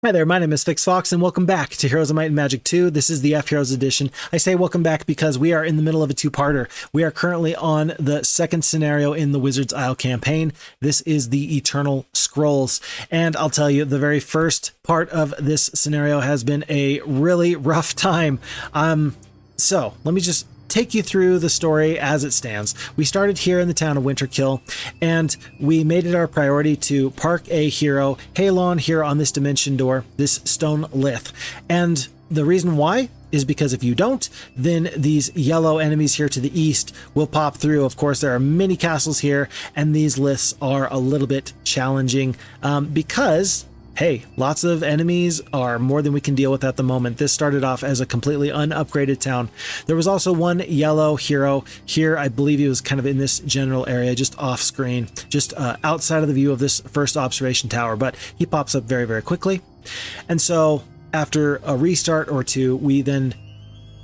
Hi there, my name is Phixfox, and welcome back to Heroes of Might and Magic 2. This is the FHeroes edition. I say welcome back because we are in the middle of a two-parter. We are currently on the second scenario in the Wizard's Isle campaign. This is the Eternal Scrolls, and I'll tell you, the very first part of this scenario has been a really rough time. So let me just take you through the story as it stands. We started here in the town of Winterkill, and we made it our priority to park a hero, Halon, here on this dimension door, this stone lith. And the reason why is because if you don't, then these yellow enemies here to the east will pop through. Of course, there are many castles here, and these liths are a little bit challenging because hey, lots of enemies are more than we can deal with at the moment. This started off as a completely unupgraded town. There was also one yellow hero here. I believe he was kind of in this general area, just off screen, just outside of the view of this first observation tower, but he pops up very, very quickly. And so after a restart or two, we then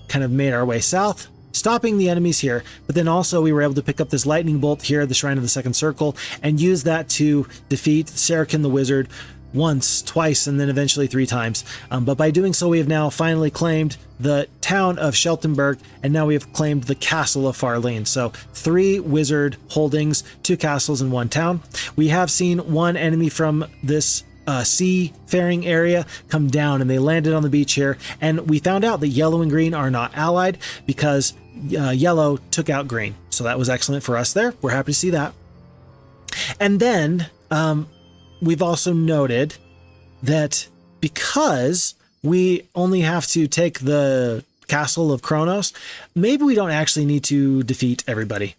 kind of made our way south, stopping the enemies here, but then also we were able to pick up this lightning bolt here at the Shrine of the Second Circle and use that to defeat Saracen the Wizard once, twice, and then eventually 3 times. But by doing so, we have now finally claimed the town of Sheltenberg, and now we have claimed the castle of Farlene. So 3 wizard holdings, 2 castles, and 1 town. We have seen one enemy from this seafaring area come down, and they landed on the beach here, and we found out that yellow and green are not allied because yellow took out green. So that was excellent for us there. We're happy to see that. And then we've also noted that because we only have to take the castle of Chronos, maybe we don't actually need to defeat everybody.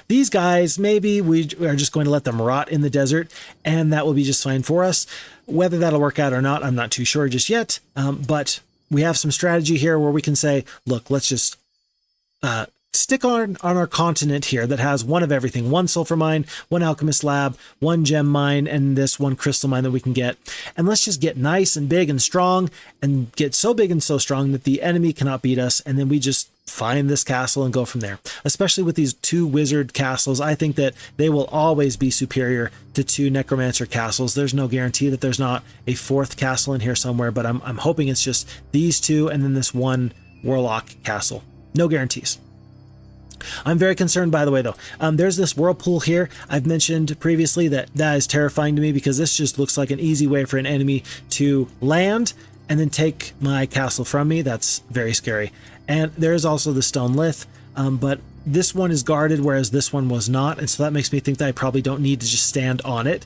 These guys, maybe we are just going to let them rot in the desert, and that will be just fine for us. Whether that'll work out or not, I'm not too sure just yet, but we have some strategy here where we can say, look, let's just stick on our continent here that has one of everything, 1 sulfur mine, 1 alchemist lab, 1 gem mine, and this 1 crystal mine that we can get. And let's just get nice and big and strong, and get so big and so strong that the enemy cannot beat us. And then we just find this castle and go from there. Especially with these 2 wizard castles, I think that they will always be superior to 2 necromancer castles. There's no guarantee that there's not a 4th castle in here somewhere, but I'm hoping it's just these 2 and then this 1 warlock castle. No guarantees. I'm very concerned, by the way, though. There's this whirlpool here. I've mentioned previously that is terrifying to me because this just looks like an easy way for an enemy to land and then take my castle from me. That's very scary. And there is also the stone lith, but this one is guarded, whereas this one was not. And so that makes me think that I probably don't need to just stand on it.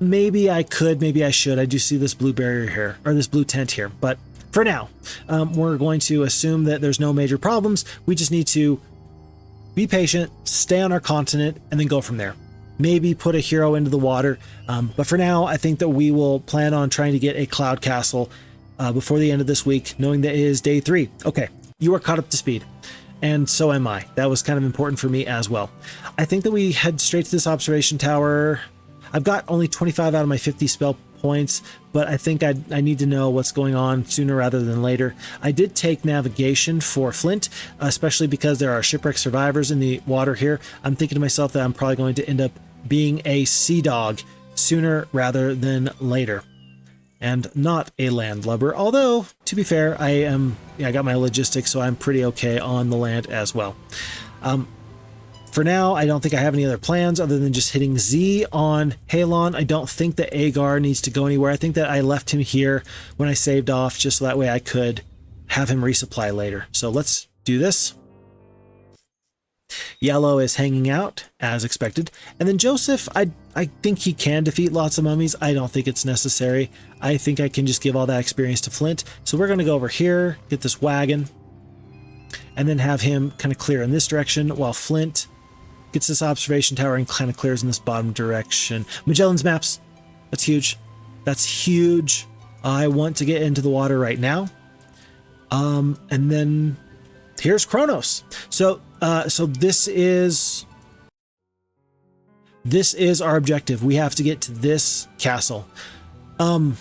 Maybe I could, maybe I should. I do see this blue barrier here, or this blue tent here. But for now, we're going to assume that there's no major problems. We just need to be patient, stay on our continent, and then go from there. Maybe put a hero into the water. But for now, I think that we will plan on trying to get a cloud castle before the end of this week, knowing that it is day 3. Okay, you are caught up to speed. And so am I. That was kind of important for me as well. I think that we head straight to this observation tower. I've got only 25 out of my 50 spell points, but I think I need to know what's going on sooner rather than later. I did take navigation for Flint, especially because there are shipwreck survivors in the water here. I'm thinking to myself that I'm probably going to end up being a sea dog sooner rather than later, and not a landlubber. Although, to be fair, I got my logistics, so I'm pretty okay on the land as well. For now, I don't think I have any other plans other than just hitting Z on Halon. I don't think that Agar needs to go anywhere. I think that I left him here when I saved off, just so that way I could have him resupply later. So let's do this. Yellow is hanging out, as expected. And then Joseph, I think he can defeat lots of mummies. I don't think it's necessary. I think I can just give all that experience to Flint. So we're going to go over here, get this wagon, and then have him kind of clear in this direction while Flint gets this observation tower and kind of clears in this bottom direction. Magellan's maps. That's huge. That's huge. I want to get into the water right now. And then here's Chronos. So this is our objective. We have to get to this castle. I'm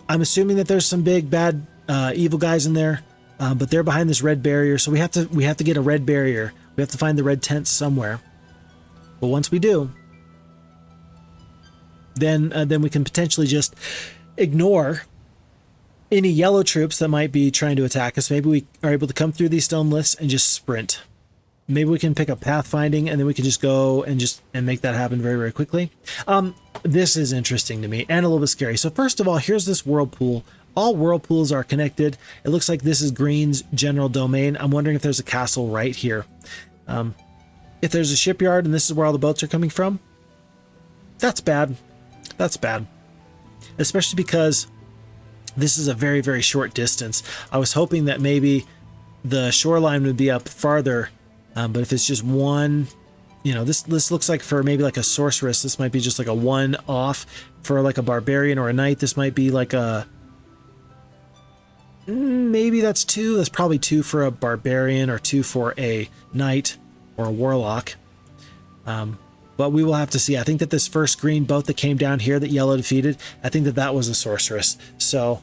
assuming that there's some big bad evil guys in there, but they're behind this red barrier. So we have to get a red barrier. We have to find the red tent somewhere. But once we do, then we can potentially just ignore any yellow troops that might be trying to attack us. Maybe we are able to come through these stone lifts and just sprint. Maybe we can pick up pathfinding and then we can just go and make that happen very, very quickly. This is interesting to me and a little bit scary. So first of all, here's this whirlpool. All whirlpools are connected. It looks like this is Green's general domain. I'm wondering if there's a castle right here. If there's a shipyard and this is where all the boats are coming from, that's bad. That's bad. Especially because this is a very, very short distance. I was hoping that maybe the shoreline would be up farther, but if it's just one, you know, this looks like for maybe like a sorceress, this might be just like a one off. For like a barbarian or a knight, this might be like a, maybe that's two. That's probably two for a barbarian or two for a knight or a warlock. But we will have to see. I think that this first green boat that came down here that yellow defeated, I think that that was a sorceress. So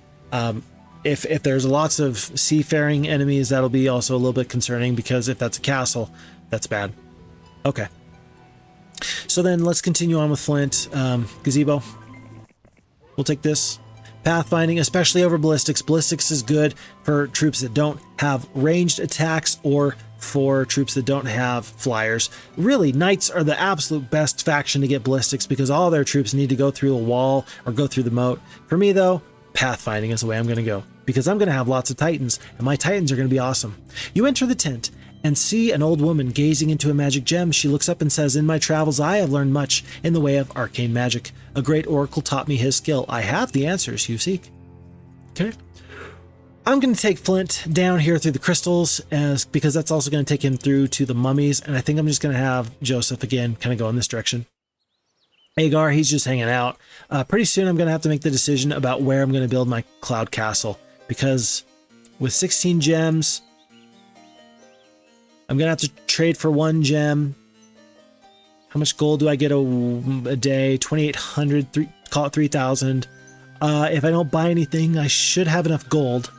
if there's lots of seafaring enemies, that'll be also a little bit concerning, because if that's a castle, that's bad. Okay. So then let's continue on with Flint. Gazebo. We'll take this. Pathfinding, especially over ballistics. Ballistics is good for troops that don't have ranged attacks or for troops that don't have flyers. Really, knights are the absolute best faction to get ballistics, because all their troops need to go through a wall or go through the moat. For me though, pathfinding is the way I'm going to go, because I'm going to have lots of titans, and my titans are going to be awesome. You enter the tent and see an old woman gazing into a magic gem. She looks up and says, "In my travels I have learned much in the way of arcane magic. A great oracle taught me his skill. I have the answers you seek." Okay. I'm going to take Flint down here through the crystals, because that's also going to take him through to the mummies, and I think I'm just going to have Joseph again kind of go in this direction. Agar, he's just hanging out. Pretty soon I'm going to have to make the decision about where I'm going to build my cloud castle, because with 16 gems, I'm going to have to trade for 1 gem. How much gold do I get a day? 2,800, call it 3,000. If I don't buy anything, I should have enough gold.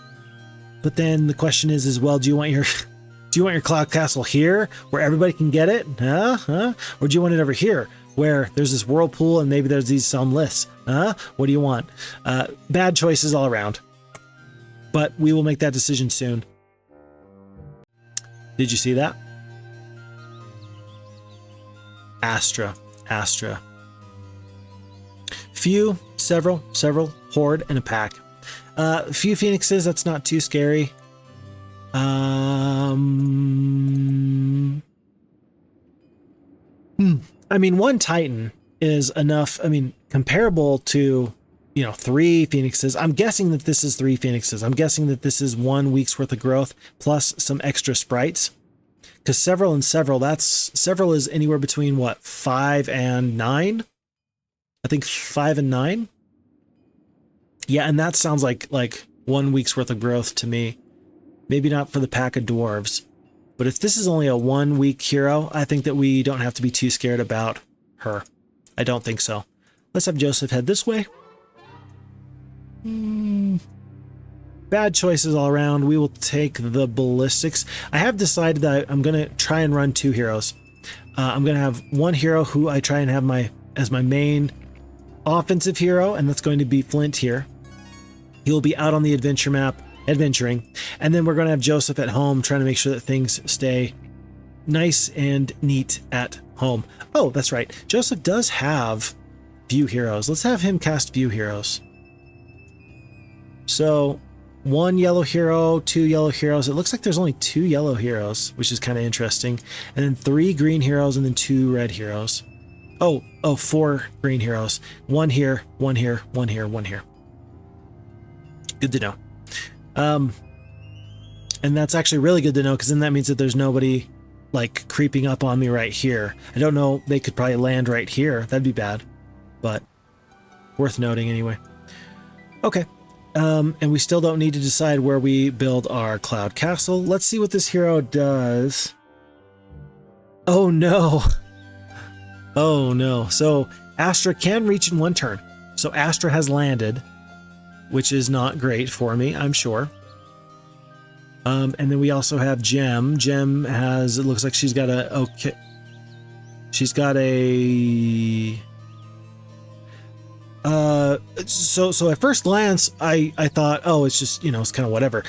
But then the question is, well, do you want your cloud castle here where everybody can get it? Or do you want it over here where there's this whirlpool and maybe there's these some lists? What do you want? Bad choices all around. But we will make that decision soon. Did you see that? Astra. Few, several, horde, and a pack. Few phoenixes, that's not too scary. I mean, 1 titan is enough. I mean, comparable to, 3 phoenixes. I'm guessing that this is 3 phoenixes. I'm guessing that this is 1 week's worth of growth plus some extra sprites. Because several is anywhere between what, 5 and 9? I think 5 and 9. Yeah, and that sounds like 1 week's worth of growth to me. Maybe not for the pack of dwarves. But if this is only a 1 week hero, I think that we don't have to be too scared about her. I don't think so. Let's have Joseph head this way. Bad choices all around. We will take the ballistics. I have decided that I'm going to try and run 2 heroes. I'm going to have 1 hero who I try and have as my main offensive hero, and that's going to be Flint here. He'll be out on the adventure map, adventuring. And then we're going to have Joseph at home, trying to make sure that things stay nice and neat at home. Oh, that's right. Joseph does have View Heroes. Let's have him cast View Heroes. So 1 yellow hero, 2 yellow heroes. It looks like there's only 2 yellow heroes, which is kind of interesting. And then 3 green heroes and then 2 red heroes. Oh, 4 green heroes. 1 here, 1 here, 1 here, 1 here. Good to know. And that's actually really good to know, because then that means that there's nobody creeping up on me right here. I don't know. They could probably land right here. That'd be bad, but worth noting anyway. Okay. And we still don't need to decide where we build our cloud castle. Let's see what this hero does. Oh no. Oh no. So Astra can reach in 1 turn. So Astra has landed, which is not great for me, I'm sure. And then we also have Gem. Gem has, it looks like she's got So at first glance, I thought, oh, it's just, you know, it's kind of whatever.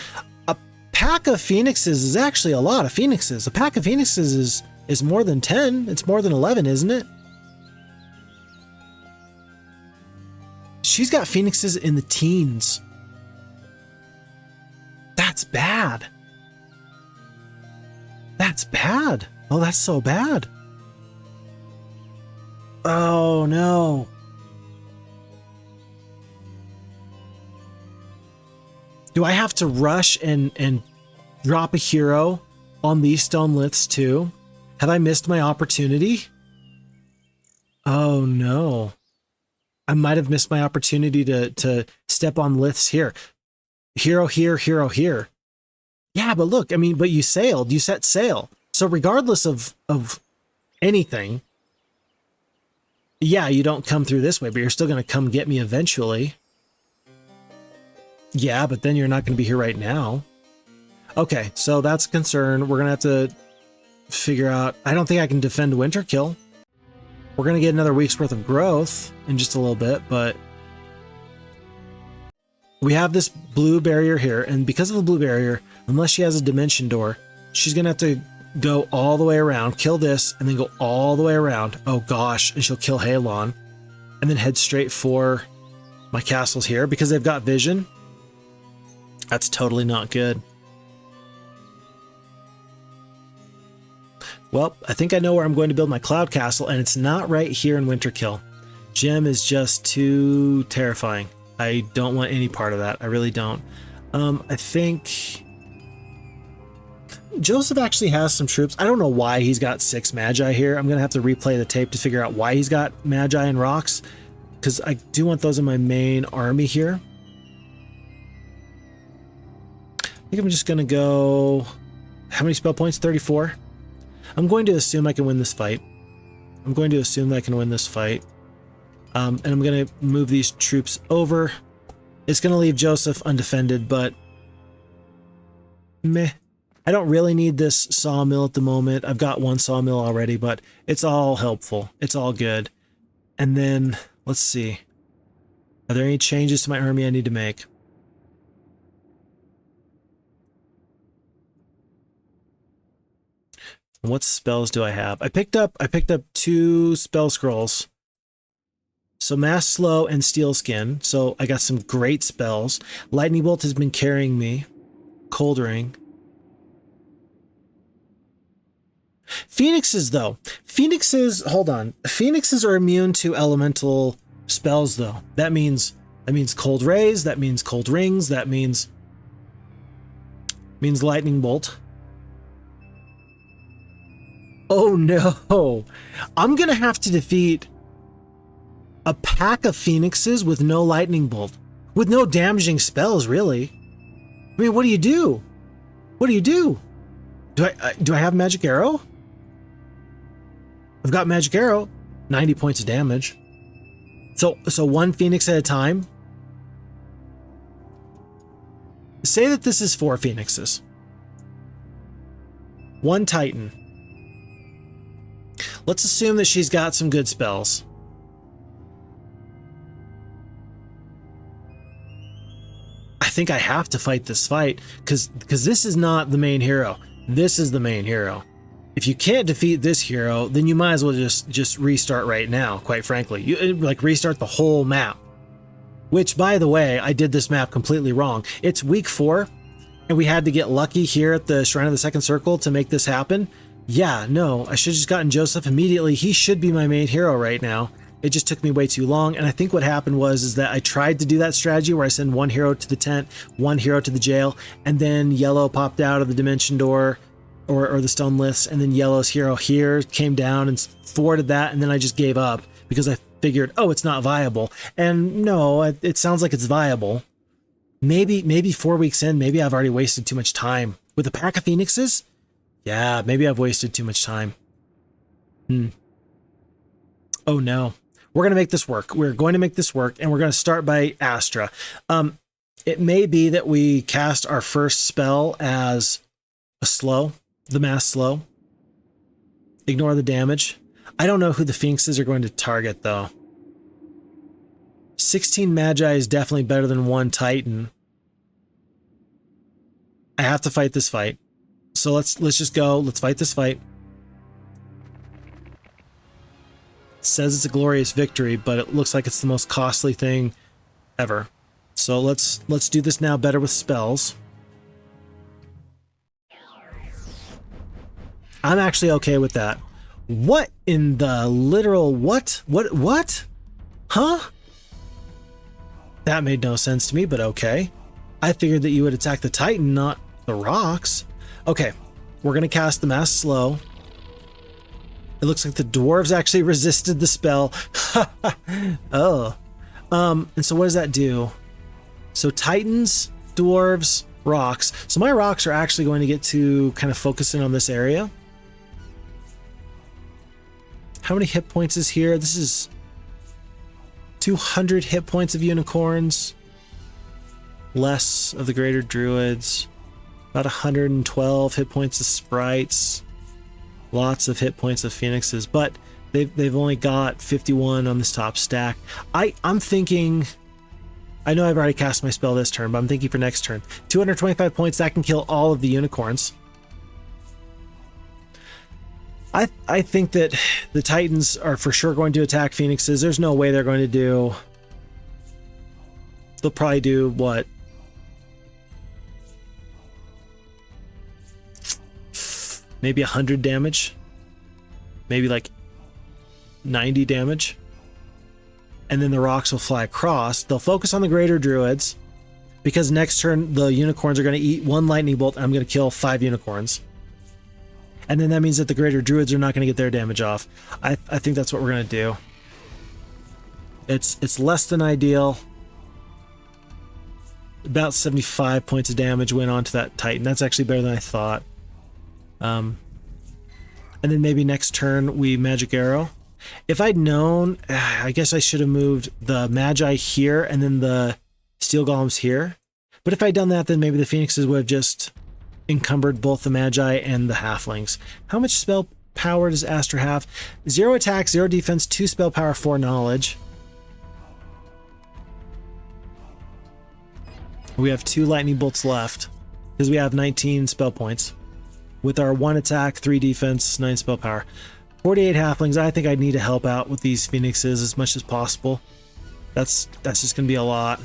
A pack of phoenixes is actually a lot of phoenixes. A pack of phoenixes is more than 10. It's more than 11, isn't it? She's got phoenixes in the teens. That's bad. That's bad. Oh, that's so bad. Oh, no. Do I have to rush and drop a hero on these stone liths too? Have I missed my opportunity? Oh, no. I might have missed my opportunity to step on liths here. Hero here, hero here. Yeah, but look, I mean, but you sailed, you set sail. So regardless of anything, yeah, you don't come through this way, but you're still going to come get me eventually. Yeah, but then you're not going to be here right now. Okay, so that's a concern. We're going to have to figure out... I don't think I can defend Winterkill. We're going to get another week's worth of growth in just a little bit, but... we have this blue barrier here, and because of the blue barrier, unless she has a dimension door, she's going to have to go all the way around, kill this, and then go all the way around. Oh gosh, and she'll kill Halon, and then head straight for my castles here, because they've got vision. That's totally not good. Well, I think I know where I'm going to build my cloud castle, and it's not right here in Winterkill. Gem is just too terrifying. I don't want any part of that. I really don't. I think Joseph actually has some troops. I don't know why he's got 6 Magi here. I'm going to have to replay the tape to figure out why he's got Magi and rocks, because I do want those in my main army here. I think I'm just going to go... how many spell points? 34. I'm going to assume I can win this fight. I'm going to assume that I can win this fight. And I'm going to move these troops over. It's going to leave Joseph undefended, but... meh. I don't really need this sawmill at the moment. I've got 1 sawmill already, but it's all helpful. It's all good. And then, let's see. Are there any changes to my army I need to make? What spells do I have? I picked up 2 spell scrolls. So Mass Slow and Steel Skin. So I got some great spells. Lightning Bolt has been carrying me. Cold Ring. Phoenixes, though. Phoenixes, hold on. Phoenixes are immune to elemental spells, though. That means Cold Rays, that means Cold Rings, that means Lightning Bolt. Oh no. I'm gonna have to defeat a pack of Phoenixes with no Lightning Bolt. With no damaging spells, really. I mean, what do you do? What do you do? Do I have Magic Arrow? I've got Magic Arrow. 90 points of damage. So 1 Phoenix at a time. Say that this is 4 Phoenixes. 1 Titan. Let's assume that she's got some good spells. I think I have to fight this fight because this is not the main hero. This is the main hero. If you can't defeat this hero, then you might as well just restart right now, quite frankly. You like restart the whole map. Which, by the way, I did this map completely wrong. It's week 4, and we had to get lucky here at the Shrine of the Second Circle to make this happen. Yeah, no, I should have just gotten Joseph immediately. He should be my main hero right now. It just took me way too long, and I think what happened was that I tried to do that strategy where I send 1 hero to the tent, 1 hero to the jail, and then yellow popped out of the dimension door or the stone lifts, and then yellow's hero here came down and thwarted that, and then I just gave up because I figured, oh, it's not viable. And no, it sounds like it's viable. Maybe 4 weeks in, maybe I've already wasted too much time. With a pack of Phoenixes? Yeah, maybe I've wasted too much time. Oh no. We're going to make this work. We're going to make this work, and we're going to start by Astra. It may be that we cast our first spell as a slow, the mass slow. Ignore the damage. I don't know who the Phoenixes are going to target, though. 16 Magi is definitely better than 1 Titan. I have to fight this fight. So let's just go. Let's fight this fight. It says it's a glorious victory, but it looks like it's the most costly thing ever. So let's do this now better with spells. I'm actually okay with that. What in the literal what? What? Huh? That made no sense to me, but okay. I figured that you would attack the Titan, not the rocks. Okay, we're gonna cast the Mass Slow. It looks like the dwarves actually resisted the spell. Oh. And so what does that do? So Titans, dwarves, rocks. So my rocks are actually going to get to kind of focus in on this area. How many hit points is here? This is 200 hit points of unicorns. Less of the greater druids. About 112 hit points of sprites. Lots of hit points of phoenixes, but they've only got 51 on this top stack. I'm thinking, I know I've already cast my spell this turn, but I'm thinking for next turn. 225 points, that can kill all of the unicorns. I think that the Titans are for sure going to attack phoenixes. There's no way they're going to do... They'll probably do, what? Maybe 100 damage, maybe like 90 damage, and then the rocks will fly across. They'll focus on the greater druids because next turn the unicorns are going to eat 1 lightning bolt and I'm going to kill 5 unicorns, and then that means that the greater druids are not going to get their damage off. I think that's what we're going to do. It's less than ideal. About 75 points of damage went onto that Titan. That's actually better than I thought. And then maybe next turn we Magic Arrow. If I'd known, I guess I should have moved the Magi here and then the Steel Golems here. But if I'd done that, then maybe the Phoenixes would have just encumbered both the Magi and the Halflings. How much spell power does Aster have? 0 attack, 0 defense, 2 spell power, 4 knowledge. We have 2 lightning bolts left because we have 19 spell points. With our 1 attack, 3 defense, 9 spell power. 48 halflings. I think I need to help out with these phoenixes as much as possible. That's just going to be a lot.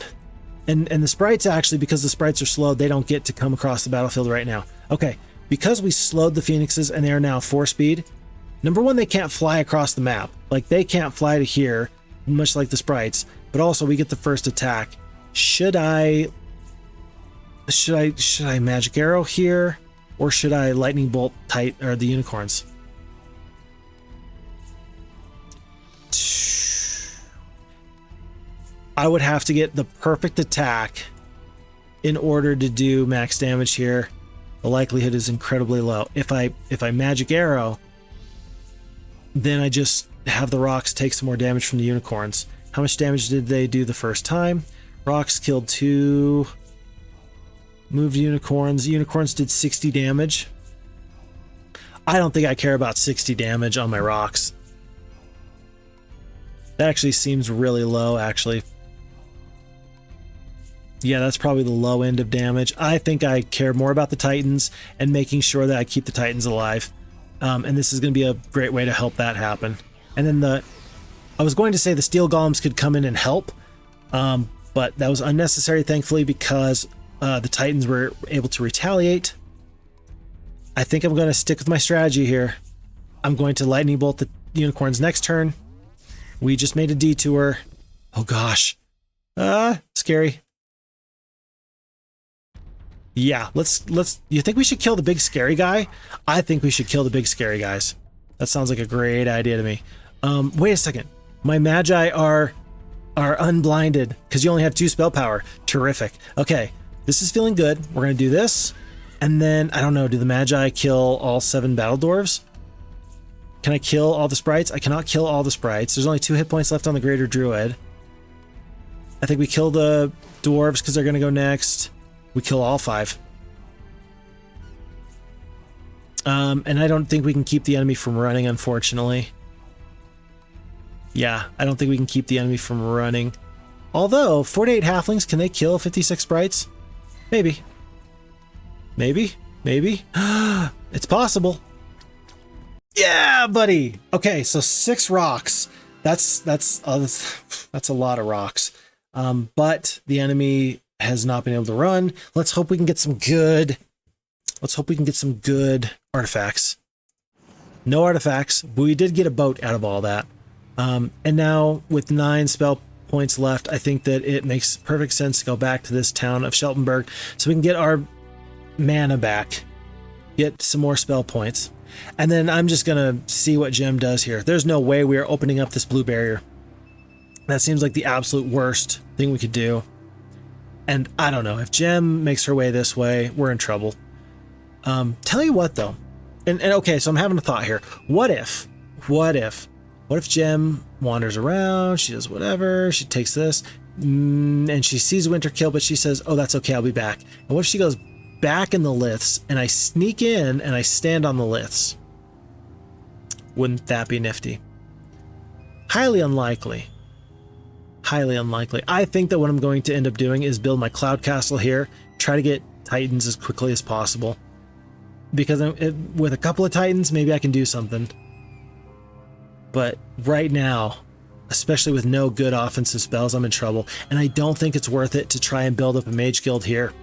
And the sprites actually, because the sprites are slow, they don't get to come across the battlefield right now. Okay, because we slowed the phoenixes and they are now 4 speed, number 1, they can't fly across the map. Like, they can't fly to here, much like the sprites, but also we get the first attack. Should I Magic Arrow here? Or should I Lightning Bolt the unicorns? I would have to get the perfect attack in order to do max damage here. The likelihood is incredibly low. If I Magic Arrow, then I just have the rocks take some more damage from the unicorns. How much damage did they do the first time? Rocks killed 2... Moved unicorns. Unicorns did 60 damage. I don't think I care about 60 damage on my rocks. That actually seems really low, actually. Yeah, that's probably the low end of damage. I think I care more about the Titans and making sure that I keep the Titans alive. And this is going to be a great way to help that happen. And then I was going to say the Steel Golems could come in and help, but that was unnecessary, thankfully, because the Titans were able to retaliate. I think I'm going to stick with my strategy here. I'm going to Lightning Bolt the unicorns next turn. We just made a detour. Oh gosh. Scary. Yeah, let's you think we should kill the big scary guy? I think we should kill the big scary guys. That sounds like a great idea to me. Wait a second. My Magi are unblinded because you only have 2 spell power. Terrific. Okay. This is feeling good. We're going to do this. And then, I don't know, do the Magi kill all 7 battle dwarves? Can I kill all the sprites? I cannot kill all the sprites. There's only 2 hit points left on the greater druid. I think we kill the dwarves because they're going to go next. We kill all 5. And I don't think we can keep the enemy from running, unfortunately. Yeah, I don't think we can keep the enemy from running. Although, 48 halflings, can they kill 56 sprites? Maybe. Maybe. Maybe. It's possible. Yeah, buddy. Okay, so 6 rocks. That's a lot of rocks. But the enemy has not been able to run. Let's hope we can get some good. Let's hope we can get some good artifacts. No artifacts, but we did get a boat out of all that. And now with 9 spell points left, I think that it makes perfect sense to go back to this town of Sheltenberg so we can get our mana back, get some more spell points. And then I'm just going to see what Gem does here. There's no way we are opening up this blue barrier. That seems like the absolute worst thing we could do. And I don't know, if Gem makes her way this way, we're in trouble. Tell you what though, and okay, so I'm having a thought here. What if Gem wanders around, she does whatever, she takes this, and she sees Winterkill, but she says, oh, that's okay, I'll be back. And what if she goes back in the liths, and I sneak in, and I stand on the liths? Wouldn't that be nifty? Highly unlikely. Highly unlikely. I think that what I'm going to end up doing is build my cloud castle here, try to get Titans as quickly as possible. Because with a couple of Titans, maybe I can do something. But right now, especially with no good offensive spells, I'm in trouble. And I don't think it's worth it to try and build up a mage guild here.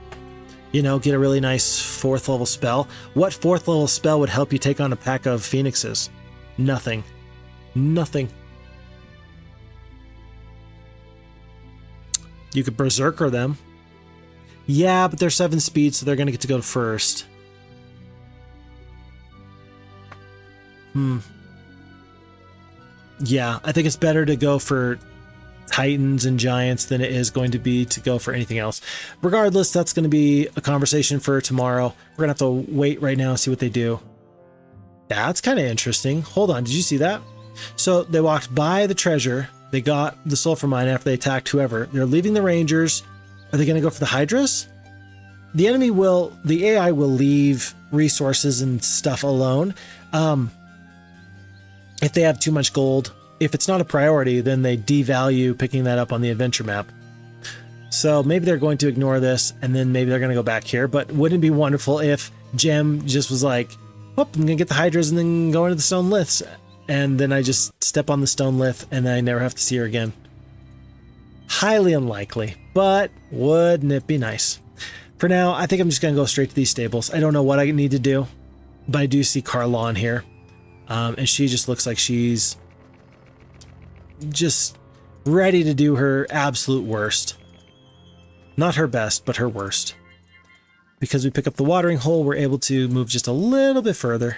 You know, get a really nice 4th level spell. What 4th level spell would help you take on a pack of phoenixes? Nothing. Nothing. You could berserker them. Yeah, but they're 7 speed, so they're going to get to go first. Yeah, I think it's better to go for Titans and Giants than it is going to be to go for anything else. Regardless, that's going to be a conversation for tomorrow. We're going to have to wait right now and see what they do. That's kind of interesting. Hold on, did you see that? So they walked by the treasure. They got the sulfur mine after they attacked whoever. They're leaving the Rangers. Are they going to go for the Hydras? The AI will leave resources and stuff alone. If they have too much gold, if it's not a priority, then they devalue picking that up on the adventure map. So maybe they're going to ignore this, and then maybe they're going to go back here. But wouldn't it be wonderful if Gem just was like, oh, I'm going to get the Hydras and then go into the stone liths. And then I just step on the stone lith and I never have to see her again. Highly unlikely, but wouldn't it be nice? For now, I think I'm just going to go straight to these stables. I don't know what I need to do, but I do see Carlon here. And she just looks like she's just ready to do her absolute worst. Not her best, but her worst. Because we pick up the watering hole, we're able to move just a little bit further.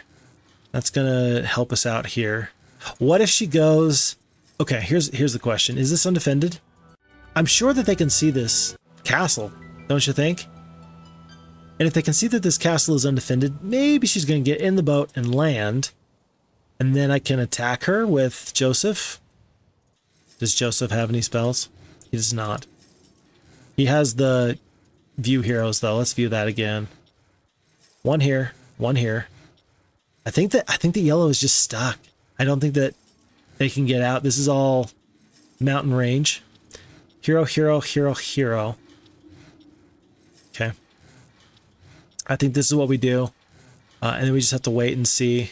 That's going to help us out here. What if she goes... Okay, here's the question. Is this undefended? I'm sure that they can see this castle, don't you think? And if they can see that this castle is undefended, maybe she's going to get in the boat and land. And then I can attack her with Joseph. Does Joseph have any spells? He does not. He has the view heroes, though. Let's view that again. One here, one here. I think the yellow is just stuck. I don't think that they can get out. This is all mountain range. Hero, hero, hero, hero. Okay. I think this is what we do. And then we just have to wait and see.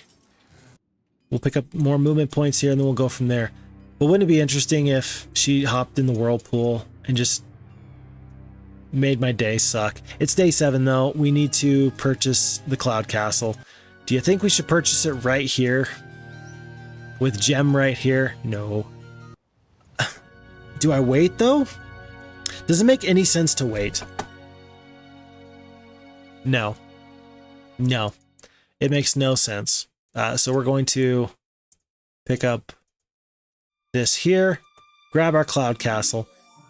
We'll pick up more movement points here and then we'll go from there. But wouldn't it be interesting if she hopped in the whirlpool and just made my day suck? It's day 7 though. We need to purchase the Cloud Castle. Do you think we should purchase it right here? With Gem right here? No. Do I wait though? Does it make any sense to wait? No. No. It makes no sense. So we're going to pick up this here, grab our Cloud Castle,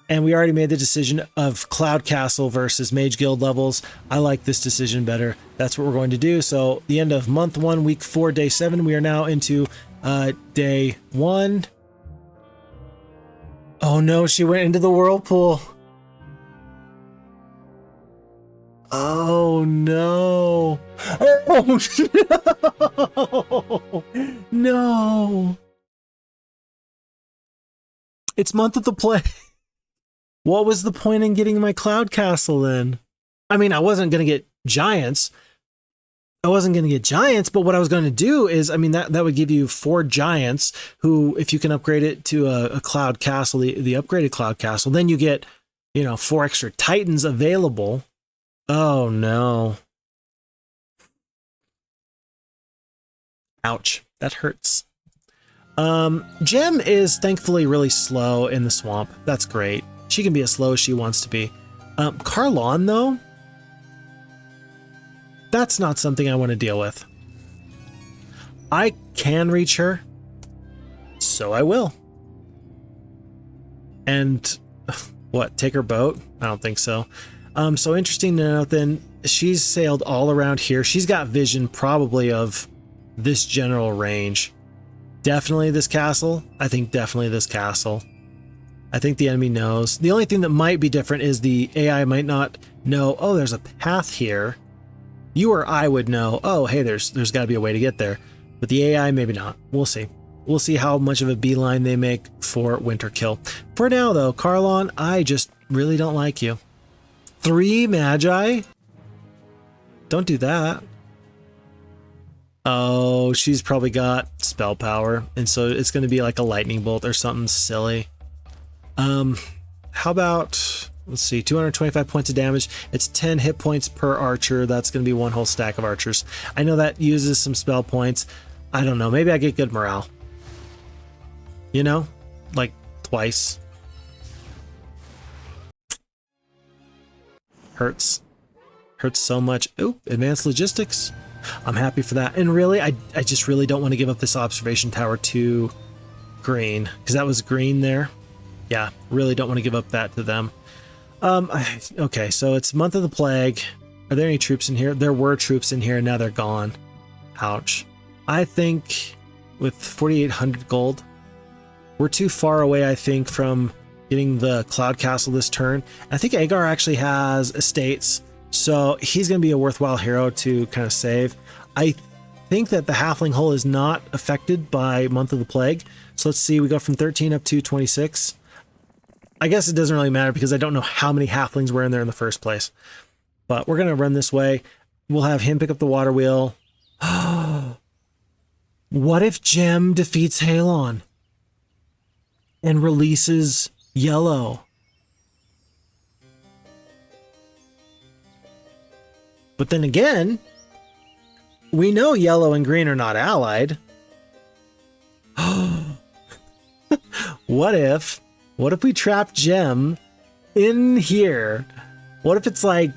and we already made the decision of Cloud Castle versus Mage Guild levels. I like this decision better. That's what we're going to do. So the end of month 1, week 4, day 7, we are now into day 1. Oh no, she went into the whirlpool. Oh no. Oh no. No. It's month of the plague. What was the point in getting my cloud castle then? I mean, I wasn't going to get giants. But what I was going to do is, I mean, that would give you 4 giants who, if you can upgrade it to a cloud castle, the upgraded cloud castle, then you get, 4 extra titans available. Oh no. Ouch. That hurts. Gem is thankfully really slow in the swamp. That's great. She can be as slow as she wants to be. Carlon, though, that's not something I want to deal with. I can reach her, so I will. And what, take her boat? I don't think so. So interesting to note then, she's sailed all around here. She's got vision probably of this general range. Definitely this castle. I think definitely this castle. I think the enemy knows. The only thing that might be different is the AI might not know, oh, there's a path here. You or I would know, oh, hey, there's got to be a way to get there. But the AI, maybe not. We'll see. We'll see how much of a beeline they make for Winterkill. For now, though, Carlon, I just really don't like you. 3 Magi? Don't do that. Oh, she's probably got spell power, and so it's going to be like a lightning bolt or something silly. How about, let's see, 225 points of damage. It's 10 hit points per archer. That's going to be 1 whole stack of archers. I know that uses some spell points. I don't know. Maybe I get good morale. Like twice. Hurts. Hurts so much. Ooh, advanced logistics. I'm happy for that. And really, I just really don't want to give up this observation tower to green, because that was green there. Yeah, really don't want to give up that to them. Okay, so it's Month of the Plague. Are there any troops in here? There were troops in here, and now they're gone. Ouch. I think with 4,800 gold, we're too far away, I think, from getting the Cloud Castle this turn. I think Agar actually has estates, so he's going to be a worthwhile hero to kind of save. I think that the Halfling Hull is not affected by Month of the Plague. So let's see, we go from 13 up to 26. I guess it doesn't really matter because I don't know how many halflings were in there in the first place. But we're going to run this way. We'll have him pick up the water wheel. What if Gem defeats Halon and releases Yellow? But then again, we know Yellow and Green are not allied. What if we trap Gem in here? What if it's like...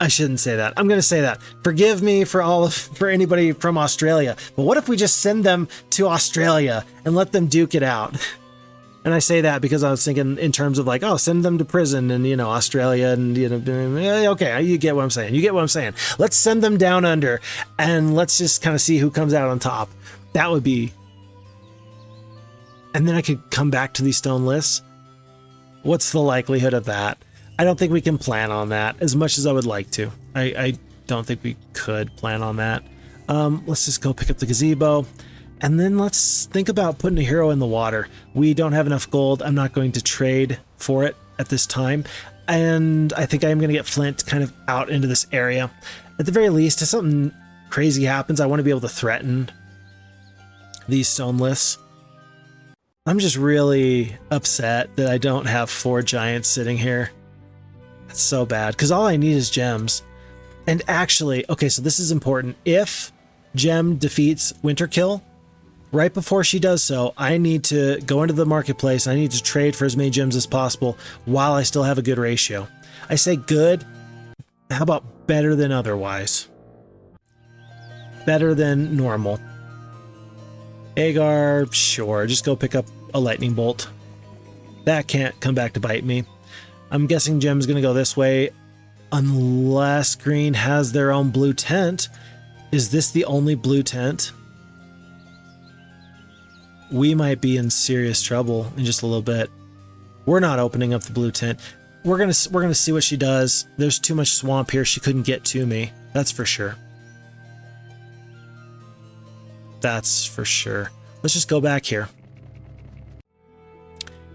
I shouldn't say that. I'm going to say that. Forgive me for anybody from Australia. But what if we just send them to Australia and let them duke it out? And I say that because I was thinking in terms of like, oh, send them to prison and, Australia and, okay, you get what I'm saying. Let's send them down under and let's just kind of see who comes out on top. That would be... And then I could come back to these stone lists. What's the likelihood of that? I don't think we can plan on that as much as I would like to. I don't think we could plan on that. Let's just go pick up the gazebo. And then let's think about putting a hero in the water. We don't have enough gold. I'm not going to trade for it at this time. And I think I am going to get Flint kind of out into this area. At the very least, if something crazy happens, I want to be able to threaten these stone lists. I'm just really upset that I don't have 4 giants sitting here. That's so bad, because all I need is gems. And actually, okay, so this is important. If Gem defeats Winterkill, right before she does so, I need to go into the marketplace. I need to trade for as many gems as possible while I still have a good ratio. I say good. How about better than otherwise? Better than normal. Agar, sure, just go pick up a lightning bolt. That can't come back to bite me. I'm guessing Gem's going to go this way unless Green has their own blue tent. Is this the only blue tent? We might be in serious trouble in just a little bit. We're not opening up the blue tent. We're gonna see what she does. There's too much swamp here. She couldn't get to me. That's for sure. That's for sure. Let's just go back here.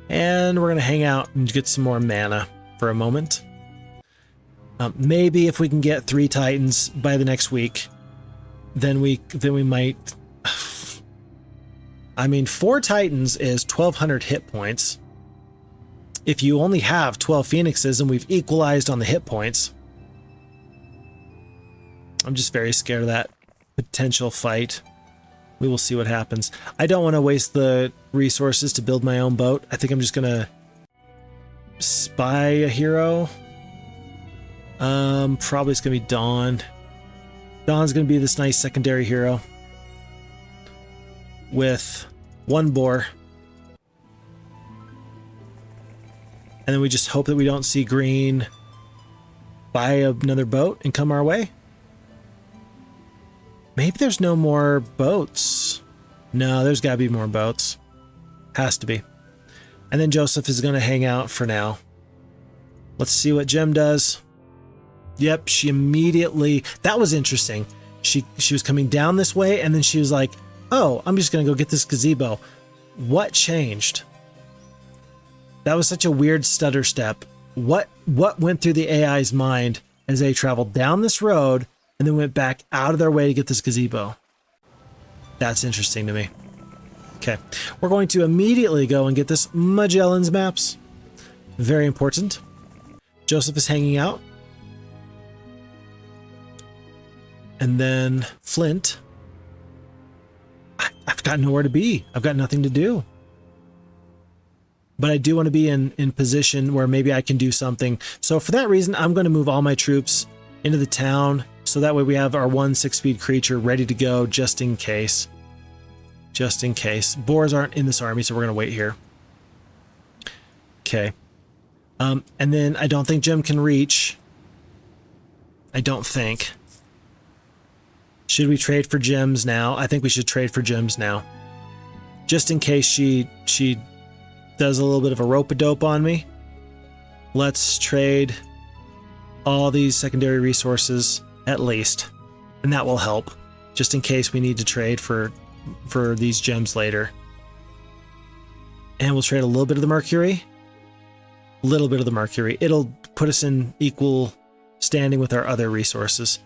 And we're going to hang out and get some more mana for a moment. Maybe if we can get 3 Titans by the next week, then we might... I mean, 4 Titans is 1,200 hit points. If you only have 12 Phoenixes and we've equalized on the hit points, I'm just very scared of that potential fight. We will see what happens. I don't want to waste the resources to build my own boat. I think I'm just going to spy a hero. Probably it's going to be Dawn. Dawn's going to be this nice secondary hero with 1 boar. And then we just hope that we don't see green buy another boat and come our way. Maybe there's no more boats. No, there's got to be more boats. Has to be. And then Joseph is going to hang out for now. Let's see what Gem does. Yep, she immediately... That was interesting. She was coming down this way, and then she was like, oh, I'm just going to go get this gazebo. What changed? That was such a weird stutter step. What went through the AI's mind as they traveled down this road and then went back out of their way to get this gazebo? That's interesting to me. Okay, we're going to immediately go and get this Magellan's maps. Very important. Joseph is hanging out. And then Flint. I've got nowhere to be. I've got nothing to do. But I do want to be in position where maybe I can do something. So for that reason, I'm going to move all my troops into the town. So that way we have our 1 6-speed creature ready to go just in case. Just in case. Boars aren't in this army, so we're going to wait here. Okay. And then I don't think Gem can reach. I don't think. Should we trade for gems now? I think we should trade for gems now. Just in case she does a little bit of a rope-a-dope on me. Let's trade all these secondary resources at least. And that will help. Just in case we need to trade for these gems later. And we'll trade a little bit of the mercury. A little bit of the mercury. It'll put us in equal standing with our other resources.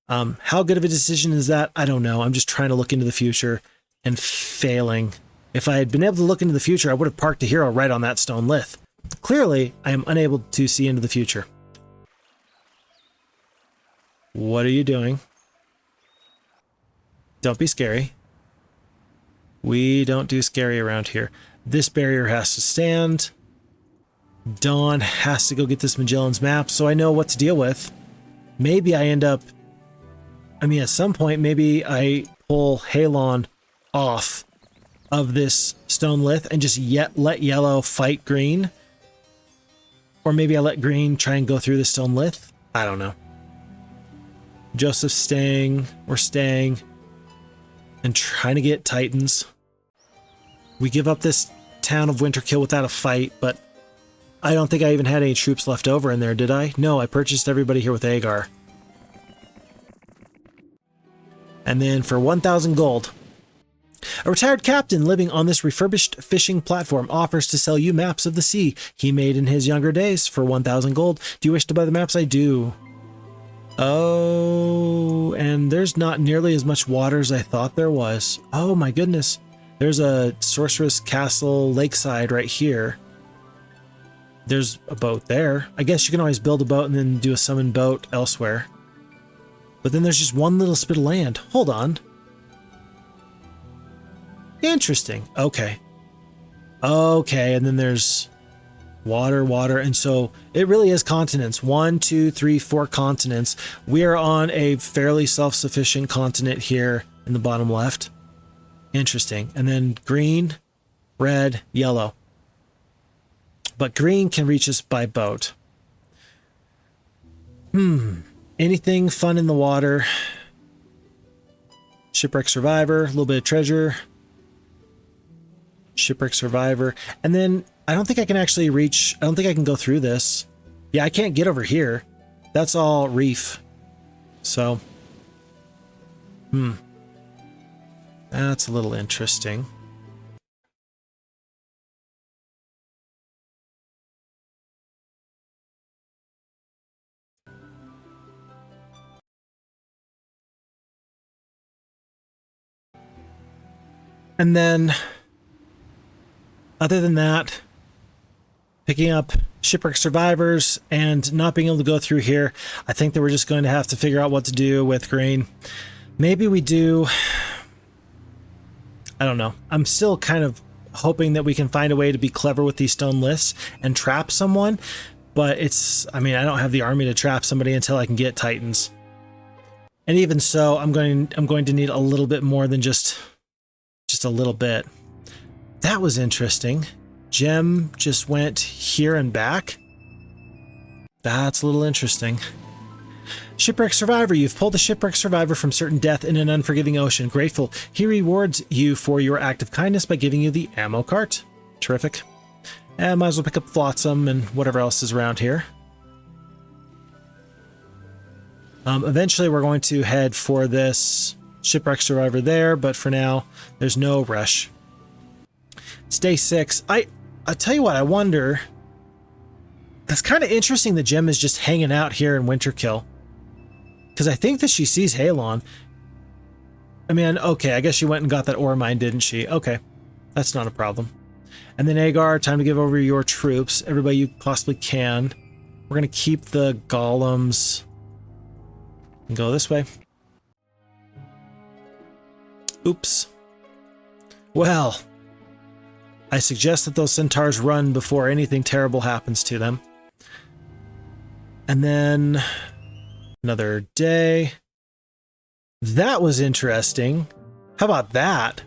How good of a decision is that? I don't know. I'm just trying to look into the future and failing. If I had been able to look into the future, I would have parked a hero right on that stone lith. Clearly, I am unable to see into the future. What are you doing? Don't be scary. We don't do scary around here. This barrier has to stand. Dawn has to go get this Magellan's map so I know what to deal with. Maybe I end up... I mean, at some point, maybe I pull Halon off of this stone lith and just let yellow fight green. Or maybe I let green try and go through the stone lith. I don't know. Joseph's staying. We're staying. And trying to get Titans. We give up this town of Winterkill without a fight, but I don't think I even had any troops left over in there, did I? No, I purchased everybody here with Agar. And then for 1,000 gold, a retired captain living on this refurbished fishing platform offers to sell you maps of the sea he made in his younger days for 1,000 gold. Do you wish to buy the maps? I do. Oh, and there's not nearly as much water as I thought there was. Oh my goodness. There's a sorceress castle lakeside right here. There's a boat there. I guess you can always build a boat and then do a summon boat elsewhere. But then there's just one little spit of land. Hold on. Interesting. Okay. Okay, and then there's water, water, and so it really is continents. 1, 2, 3, 4 continents. We are on a fairly self-sufficient continent here in the bottom left. Interesting. And then green, red, yellow. But green can reach us by boat. Anything fun in the water? Shipwreck Survivor, a little bit of treasure. Shipwreck Survivor. And then I don't think I can actually reach... I don't think I can go through this. Yeah, I can't get over here. That's all reef. So... That's a little interesting. And then, other than that, picking up shipwreck survivors and not being able to go through here, I think that we're just going to have to figure out what to do with green. Maybe we do... I don't know. I'm still kind of hoping that we can find a way to be clever with these stone lifts and trap someone, but it's... I mean, I don't have the army to trap somebody until I can get Titans. And even so, I'm going to need a little bit more than just a little bit. That was interesting. Gem just went here and back. That's a little interesting. Shipwreck Survivor. You've pulled a Shipwreck Survivor from certain death in an unforgiving ocean. Grateful. He rewards you for your act of kindness by giving you the ammo cart. Terrific. And might as well pick up Flotsam and whatever else is around here. Eventually we're going to head for this Shipwreck Survivor there, but for now, there's no rush. It's day 6. I'll tell you what, I wonder... That's kind of interesting that Gem is just hanging out here in Winterkill. Because I think that she sees Halon. I mean, okay, I guess she went and got that ore mine, didn't she? Okay, that's not a problem. And then Agar, time to give over your troops. Everybody you possibly can. We're going to keep the golems... and go this way. Oops. Well, I suggest that those centaurs run before anything terrible happens to them. And then another day. That was interesting. How about that?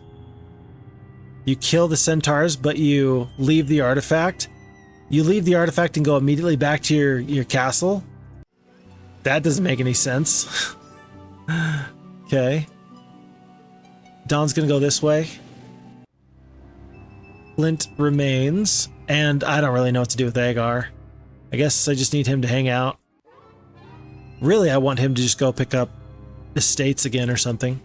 You kill the centaurs, but you leave the artifact. You leave the artifact and go immediately back to your castle. That doesn't make any sense. Okay. Dawn's gonna go this way. Flint remains, and I don't really know what to do with Agar. I guess I just need him to hang out. Really, I want him to just go pick up estates again or something.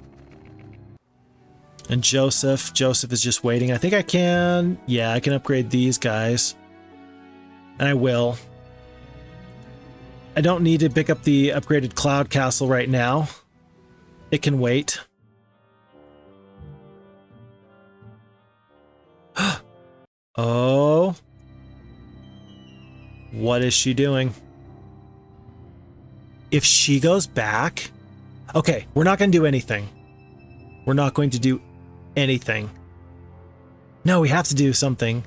And Joseph is just waiting. I think I can... Yeah, I can upgrade these guys. And I will. I don't need to pick up the upgraded Cloud Castle right now. It can wait. Oh. What is she doing? If she goes back... Okay, we're not going to do anything. We're not going to do anything. No, we have to do something.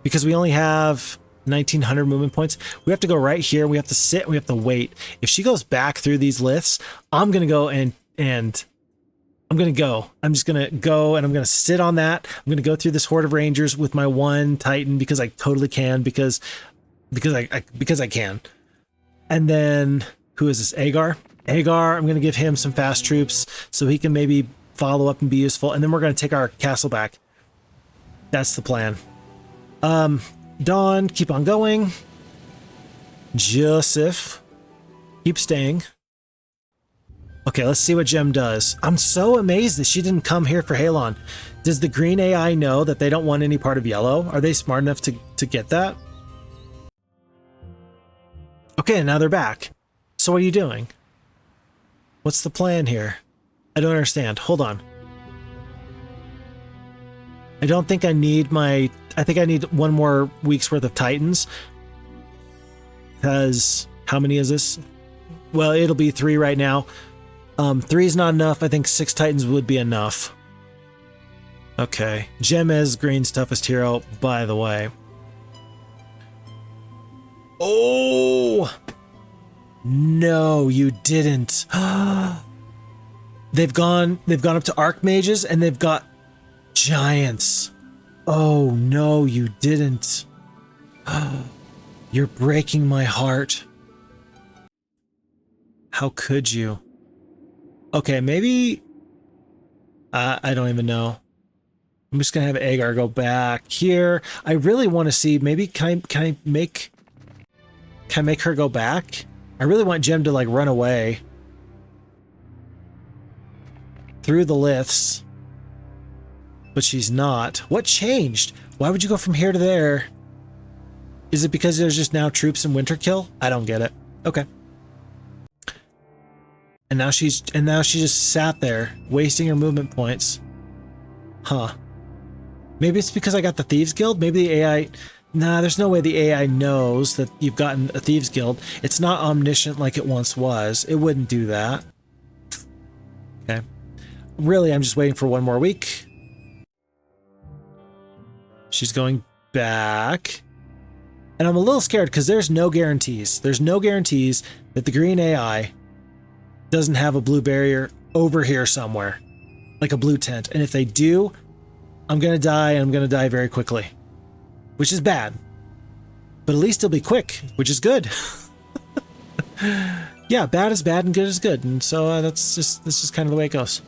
Because we only have 1,900 movement points. We have to go right here. We have to sit. We have to wait. If she goes back through these lifts, I'm going to go and I'm going to go. I'm just going to go and I'm going to sit on that. I'm going to go through this horde of rangers with my one Titan because I totally can, because I can. And then who is this? Agar? Agar, I'm going to give him some fast troops so he can maybe follow up and be useful. And then we're going to take our castle back. That's the plan. Dawn, keep on going. Joseph, keep staying. Okay, let's see what Gem does. I'm so amazed that she didn't come here for Halon. Does the green AI know that they don't want any part of yellow? Are they smart enough to get that? Okay, now they're back. So what are you doing? What's the plan here? I don't understand. Hold on. I don't think I need my... I think I need one more week's worth of Titans. Because... How many is this? Well, it'll be 3 right now. 3 is not enough. I think 6 Titans would be enough. Okay. Gem is Green's toughest hero, by the way. Oh! No, you didn't. They've gone up to Archmages and they've got Giants. Oh no, you didn't. You're breaking my heart. How could you? Okay, maybe... I don't even know. I'm just gonna have Agar go back here. I really want to see, maybe can I make her go back? I really want Gem to like run away through the lifts, but she's not. What changed? Why would you go from here to there? Is it because there's just now troops in Winterkill? I don't get it. Okay. And now she just sat there wasting her movement points. Huh. Maybe it's because I got the Thieves Guild. Maybe the AI... Nah, there's no way the AI knows that you've gotten a Thieves Guild. It's not omniscient like it once was. It wouldn't do that. Okay. Really, I'm just waiting for one more week. She's going back. And I'm a little scared because there's no guarantees. There's no guarantees that the green AI doesn't have a blue barrier over here somewhere. Like a blue tent. And if they do, I'm going to die, and I'm going to die very quickly. Which is bad. But at least it'll be quick, which is good. Yeah, bad is bad and good is good. And so that's just kind of the way it goes.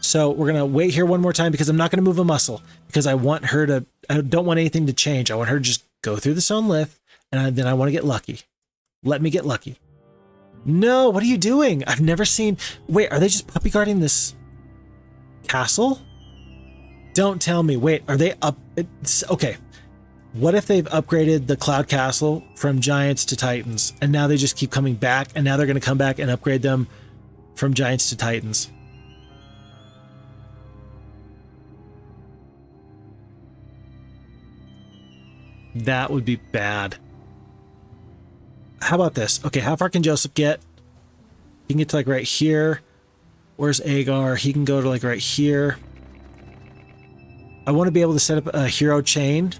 So we're going to wait here one more time because I'm not going to move a muscle. Because I want her to... I don't want anything to change. I want her to just go through the stone lith, and then I want to get lucky. Let me get lucky. No, what are you doing? I've never seen... Wait, are they just puppy guarding this castle? Don't tell me. Wait, are they up... Okay. What if they've upgraded the Cloud Castle from Giants to Titans, and now they just keep coming back, and now they're going to come back and upgrade them from Giants to Titans? That would be bad. How about this? Okay, how far can Joseph get? He can get to like right here. Where's Agar? He can go to like right here. I want to be able to set up a hero chain.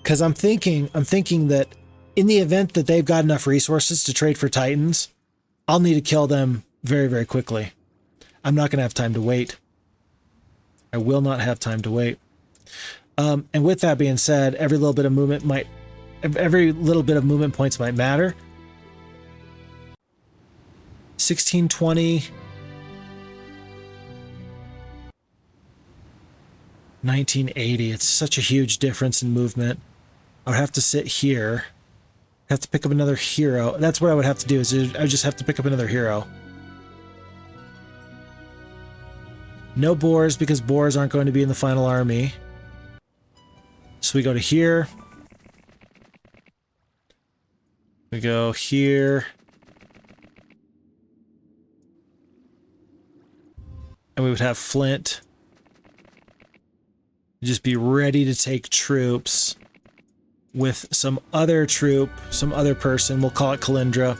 Because I'm thinking that in the event that they've got enough resources to trade for Titans, I'll need to kill them very, very quickly. I'm not going to have time to wait. I will not have time to wait. And with that being said, every little bit of movement points might matter. 1620. 1980. It's such a huge difference in movement. I would have to sit here. Have to pick up another hero. That's what I would have to do, is I would just have to pick up another hero. No boars, because boars aren't going to be in the final army. So we go to here. We go here. And we would have Flint. Just be ready to take troops with some other troop, some other person, we'll call it Kalindra,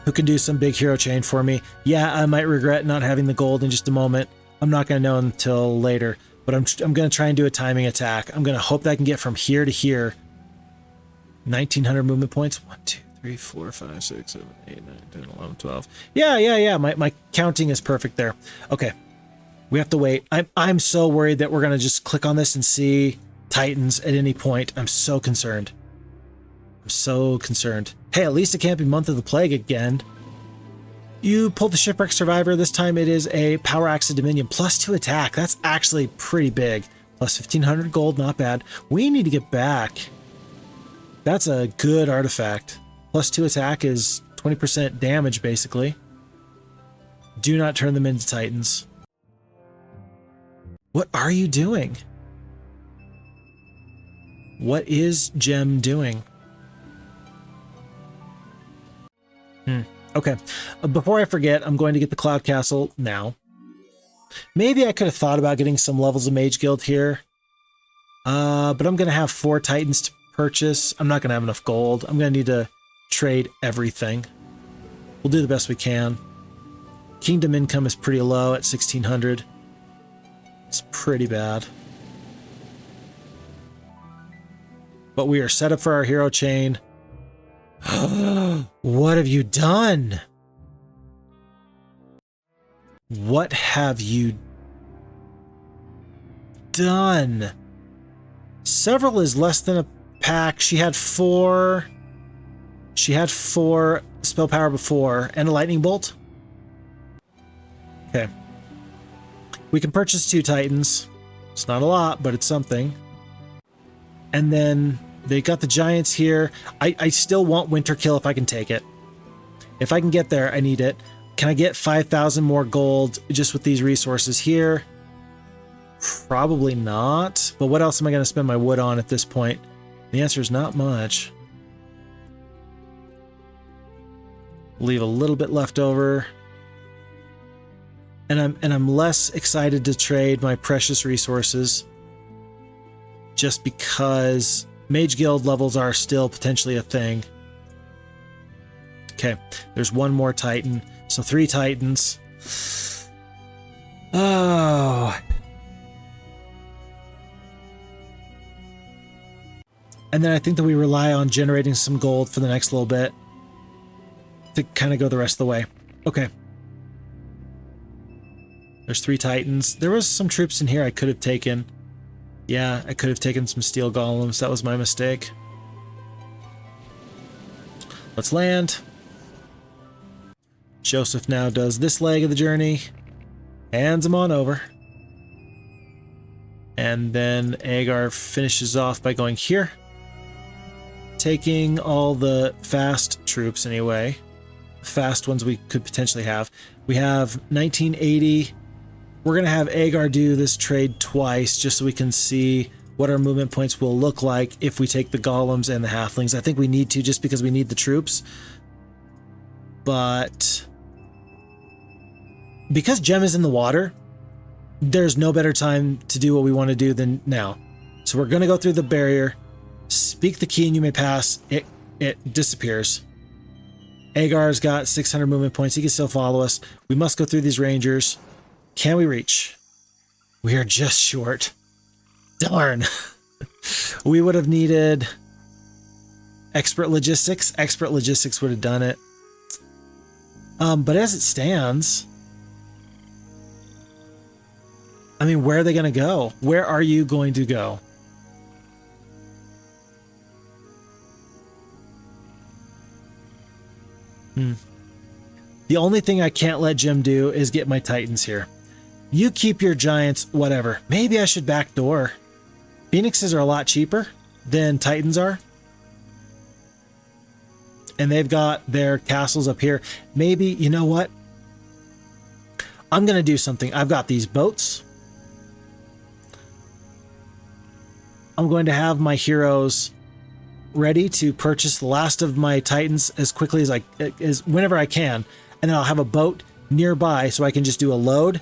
who can do some big hero chain for me. Yeah, I might regret not having the gold in just a moment. I'm not going to know until later, but I'm going to try and do a timing attack. I'm going to hope that I can get from here to here. 1900 movement points. 1, 2, 3, 4, 5, 6, 7, 8, 9, 10, 11, 12. Yeah. My counting is perfect there. Okay. We have to wait. I'm so worried that we're going to just click on this and see Titans at any point. I'm so concerned. I'm so concerned. Hey, at least it can't be Month of the Plague again. You pulled the Shipwreck Survivor. This time it is a Power Axe of Dominion. +2 attack. That's actually pretty big. Plus 1500 gold. Not bad. We need to get back. That's a good artifact. +2 attack is 20% damage, basically. Do not turn them into Titans. What are you doing? What is Gem doing? Okay. Before I forget, I'm going to get the Cloud Castle now. Maybe I could have thought about getting some levels of Mage Guild here. But I'm going to have 4 Titans to purchase. I'm not going to have enough gold. I'm going to need to trade everything. We'll do the best we can. Kingdom income is pretty low at 1600. It's pretty bad. But we are set up for our hero chain. What have you done? What have you done? Several is less than a pack. She had 4. She had 4 spell power before and a lightning bolt. Okay. We can purchase 2 Titans. It's not a lot, but it's something. And then they got the Giants here. I still want Winterkill if I can take it. If I can get there, I need it. Can I get 5,000 more gold just with these resources here? Probably not. But what else am I going to spend my wood on at this point? The answer is not much. Leave a little bit left over. And I'm less excited to trade my precious resources just because Mage Guild levels are still potentially a thing. Okay, there's one more Titan. So 3 Titans. Oh. And then I think that we rely on generating some gold for the next little bit to kind of go the rest of the way. Okay. There's 3 Titans. There was some troops in here I could have taken. Yeah, I could have taken some steel golems. That was my mistake. Let's land. Joseph now does this leg of the journey. Hands him on over. And then Agar finishes off by going here. Taking all the fast troops anyway. Fast ones we could potentially have. We have 1980. We're going to have Agar do this trade twice just so we can see what our movement points will look like if we take the golems and the halflings. I think we need to just because we need the troops. But because Gem is in the water, there's no better time to do what we want to do than now. So we're going to go through the barrier, speak the key and you may pass. It disappears. Agar's got 600 movement points. He can still follow us. We must go through these rangers. Can we reach? We are just short. Darn. We would have needed expert logistics. Expert logistics would have done it. But as it stands, I mean, where are they going to go? Where are you going to go? The only thing I can't let Jim do is get my Titans here. You keep your giants, whatever. Maybe I should backdoor. Phoenixes are a lot cheaper than Titans are. And they've got their castles up here. Maybe, you know what? I'm going to do something. I've got these boats. I'm going to have my heroes ready to purchase the last of my Titans as quickly as whenever I can. And then I'll have a boat nearby so I can just do a load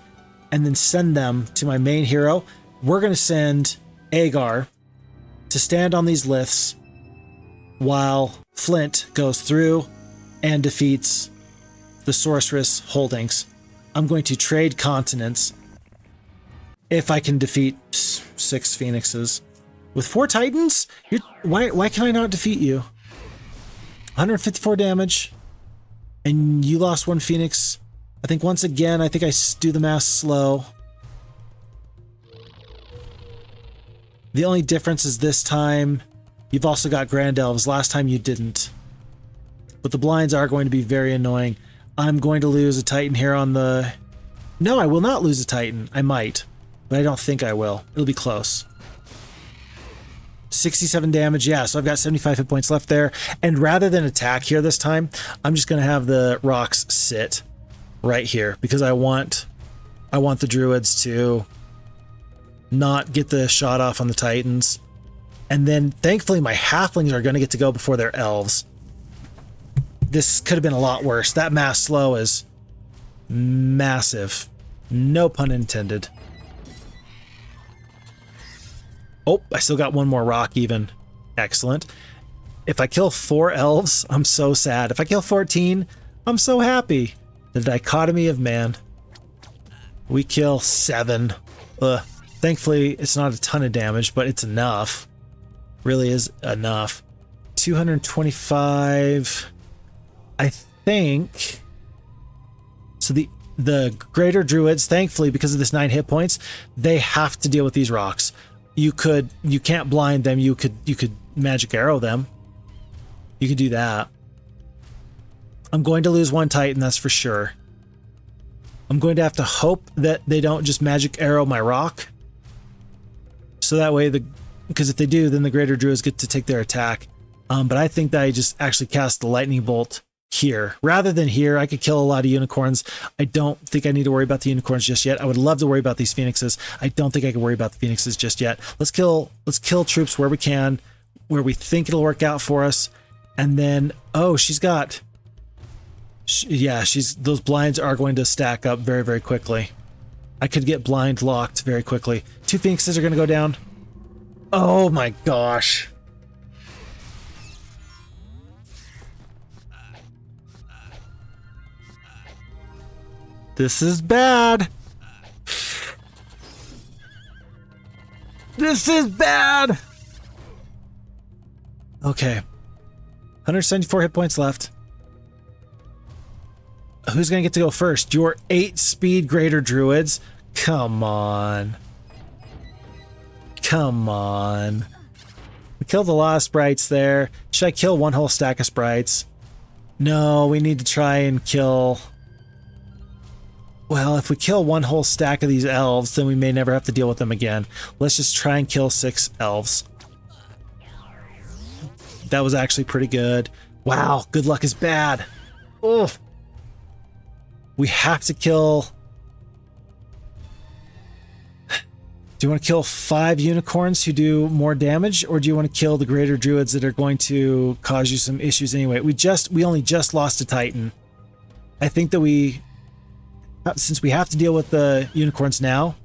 and then send them to my main hero. We're going to send Agar to stand on these liths while Flint goes through and defeats the sorceress holdings. I'm going to trade continents if I can defeat 6 phoenixes. With 4 titans? Why can I not defeat you? 154 damage. And you lost 1 phoenix. I think once again, I think I do the math slow. The only difference is this time, you've also got Grand Elves. Last time you didn't. But the blinds are going to be very annoying. I'm going to lose a Titan here on the... No, I will not lose a Titan. I might. But I don't think I will. It'll be close. 67 damage, yeah, so I've got 75 hit points left there. And rather than attack here this time, I'm just going to have the rocks sit right here. Because I want the druids to not get the shot off on the Titans. And then, thankfully, my halflings are going to get to go before their elves. This could have been a lot worse. That mass slow is massive. No pun intended. Oh, I still got 1 more rock even. Excellent. If I kill 4 elves, I'm so sad. If I kill 14, I'm so happy. The dichotomy of man. We kill 7. Ugh. Thankfully, it's not a ton of damage, but it's enough. Really is enough. 225... I think... So the greater druids, thankfully, because of this 9 hit points, they have to deal with these rocks. You can't blind them. You could magic arrow them. You could do that. I'm going to lose 1 Titan, that's for sure. I'm going to have to hope that they don't just magic arrow my rock. So that way, because if they do, then the greater druids get to take their attack. But I think that I just actually cast the lightning bolt here. Rather than here, I could kill a lot of unicorns. I don't think I need to worry about the unicorns just yet. I would love to worry about these phoenixes. I don't think I can worry about the phoenixes just yet. Let's kill troops where we can, where we think it'll work out for us. And then, oh, she's got... Yeah, those blinds are going to stack up very, very quickly. I could get blind locked very quickly. 2 Phoenixes are going to go down. Oh my gosh. This is bad. This is bad. Okay. 174 hit points left. Who's going to get to go first? Your 8 speed greater druids? Come on. Come on. We killed a lot of sprites there. Should I kill one whole stack of sprites? No, we need to try and kill... Well, if we kill one whole stack of these elves, then we may never have to deal with them again. Let's just try and kill 6 elves. That was actually pretty good. Wow, good luck is bad. Oh. We have to kill... Do you want to kill 5 unicorns who do more damage, or do you want to kill the greater druids that are going to cause you some issues anyway? We only just lost a titan. I think that since we have to deal with the unicorns now,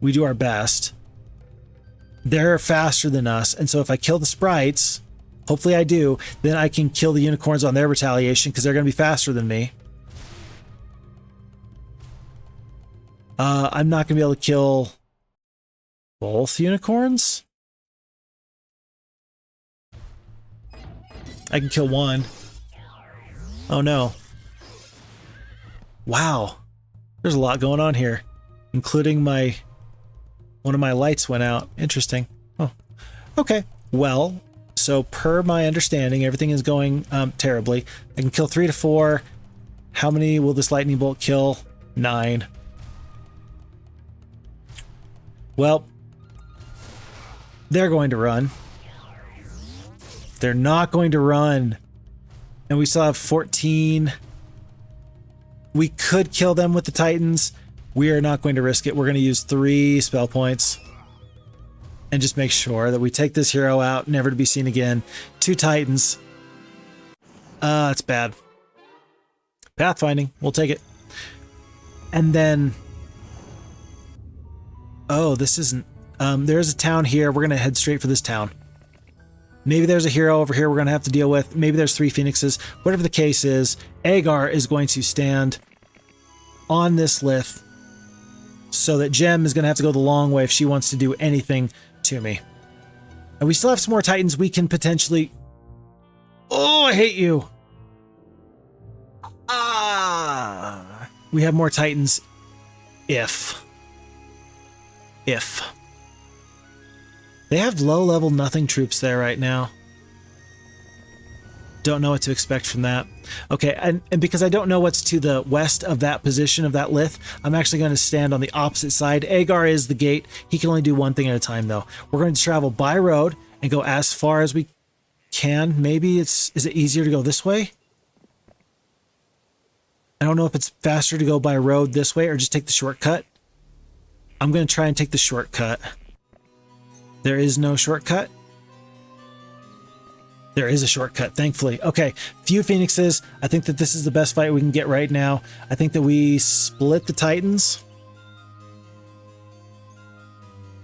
we do our best. They're faster than us, and so if I kill the sprites, hopefully I do, then I can kill the unicorns on their retaliation because they're going to be faster than me. I'm not going to be able to kill both unicorns. I can kill one. Oh no. Wow. There's a lot going on here, including one of my lights went out. Interesting. Oh, okay. Well, so per my understanding, everything is going terribly. I can kill 3 to 4. How many will this lightning bolt kill? 9. Well, they're going to run. They're not going to run. And we still have 14. We could kill them with the Titans. We are not going to risk it. We're going to use 3 spell points. And just make sure that we take this hero out, never to be seen again. 2 Titans. It's bad. Pathfinding. We'll take it. And then... Oh, this isn't... there's a town here. We're going to head straight for this town. Maybe there's a hero over here we're going to have to deal with. Maybe there's 3 phoenixes. Whatever the case is, Agar is going to stand on this lith so that Gem is going to have to go the long way if she wants to do anything to me. And we still have some more Titans we can potentially... Oh, I hate you! Ah! We have more Titans if... They have low-level nothing troops there right now. Don't know what to expect from that. Okay, and because I don't know what's to the west of that position of that lith, I'm actually going to stand on the opposite side. Agar is the gate. He can only do one thing at a time, though. We're going to travel by road and go as far as we can. Maybe is it easier to go this way? I don't know if it's faster to go by road this way or just take the shortcut. I'm going to try and take the shortcut. There is no shortcut. There is a shortcut, thankfully. Okay, few phoenixes. I think that this is the best fight we can get right now. I think that we split the Titans.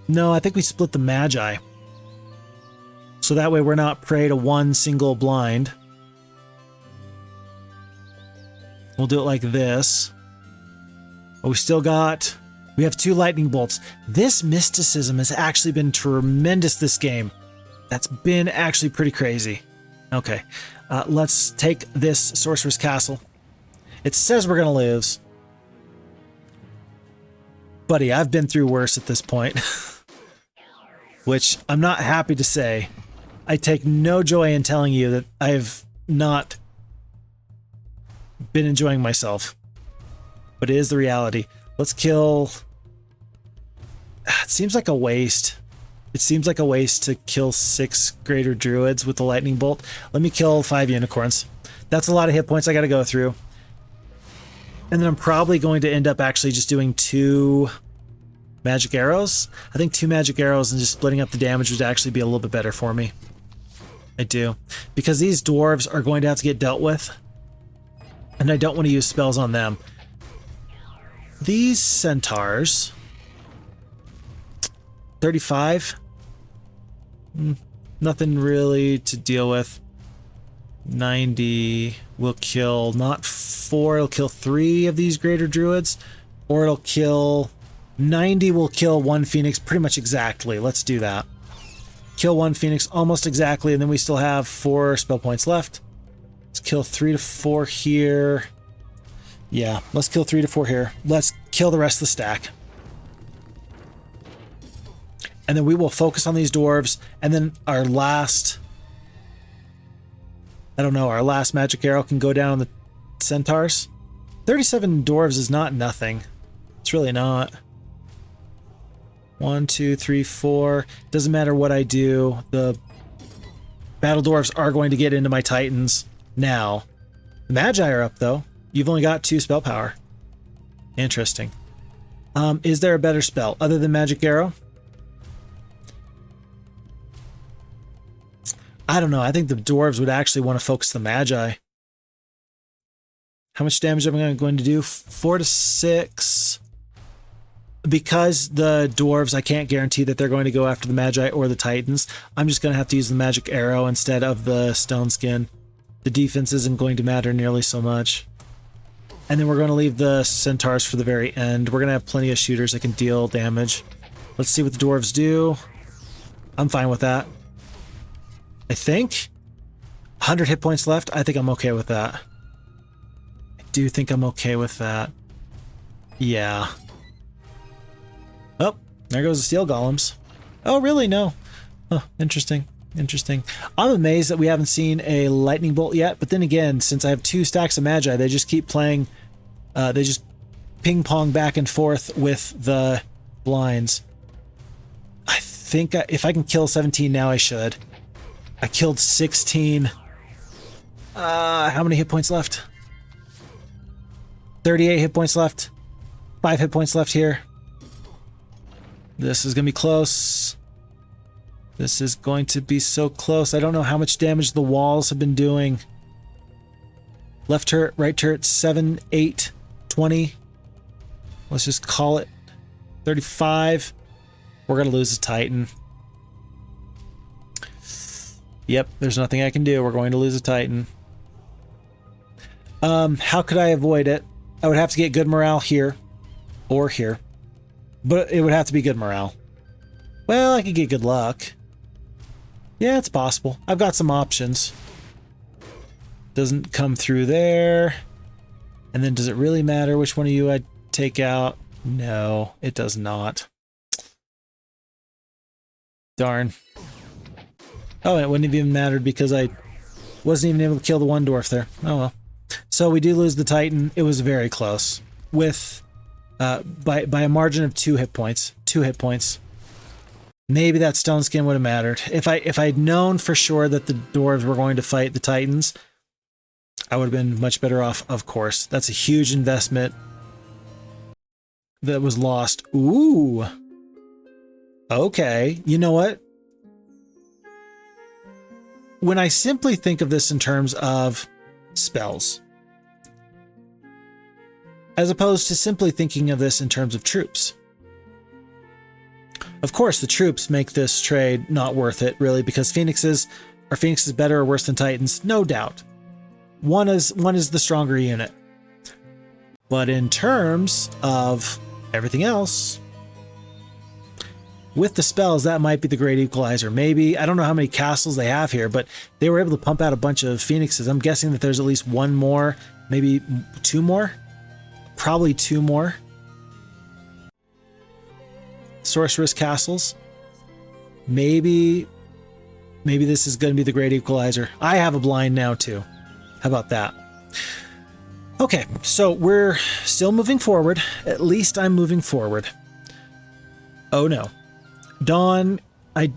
No, I think we split the Magi. So that way we're not prey to one single blind. We'll do it like this. But we still got... We have 2 lightning bolts. This mysticism has actually been tremendous this game. That's been actually pretty crazy. Okay, let's take this Sorcerer's Castle. It says we're going to lose. Buddy, I've been through worse at this point. Which I'm not happy to say. I take no joy in telling you that I've not been enjoying myself. But it is the reality. Let's kill... It seems like a waste. It seems like a waste to kill 6 greater druids with the lightning bolt. Let me kill 5 unicorns. That's a lot of hit points I got to go through. And then I'm probably going to end up actually just doing 2 magic arrows. I think 2 magic arrows and just splitting up the damage would actually be a little bit better for me. I do. Because these dwarves are going to have to get dealt with. And I don't want to use spells on them. these centaurs, 35, nothing really to deal with. 90 will kill not 4, it'll kill 3 of these greater druids, or it'll kill 90 will kill 1 phoenix pretty much exactly. Let's do that. Kill 1 phoenix almost exactly, and then we still have 4 spell points left. Let's kill 3 to 4 here. Yeah, let's kill 3 to 4 here. Let's kill the rest of the stack. And then we will focus on these dwarves, and then our last, I don't know, our last magic arrow can go down on the centaurs. 37 dwarves is not nothing. It's really not. 1, 2, 3, 4. Doesn't matter what I do. The battle dwarves are going to get into my titans now. The Magi are up, though. You've only got 2 spell power. Interesting. Is there a better spell other than magic arrow? I don't know. I think the dwarves would actually want to focus the Magi. How much damage am I going to do? 4 to 6. Because the dwarves, I can't guarantee that they're going to go after the Magi or the Titans. I'm just going to have to use the magic arrow instead of the stone skin. The defense isn't going to matter nearly so much. And then we're going to leave the centaurs for the very end. We're going to have plenty of shooters that can deal damage. Let's see what the dwarves do. I'm fine with that. I think 100 hit points left. I think I'm okay with that. I do think I'm okay with that. Yeah. Oh, there goes the steel golems. Oh, really? No. Oh, interesting. Interesting. I'm amazed that we haven't seen a lightning bolt yet, but then again, since I have 2 stacks of Magi, they just keep playing, they just ping pong back and forth with the blinds. I think if I can kill 17 now, I should. I killed 16. How many hit points left? 38 hit points left. 5 hit points left here. This is going to be close. This is going to be so close. I don't know how much damage the walls have been doing. Left turret, right turret, 7, 8, 20. Let's just call it 35. We're going to lose the Titan. Yep, there's nothing I can do. We're going to lose a Titan. How could I avoid it? I would have to get good morale here. Or here. But it would have to be good morale. Well, I could get good luck. Yeah, it's possible. I've got some options. Doesn't come through there. And then does it really matter which one of you I take out? No, it does not. Darn. Oh, it wouldn't have even mattered because I wasn't even able to kill the one dwarf there. Oh well. So we do lose the Titan. It was very close. With by a margin of 2 hit points. 2 hit points. Maybe that stone skin would have mattered. If I'd known for sure that the dwarves were going to fight the Titans, I would have been much better off, of course. That's a huge investment that was lost. Ooh. Okay. You know what? When I simply think of this in terms of spells, as opposed to simply thinking of this in terms of troops. Of course, the troops make this trade not worth it, really, because Phoenixes better or worse than Titans? No doubt. One is the stronger unit. But in terms of everything else, with the spells, that might be the great equalizer. Maybe, I don't know how many castles they have here, but they were able to pump out a bunch of Phoenixes. I'm guessing that there's at least 1 more, maybe 2 more? Probably 2 more. Sorceress castles. Maybe this is going to be the great equalizer. I have a blind now too. How about that? Okay, so we're still moving forward. At least I'm moving forward. Oh no. Dawn, I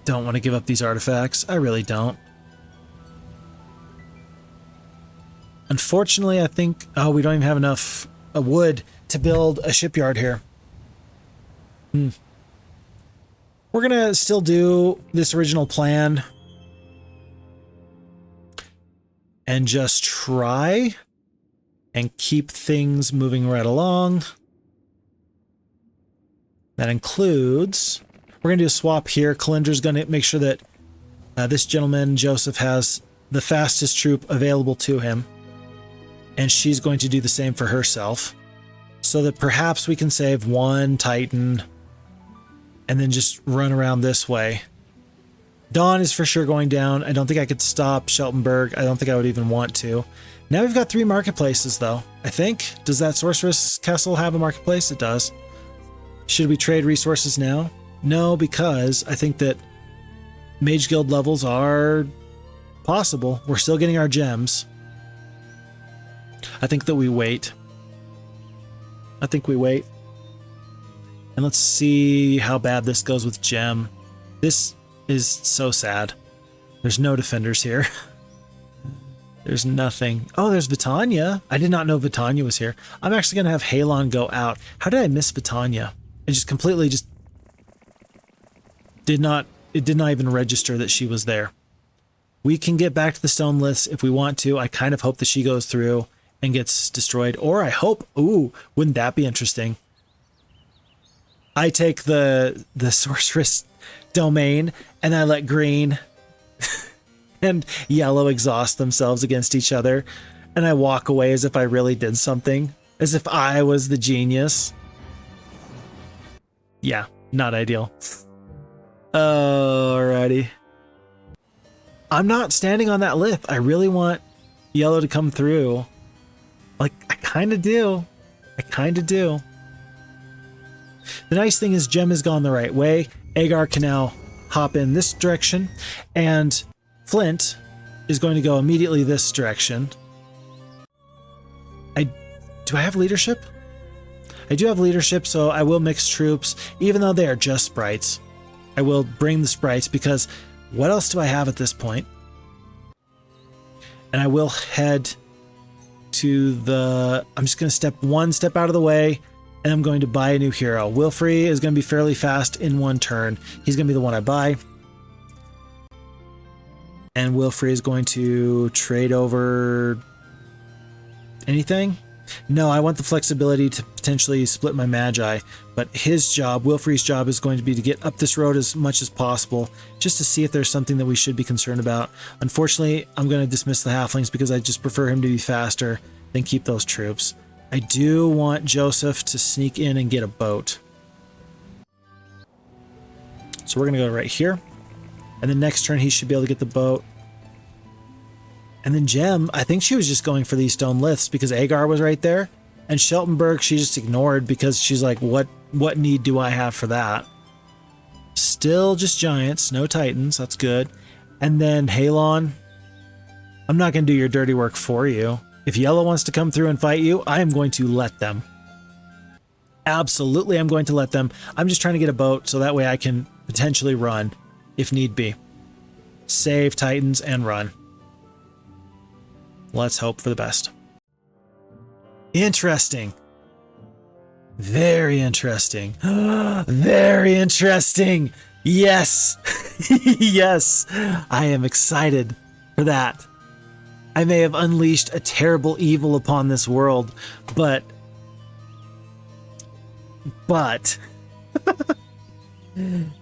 don't want to give up these artifacts. I really don't. Unfortunately, I think... Oh, we don't even have enough wood to build a shipyard here. We're going to still do this original plan. And just try and keep things moving right along. That includes, we're going to do a swap here. Kalindra's going to make sure that this gentleman, Joseph, has the fastest troop available to him. And she's going to do the same for herself. So that perhaps we can save one Titan and then just run around this way. Dawn is for sure going down. I don't think I could stop Sheltenberg. I don't think I would even want to. Now we've got 3 marketplaces, though. I think. Does that Sorceress Castle have a marketplace? It does. Should we trade resources now? No, because I think that Mage Guild levels are possible. We're still getting our gems. I think that we wait. I think we wait. And let's see how bad this goes with gem. This is so sad. There's no defenders here. There's nothing. Oh, there's Vitania. I did not know Vitania was here. I'm actually going to have Halon go out. How did I miss Vitania? I just completely just did not, it did not even register that she was there. We can get back to the stone list if we want to. I kind of hope that she goes through and gets destroyed. Or I hope, ooh, wouldn't that be interesting? I take the sorceress domain and I let green and yellow exhaust themselves against each other. And I walk away as if I really did something. As if I was the genius. Yeah, not ideal. Alrighty. I'm not standing on that lith. I really want yellow to come through. Like, I kind of do. I kind of do. The nice thing is Gem has gone the right way. Agar can now hop in this direction. And Flint is going to go immediately this direction. Do I have leadership? I do have leadership, so I will mix troops, even though they are just sprites. I will bring the sprites because what else do I have at this point? And I will head to the... I'm just going to step one step out of the way, and I'm going to buy a new hero. Wilfrey is going to be fairly fast in one turn. He's going to be the one I buy. And Wilfrey is going to trade over anything? No, I want the flexibility to potentially split my Magi, but his job, Wilfrey's job, is going to be to get up this road as much as possible, just to see if there's something that we should be concerned about. Unfortunately, I'm going to dismiss the halflings because I just prefer him to be faster than keep those troops. I do want Joseph to sneak in and get a boat. So we're going to go right here, and then next turn he should be able to get the boat. And then Gem, I think she was just going for these stone lifts because Agar was right there. And Sheltenberg, she just ignored because she's like, what need do I have for that? Still just giants, no titans, that's good. And then Halon, I'm not going to do your dirty work for you. If Yellow wants to come through and fight you, I am going to let them. Absolutely, I'm going to let them. I'm just trying to get a boat so that way I can potentially run if need be. Save titans and run. Let's hope for the best. Interesting. Very interesting. Very interesting. Yes. Yes. I am excited for that. I may have unleashed a terrible evil upon this world, but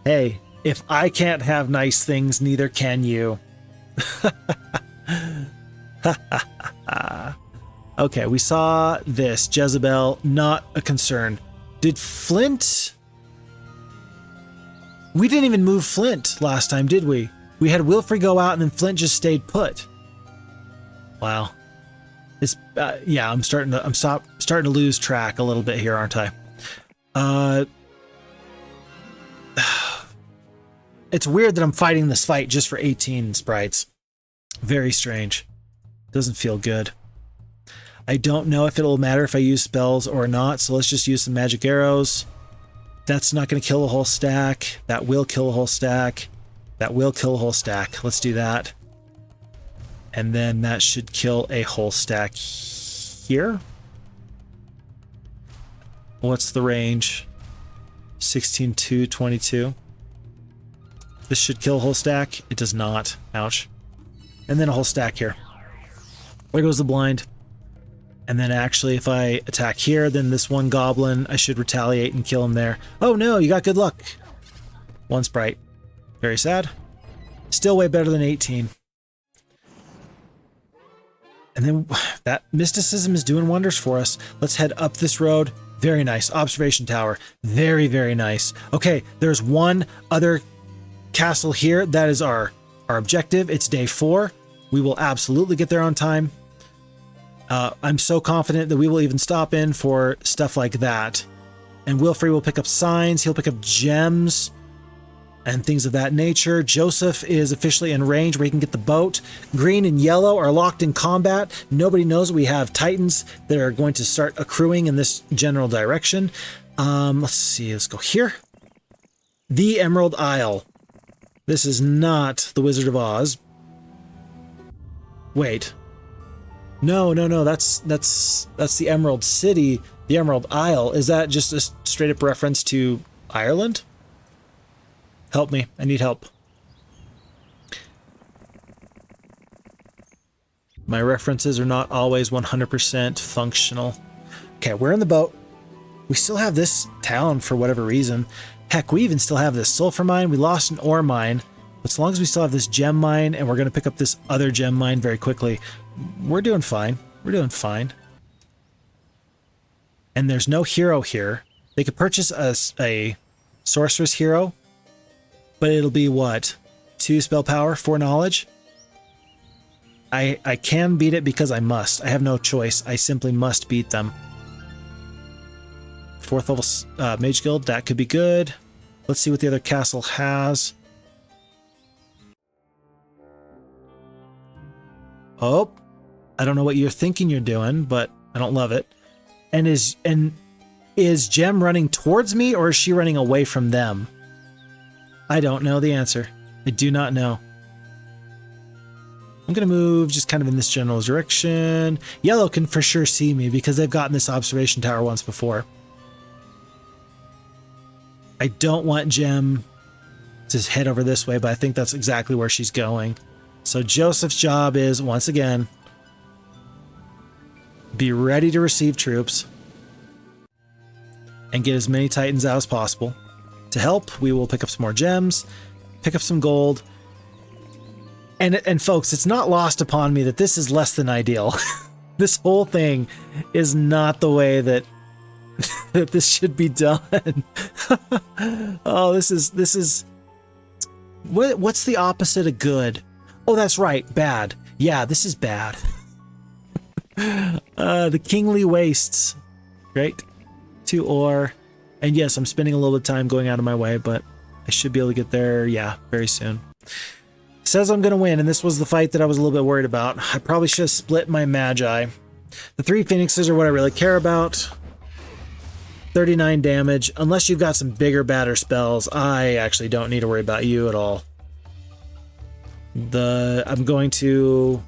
hey, if I can't have nice things, neither can you. Okay, we saw this. Jezebel, not a concern. Did Flint... We didn't even move Flint last time, did we? We had Wilfrey go out and then Flint just stayed put. Wow. It's, yeah, I'm starting to lose track a little bit here, aren't I? It's weird that I'm fighting this fight just for 18 sprites. Very strange. Doesn't feel good. I don't know if it'll matter if I use spells or not, so let's just use some magic arrows. That's not going to kill a whole stack. That will kill a whole stack. That will kill a whole stack. Let's do that. And then that should kill a whole stack here. What's the range? 16, 2, 22. This should kill a whole stack. It does not. Ouch. And then a whole stack here. There goes the blind. And then actually, if I attack here, then this one goblin, I should retaliate and kill him there. Oh no, you got good luck. One sprite. Very sad. Still way better than 18. And then that mysticism is doing wonders for us. Let's head up this road. Very nice. Observation tower. Very, very nice. Okay, there's one other castle here. That is our objective. It's day 4. We will absolutely get there on time. I'm so confident that we will even stop in for stuff like that. And Wilfrey will pick up signs. He'll pick up gems and things of that nature. Joseph is officially in range where he can get the boat. Green and yellow are locked in combat. Nobody knows we have titans that are going to start accruing in this general direction. Let's see. Let's go here. The Emerald Isle. This is not the Wizard of Oz. Wait. No. That's the Emerald City. The Emerald Isle. Is that just a straight up reference to Ireland? Help me. I need help. My references are not always 100% functional. Okay, we're in the boat. We still have this town for whatever reason. Heck, we even still have this sulfur mine. We lost an ore mine. But as long as we still have this gem mine and we're going to pick up this other gem mine very quickly, we're doing fine. We're doing fine. And there's no hero here. They could purchase us a sorceress hero, but it'll be what? 2 spell power, 4 knowledge? I can beat it because I must. I have no choice. I simply must beat them. 4th level Mage Guild, that could be good. Let's see what the other castle has. Oh, I don't know what you're thinking you're doing, but I don't love it. And is Gem running towards me or is she running away from them? I don't know the answer. I do not know. I'm going to move just kind of in this general direction. Yellow can for sure see me because they've gotten this observation tower once before. I don't want Gem to head over this way, but I think that's exactly where she's going. So Joseph's job is, once again, be ready to receive troops and get as many titans out as possible. To help, we will pick up some more gems, pick up some gold. And folks, it's not lost upon me that this is less than ideal. This whole thing is not the way that that this should be done. Oh, this is what's the opposite of good? Oh, that's right, bad. Yeah, this is bad. The Kingly Wastes. Great. 2 ore. And yes, I'm spending a little bit of time going out of my way, but I should be able to get there, yeah, very soon. Says I'm going to win, and this was the fight that I was a little bit worried about. I probably should have split my Magi. The 3 Phoenixes are what I really care about. 39 damage. Unless you've got some bigger, badder spells, I actually don't need to worry about you at all. I'm going to...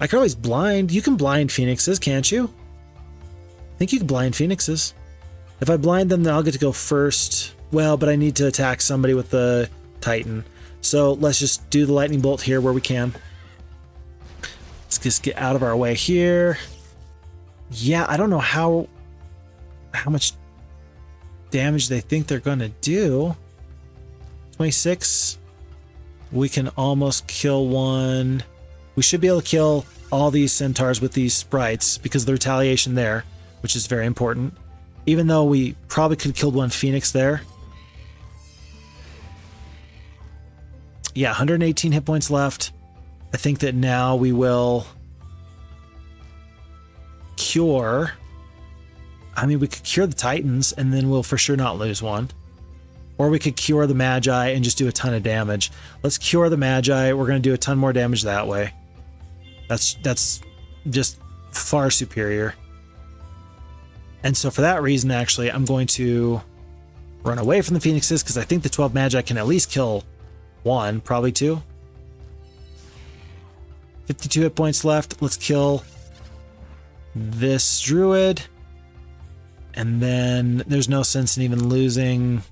I can always blind. You can blind Phoenixes, can't you? I think you can blind Phoenixes. If I blind them, then I'll get to go first. Well, but I need to attack somebody with the Titan. So let's just do the lightning bolt here where we can. Let's just get out of our way here. Yeah, I don't know how much damage they think they're going to do. 26. We can almost kill one. We should be able to kill all these centaurs with these sprites because of the retaliation there, which is very important. Even though we probably could have killed one Phoenix there. Yeah, 118 hit points left. I think that now we will cure. I mean, we could cure the Titans and then we'll for sure not lose one. Or we could cure the Magi and just do a ton of damage. Let's cure the Magi. We're going to do a ton more damage that way. That's just far superior. And so for that reason, actually, I'm going to run away from the Phoenixes because I think the 12 Magi can at least kill one, probably 2. 52 hit points left. Let's kill this Druid. And then there's no sense in even losing.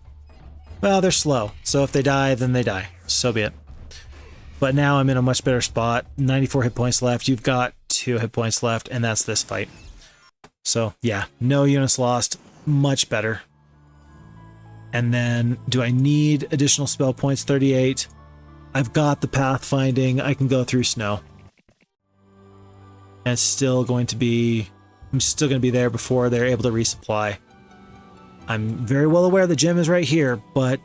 Well, they're slow. So if they die, then they die. So be it. But now I'm in a much better spot. 94 hit points left. You've got 2 hit points left, and that's this fight. So yeah, no units lost. Much better. And then, do I need additional spell points? 38. I've got the pathfinding. I can go through snow. And it's still going to be... I'm still going to be there before they're able to resupply. I'm very well aware the gem is right here, but...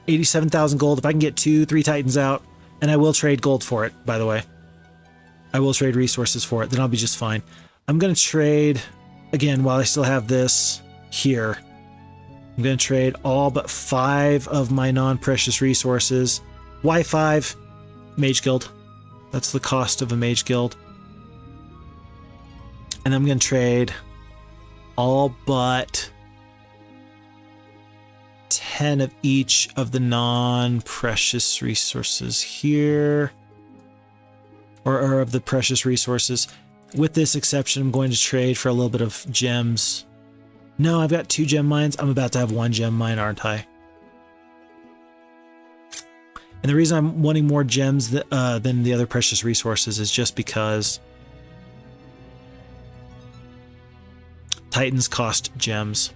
87,000 gold. If I can get 2-3 titans out, and I will trade gold for it, by the way. I will trade resources for it, then I'll be just fine. I'm going to trade, again, while I still have this here, I'm going to trade all but 5 of my non-precious resources. Why 5? Mage Guild. That's the cost of a Mage Guild. And I'm going to trade all but 10 of each of the non-precious resources here. Or of the precious resources. With this exception, I'm going to trade for a little bit of gems. No, I've got 2 gem mines. I'm about to have 1 gem mine, aren't I? And the reason I'm wanting more gems than the other precious resources is just because Titans cost gems.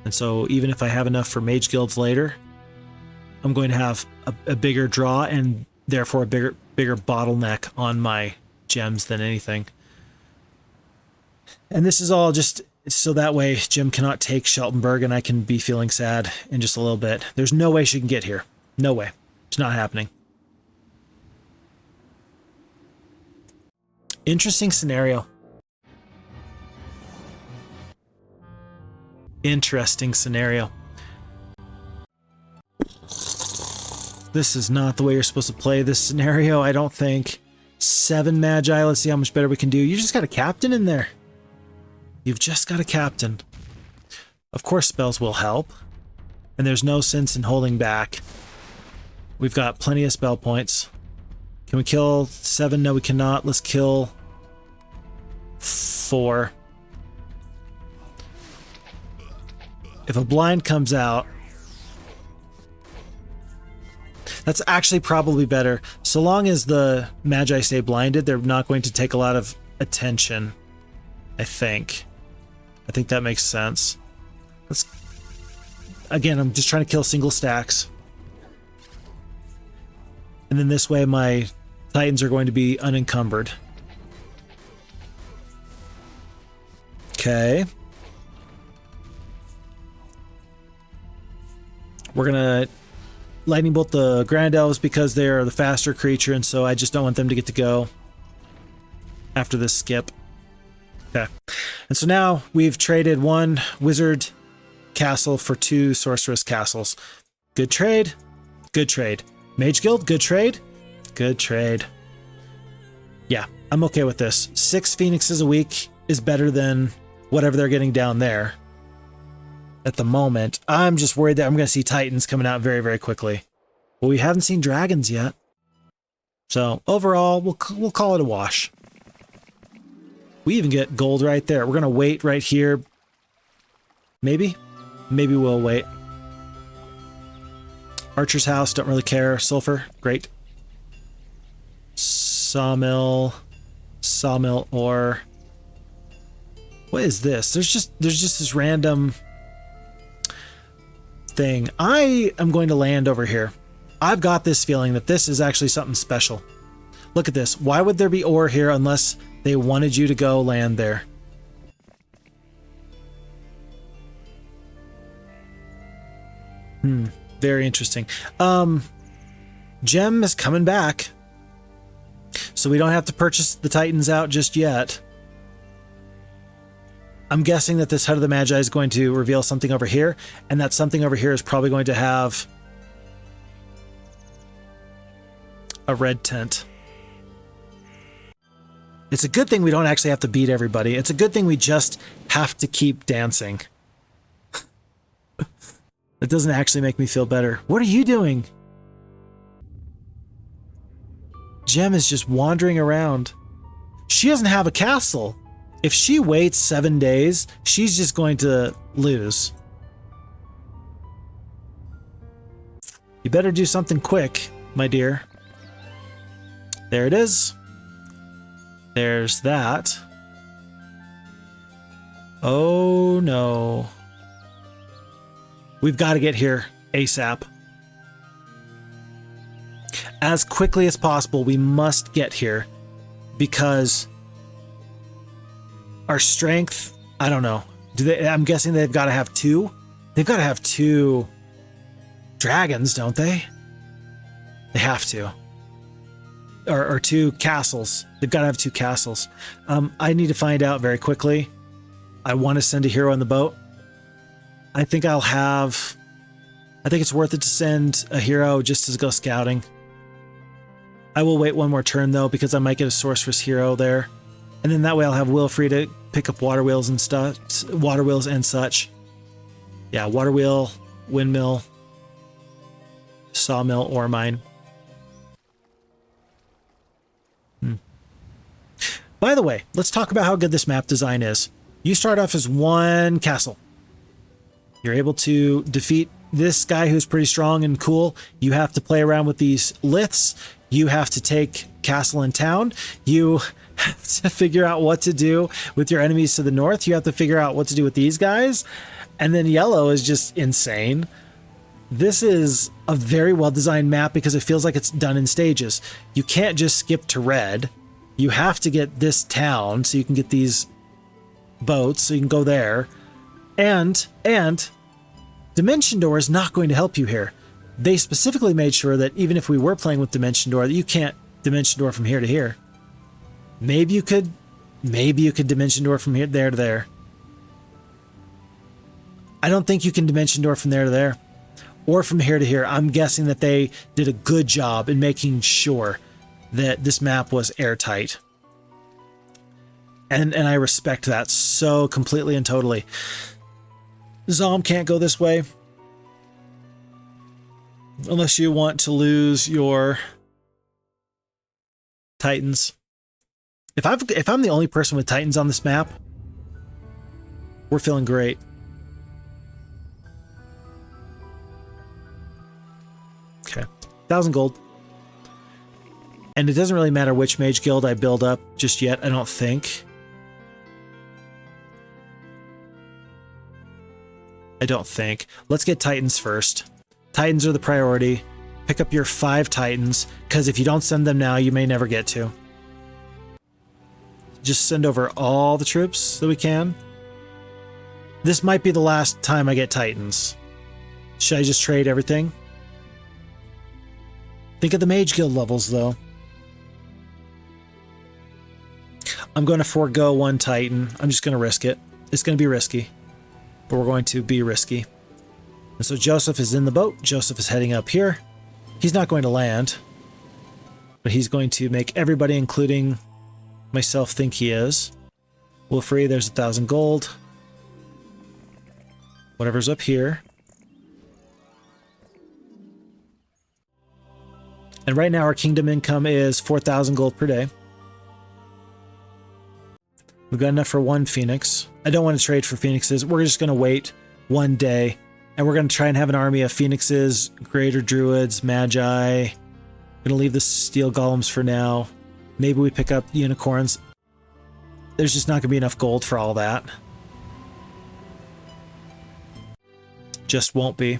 And so even if I have enough for mage guilds later, I'm going to have a bigger draw and therefore a bigger bottleneck on my gems than anything. And this is all just so that way Jim cannot take Sheltenberg and I can be feeling sad in just a little bit. There's no way she can get here. No way. It's not happening. Interesting scenario. Interesting scenario. This is not the way you're supposed to play this scenario, I don't think. 7 Magi, let's see how much better we can do. You just got a captain in there. You've just got a captain. Of course spells will help. And there's no sense in holding back. We've got plenty of spell points. Can we kill 7? No, we cannot. Let's kill 4. If a blind comes out, that's actually probably better. So long as the Magi stay blinded, they're not going to take a lot of attention, I think. I think that makes sense. Let's... Again, I'm just trying to kill single stacks. And then this way my Titans are going to be unencumbered. Okay. We're gonna lightning bolt the Grand Elves because they're the faster creature, and so I just don't want them to get to go after this skip. Okay. And so now we've traded 1 wizard castle for 2 sorceress castles. Good trade. Good trade. Mage Guild, good trade. Good trade. Yeah, I'm okay with this. 6 phoenixes a week is better than whatever they're getting down there. At the moment, I'm just worried that I'm going to see Titans coming out very, very quickly. Well, we haven't seen dragons yet. So overall, we'll call it a wash. We even get gold right there. We're going to wait right here. Maybe? Maybe we'll wait. Archer's house, don't really care. Sulfur, great. Sawmill ore. What is this? There's just this random thing. I am going to land over here. I've got this feeling that this is actually something special. Look at this. Why would there be ore here unless they wanted you to go land there? Very interesting. Gem is coming back. So we don't have to purchase the Titans out just yet. I'm guessing that this Hut of the Magi is going to reveal something over here, and that something over here is probably going to have a red tent. It's a good thing we don't actually have to beat everybody. It's a good thing we just have to keep dancing. It doesn't actually make me feel better. What are you doing? Gem is just wandering around. She doesn't have a castle. If she waits 7 days, she's just going to lose. You better do something quick, my dear. There it is. There's that. Oh no. We've got to get here ASAP. As quickly as possible, we must get here because our strength, I don't know. I'm guessing they've got to have two. They've got to have two dragons, don't they? They have to. Or two castles. They've got to have two castles. I need to find out very quickly. I want to send a hero on the boat. I think it's worth it to send a hero just to go scouting. I will wait one more turn though, because I might get a sorceress hero there. And then that way I'll have Will free to pick up water wheels and stuff, water wheels and such. Yeah, water wheel, windmill, sawmill, ore mine. By the way, let's talk about how good this map design is. You start off as one castle. You're able to defeat this guy who's pretty strong and cool. You have to play around with these liths. You have to take castle and town. You have to figure out what to do with your enemies to the north. You have to figure out what to do with these guys. And then yellow is just insane. This is a very well-designed map because it feels like it's done in stages. You can't just skip to red. You have to get this town so you can get these boats so you can go there. And Dimension Door is not going to help you here. They specifically made sure that even if we were playing with Dimension Door, that you can't Dimension Door from here to here. Maybe you could Dimension Door from here there to there. I don't think you can Dimension Door from there to there or from here to here. I'm guessing that they did a good job in making sure that this map was airtight. And I respect that so completely and totally. Zom can't go this way. Unless you want to lose your Titans. If I'm the only person with Titans on this map, we're feeling great. Okay. 1,000 gold. And it doesn't really matter which mage guild I build up just yet, I don't think. Let's get Titans first. Titans are the priority. Pick up your 5 Titans, because if you don't send them now, you may never get to. Just send over all the troops that we can. This might be the last time I get Titans. Should I just trade everything? Think of the mage guild levels, though. I'm going to forego 1 Titan. I'm just going to risk it. It's going to be risky, but we're going to be risky. And so Joseph is in the boat. Joseph is heading up here. He's not going to land, but he's going to make everybody, including myself, think he is. Wolfrey, there's 1,000 gold. Whatever's up here. And right now our kingdom income is 4,000 gold per day. We've got enough for 1 Phoenix. I don't want to trade for Phoenixes. We're just going to wait 1 day. And we're going to try and have an army of Phoenixes, Greater Druids, Magi. I'm going to leave the Steel Golems for now. Maybe we pick up Unicorns. There's just not going to be enough gold for all that. Just won't be.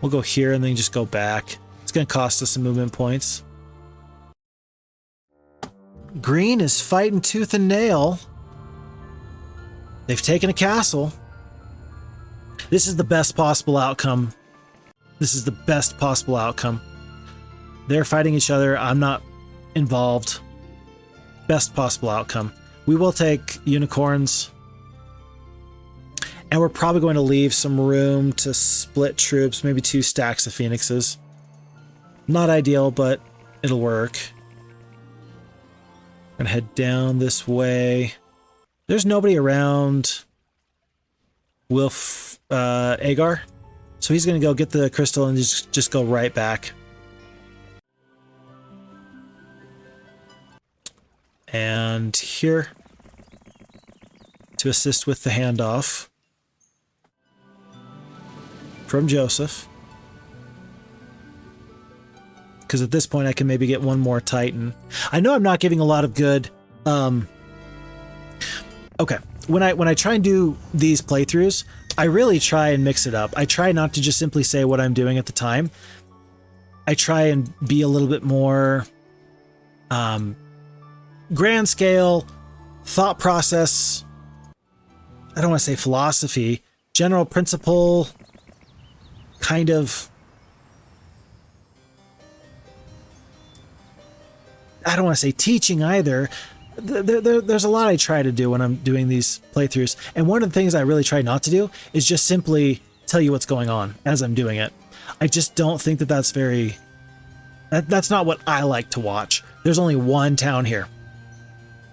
We'll go here and then just go back. It's going to cost us some movement points. Green is fighting tooth and nail. They've taken a castle. This is the best possible outcome. This is the best possible outcome. They're fighting each other. I'm not involved. Best possible outcome. We will take unicorns. And we're probably going to leave some room to split troops. Maybe 2 stacks of phoenixes. Not ideal, but it'll work. Gonna head down this way. There's nobody around Agar. So he's gonna go get the crystal and just go right back. And here to assist with the handoff. from Joseph. Because at this point I can maybe get one more Titan. I know I'm not giving a lot of good... Okay, when I try and do these playthroughs, I really try and mix it up. I try not to just simply say what I'm doing at the time. I try and be a little bit more grand scale, thought process. I don't want to say philosophy, general principle, kind of. I don't want to say teaching either. There's a lot I try to do when I'm doing these playthroughs. And one of the things I really try not to do is just simply tell you what's going on as I'm doing it. I just don't think that that's very... That's not what I like to watch. There's only one town here.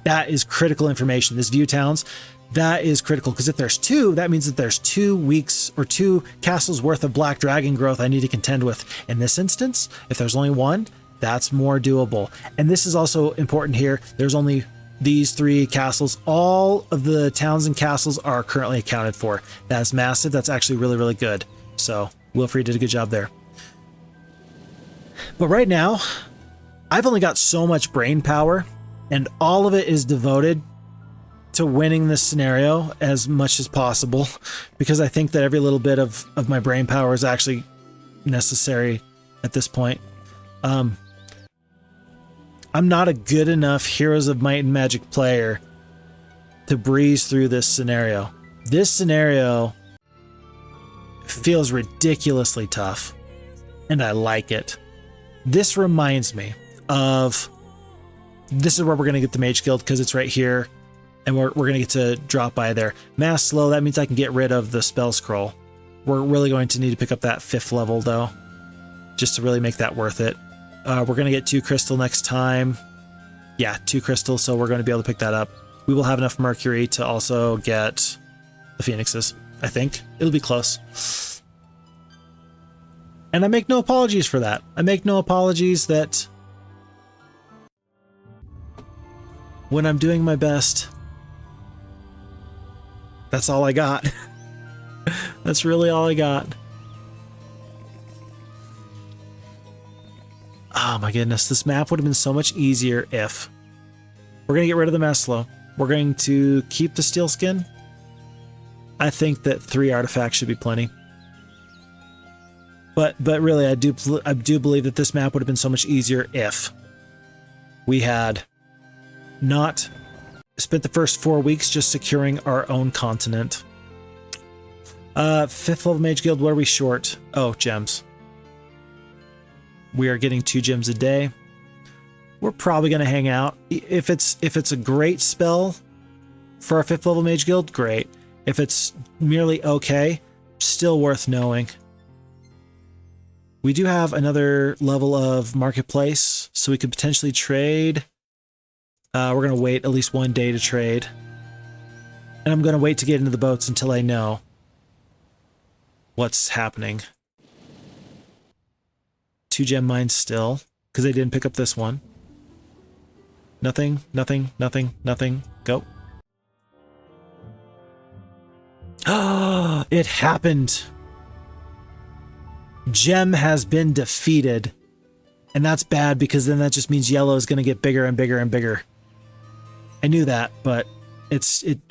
That is critical information. This view towns, that is critical. Because if there's two, that means that there's 2 weeks or 2 castles worth of black dragon growth I need to contend with. In this instance, if there's only one, that's more doable. And this is also important here. There's only these 3 castles. All of the towns and castles are currently accounted for. That's massive. That's actually really, really good. So Wilfried did a good job there. But right now, I've only got so much brain power, and all of it is devoted to winning this scenario as much as possible, because I think that every little bit of my brain power is actually necessary at this point. I'm not a good enough Heroes of Might and Magic player to breeze through this scenario. This scenario feels ridiculously tough, and I like it. This reminds me of... This is where we're going to get the Mage Guild, because it's right here, and we're going to get to drop by there. Mass Slow, that means I can get rid of the Spell Scroll. We're really going to need to pick up that 5th level, though, just to really make that worth it. We're going to get 2 crystal next time. Yeah, 2 crystal, so we're going to be able to pick that up. We will have enough mercury to also get the phoenixes, I think. It'll be close. And I make no apologies for that. I make no apologies that when I'm doing my best, that's all I got. That's really all I got. Oh my goodness, this map would have been so much easier if... We're going to get rid of the Maslow. We're going to keep the steel skin. I think that 3 artifacts should be plenty. But really, I do believe that this map would have been so much easier if we had not spent the first 4 weeks just securing our own continent. 5th level Mage Guild, what are we short? Oh, gems. We are getting 2 gems a day. We're probably going to hang out. If it's a great spell for our 5th level Mage Guild, great. If it's merely okay, still worth knowing. We do have another level of marketplace, so we could potentially trade. We're going to wait at least 1 day to trade. And I'm going to wait to get into the boats until I know what's happening. 2 gem mines still, because they didn't pick up this one. Nothing, nothing, nothing, nothing. Go. Ah, it happened. Gem has been defeated. And that's bad, because then that just means yellow is going to get bigger and bigger and bigger. I knew that, but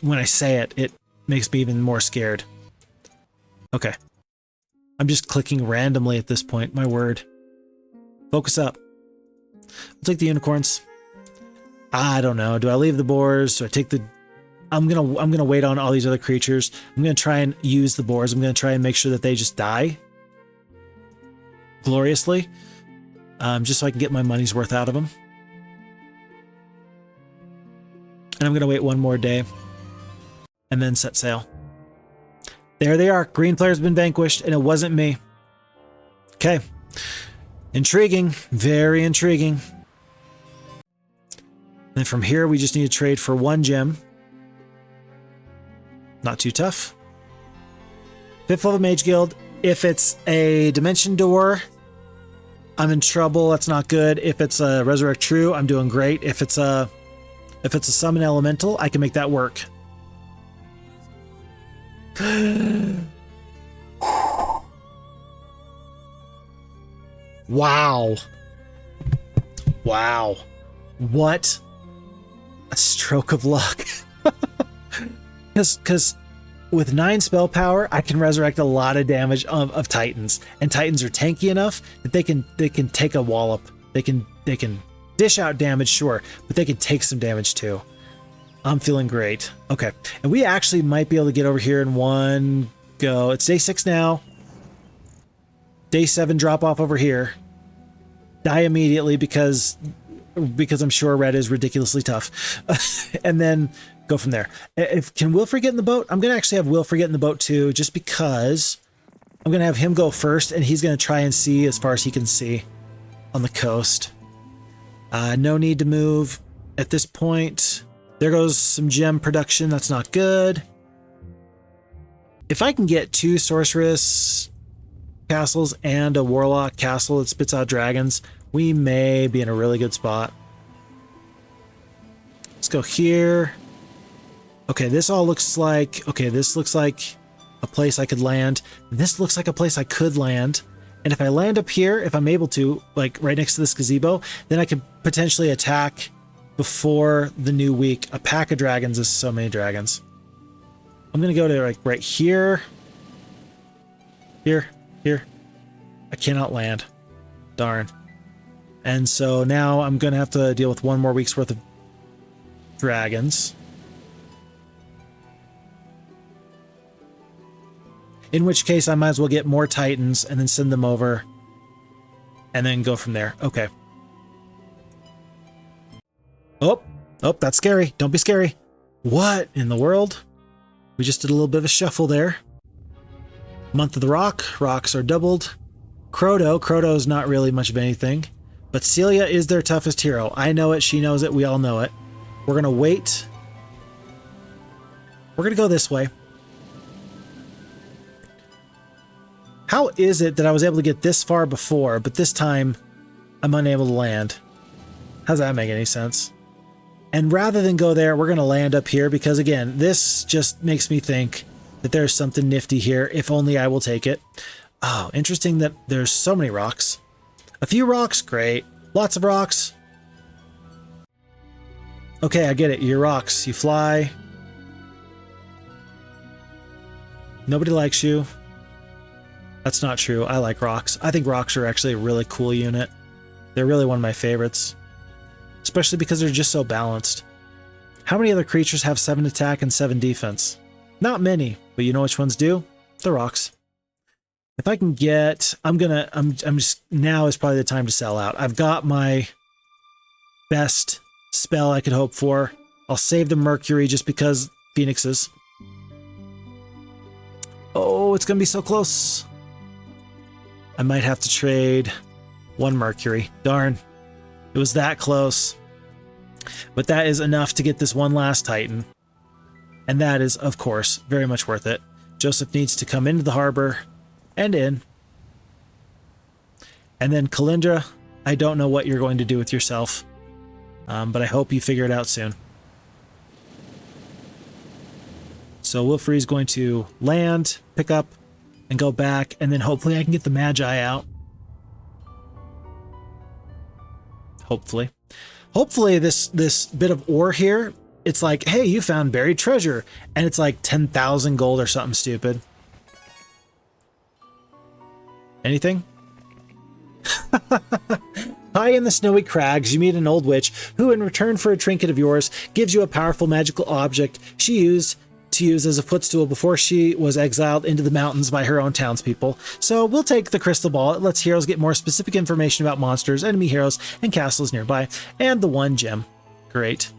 when I say it, it makes me even more scared. Okay. I'm just clicking randomly at this point, my word. Focus up. I'll take the unicorns. I don't know. Do I leave the boars? Do I take the... I'm gonna wait on all these other creatures. I'm gonna try and use the boars. I'm gonna try and make sure that they just die gloriously, just so I can get my money's worth out of them. And I'm gonna wait 1 more day and then set sail. There they are. Green player's been vanquished, and it wasn't me. Okay. Intriguing. Very intriguing. And from here, we just need to trade for 1 gem. Not too tough. 5th level Mage Guild. If it's a Dimension Door, I'm in trouble. That's not good. If it's a Resurrect True, I'm doing great. If it's a Summon Elemental, I can make that work. Wow. Wow. What a stroke of luck. Because with 9 spell power, I can resurrect a lot of damage of Titans. And Titans are tanky enough that they can take a wallop. They can dish out damage, sure, but they can take some damage too. I'm feeling great. Okay. And we actually might be able to get over here in one go. It's day 6 now. Day 7 drop off over here. Die immediately because I'm sure red is ridiculously tough. And then go from there. Can Wilfred get in the boat? I'm going to actually have Wilfred get in the boat too, just because I'm going to have him go first and he's going to try and see as far as he can see on the coast. No need to move at this point. There goes some gem production. That's not good. If I can get 2 sorceress castles and a warlock castle that spits out dragons, we may be in a really good spot. Let's go here. Okay, this all looks like... Okay, this looks like a place I could land. This looks like a place I could land. And if I land up here, if I'm able to, like right next to this gazebo, then I could potentially attack before the new week. A pack of dragons is so many dragons. I'm going to go to like right here. Here. I cannot land. Darn. And so now I'm going to have to deal with 1 more week's worth of dragons. In which case I might as well get more Titans and then send them over and then go from there. Okay. Oh, that's scary. Don't be scary. What in the world? We just did a little bit of a shuffle there. Month of the Rock. Rocks are doubled. Chrono is not really much of anything. But Celia is their toughest hero. I know it. She knows it. We all know it. We're going to wait. We're going to go this way. How is it that I was able to get this far before, but this time I'm unable to land? How does that make any sense? And rather than go there, we're going to land up here because, again, this just makes me think that there's something nifty here, if only I will take it. Oh, interesting that there's so many rocks. A few rocks, great. Lots of rocks. Okay, I get it. You're rocks. You fly. Nobody likes you. That's not true. I like rocks. I think rocks are actually a really cool unit. They're really one of my favorites. Especially because they're just so balanced. How many other creatures have 7 attack and 7 defense? Not many, but you know which ones do? The rocks. If I can get... I'm just... Now is probably the time to sell out. I've got my best spell I could hope for. I'll save the Mercury just because Phoenixes. Oh, it's going to be so close. I might have to trade 1 Mercury. Darn. It was that close. But that is enough to get this one last Titan. And that is, of course, very much worth it. Joseph needs to come into the harbor and in. And then Kalindra, I don't know what you're going to do with yourself. But I hope you figure it out soon. So Wilfre's going to land, pick up, and go back, and then hopefully I can get the Magi out. Hopefully. Hopefully this bit of ore here, it's like, hey, you found buried treasure, and it's like 10,000 gold or something stupid. Anything? High in the snowy crags, you meet an old witch who, in return for a trinket of yours, gives you a powerful magical object she used to use as a footstool before she was exiled into the mountains by her own townspeople. So we'll take the crystal ball. It lets heroes get more specific information about monsters, enemy heroes, and castles nearby. And the 1 gem. Great.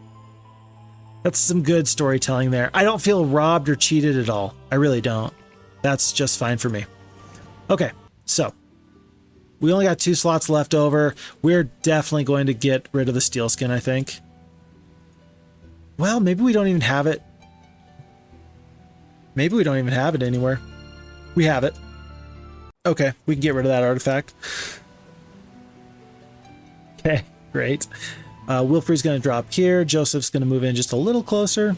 That's some good storytelling there. I don't feel robbed or cheated at all. I really don't. That's just fine for me. Okay, so we only got 2 slots left over. We're definitely going to get rid of the steel skin, I think. Well, maybe we don't even have it. Maybe we don't even have it anywhere. We have it. Okay, we can get rid of that artifact. Okay, great. Wilfre's going to drop here. Joseph's going to move in just a little closer.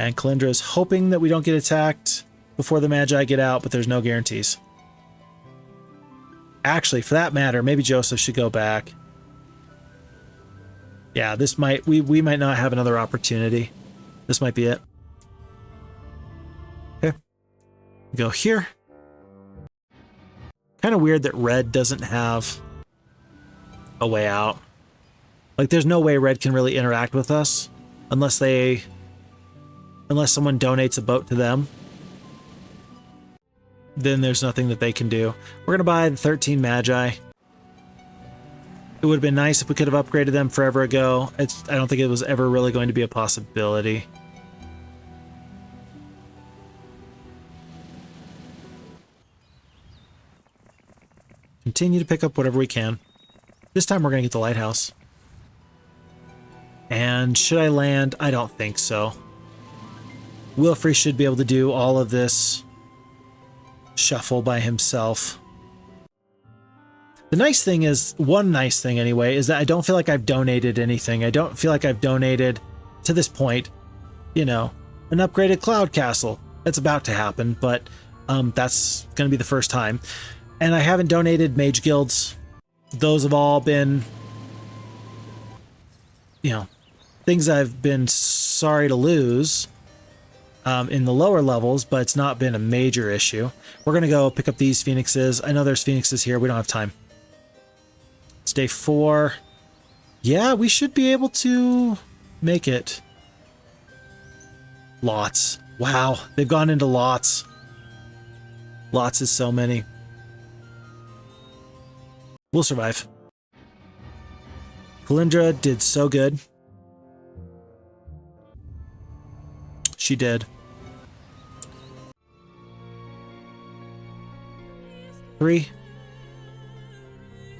And Kalindra's hoping that we don't get attacked before the Magi get out, but there's no guarantees. Actually, for that matter, maybe Joseph should go back. Yeah, this might, we might not have another opportunity. This might be it. Okay. Go here. Kind of weird that red doesn't have a way out. Like, there's no way red can really interact with us unless someone donates a boat to them. Then there's nothing that they can do. We're gonna buy the 13 Magi. It would have been nice if we could have upgraded them forever ago. I don't think it was ever really going to be a possibility. Continue to pick up whatever we can. This time we're gonna get the lighthouse. And should I land? I don't think so. Wilfrey should be able to do all of this shuffle by himself. The nice thing is, one nice thing anyway, is that I don't feel like I've donated anything. I don't feel like I've donated, to this point, you know, an upgraded cloud castle. That's about to happen, but that's going to be the first time. And I haven't donated mage guilds. Those have all been, you know, things I've been sorry to lose in the lower levels, but it's not been a major issue. We're going to go pick up these phoenixes. I know there's phoenixes here. We don't have time. It's day 4. Yeah, we should be able to make it. Lots. Wow, they've gone into lots. Lots is so many. We'll survive. Kalindra did so good. She did. 3.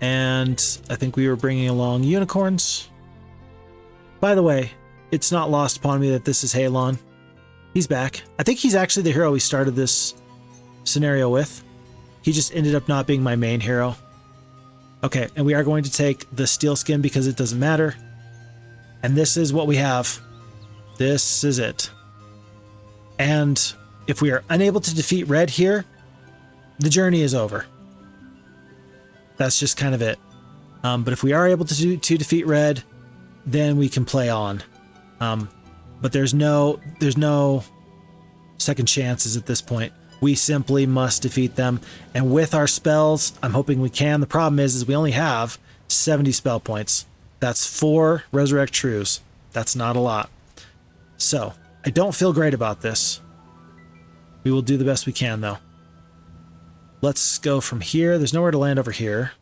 And I think we were bringing along unicorns. By the way, it's not lost upon me that this is Halon. He's back. I think he's actually the hero we started this scenario with. He just ended up not being my main hero. Okay, and we are going to take the steel skin because it doesn't matter. And this is what we have. This is it. And if we are unable to defeat red here, the journey is over. That's just kind of it. But if we are able to defeat red, then we can play on. But there's no second chances at this point. We simply must defeat them. And with our spells, I'm hoping we can. The problem is we only have 70 spell points. That's 4 Resurrect Trues. That's not a lot. So, I don't feel great about this. We will do the best we can, though. Let's go from here. There's nowhere to land over here.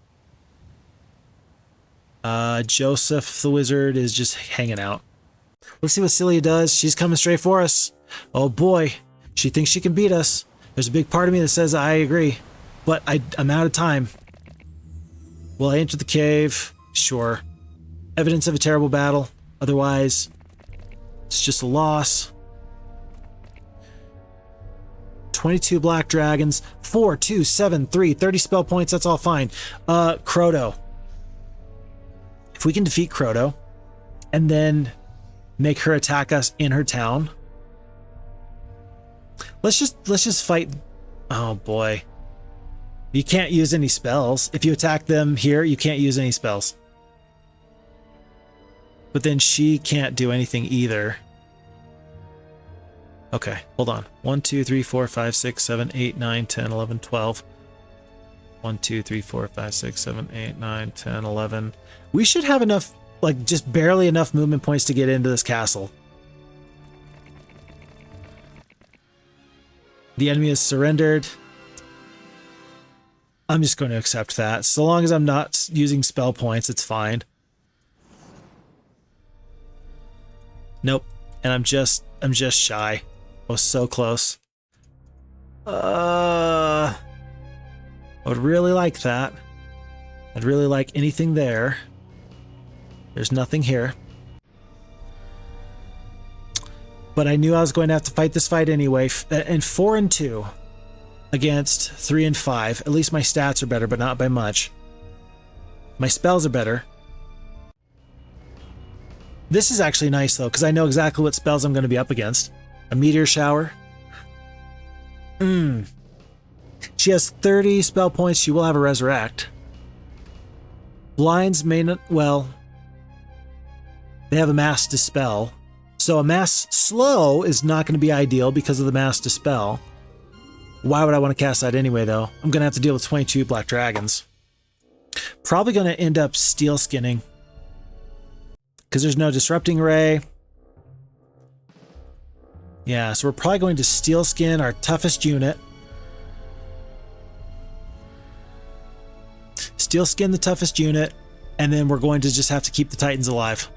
Joseph the wizard is just hanging out. Let's see what Celia does. She's coming straight for us. Oh boy, she thinks she can beat us. There's a big part of me that says I agree, but I'm out of time. Will I enter the cave? Sure. Evidence of a terrible battle. Otherwise, it's just a loss. 22 black dragons. 4, 2, 7, 3. 30 spell points. That's all fine. Chrono. If we can defeat Chrono and then make her attack us in her town. Let's just fight. Oh boy. You can't use any spells. If you attack them here, you can't use any spells. But then she can't do anything either. Okay, hold on. 1, 2, 3, 4, 5, 6, 7, 8, 9, 10, 11, 12. 1, 2, 3, 4, 5, 6, 7, 8, 9, 10, 11. We should have enough, like just barely enough movement points to get into this castle. The enemy has surrendered. I'm just going to accept that. So long as I'm not using spell points, it's fine. Nope. And I'm just shy. I was so close. I would really like that. I'd really like anything there. There's nothing here. But I knew I was going to have to fight this fight anyway. And 4 and 2 against 3 and 5. At least my stats are better, but not by much. My spells are better. This is actually nice though, because I know exactly what spells I'm going to be up against. A meteor shower. She has 30 spell points. She will have a Resurrect. Blinds may not... Well, they have a Mass Dispel. So a Mass Slow is not going to be ideal because of the Mass Dispel. Why would I want to cast that anyway, though? I'm going to have to deal with 22 Black Dragons. Probably going to end up Steel Skinning. Because there's no Disrupting Ray. Yeah, so we're probably going to Steel Skin our toughest unit. Steel Skin the toughest unit. And then we're going to just have to keep the Titans alive.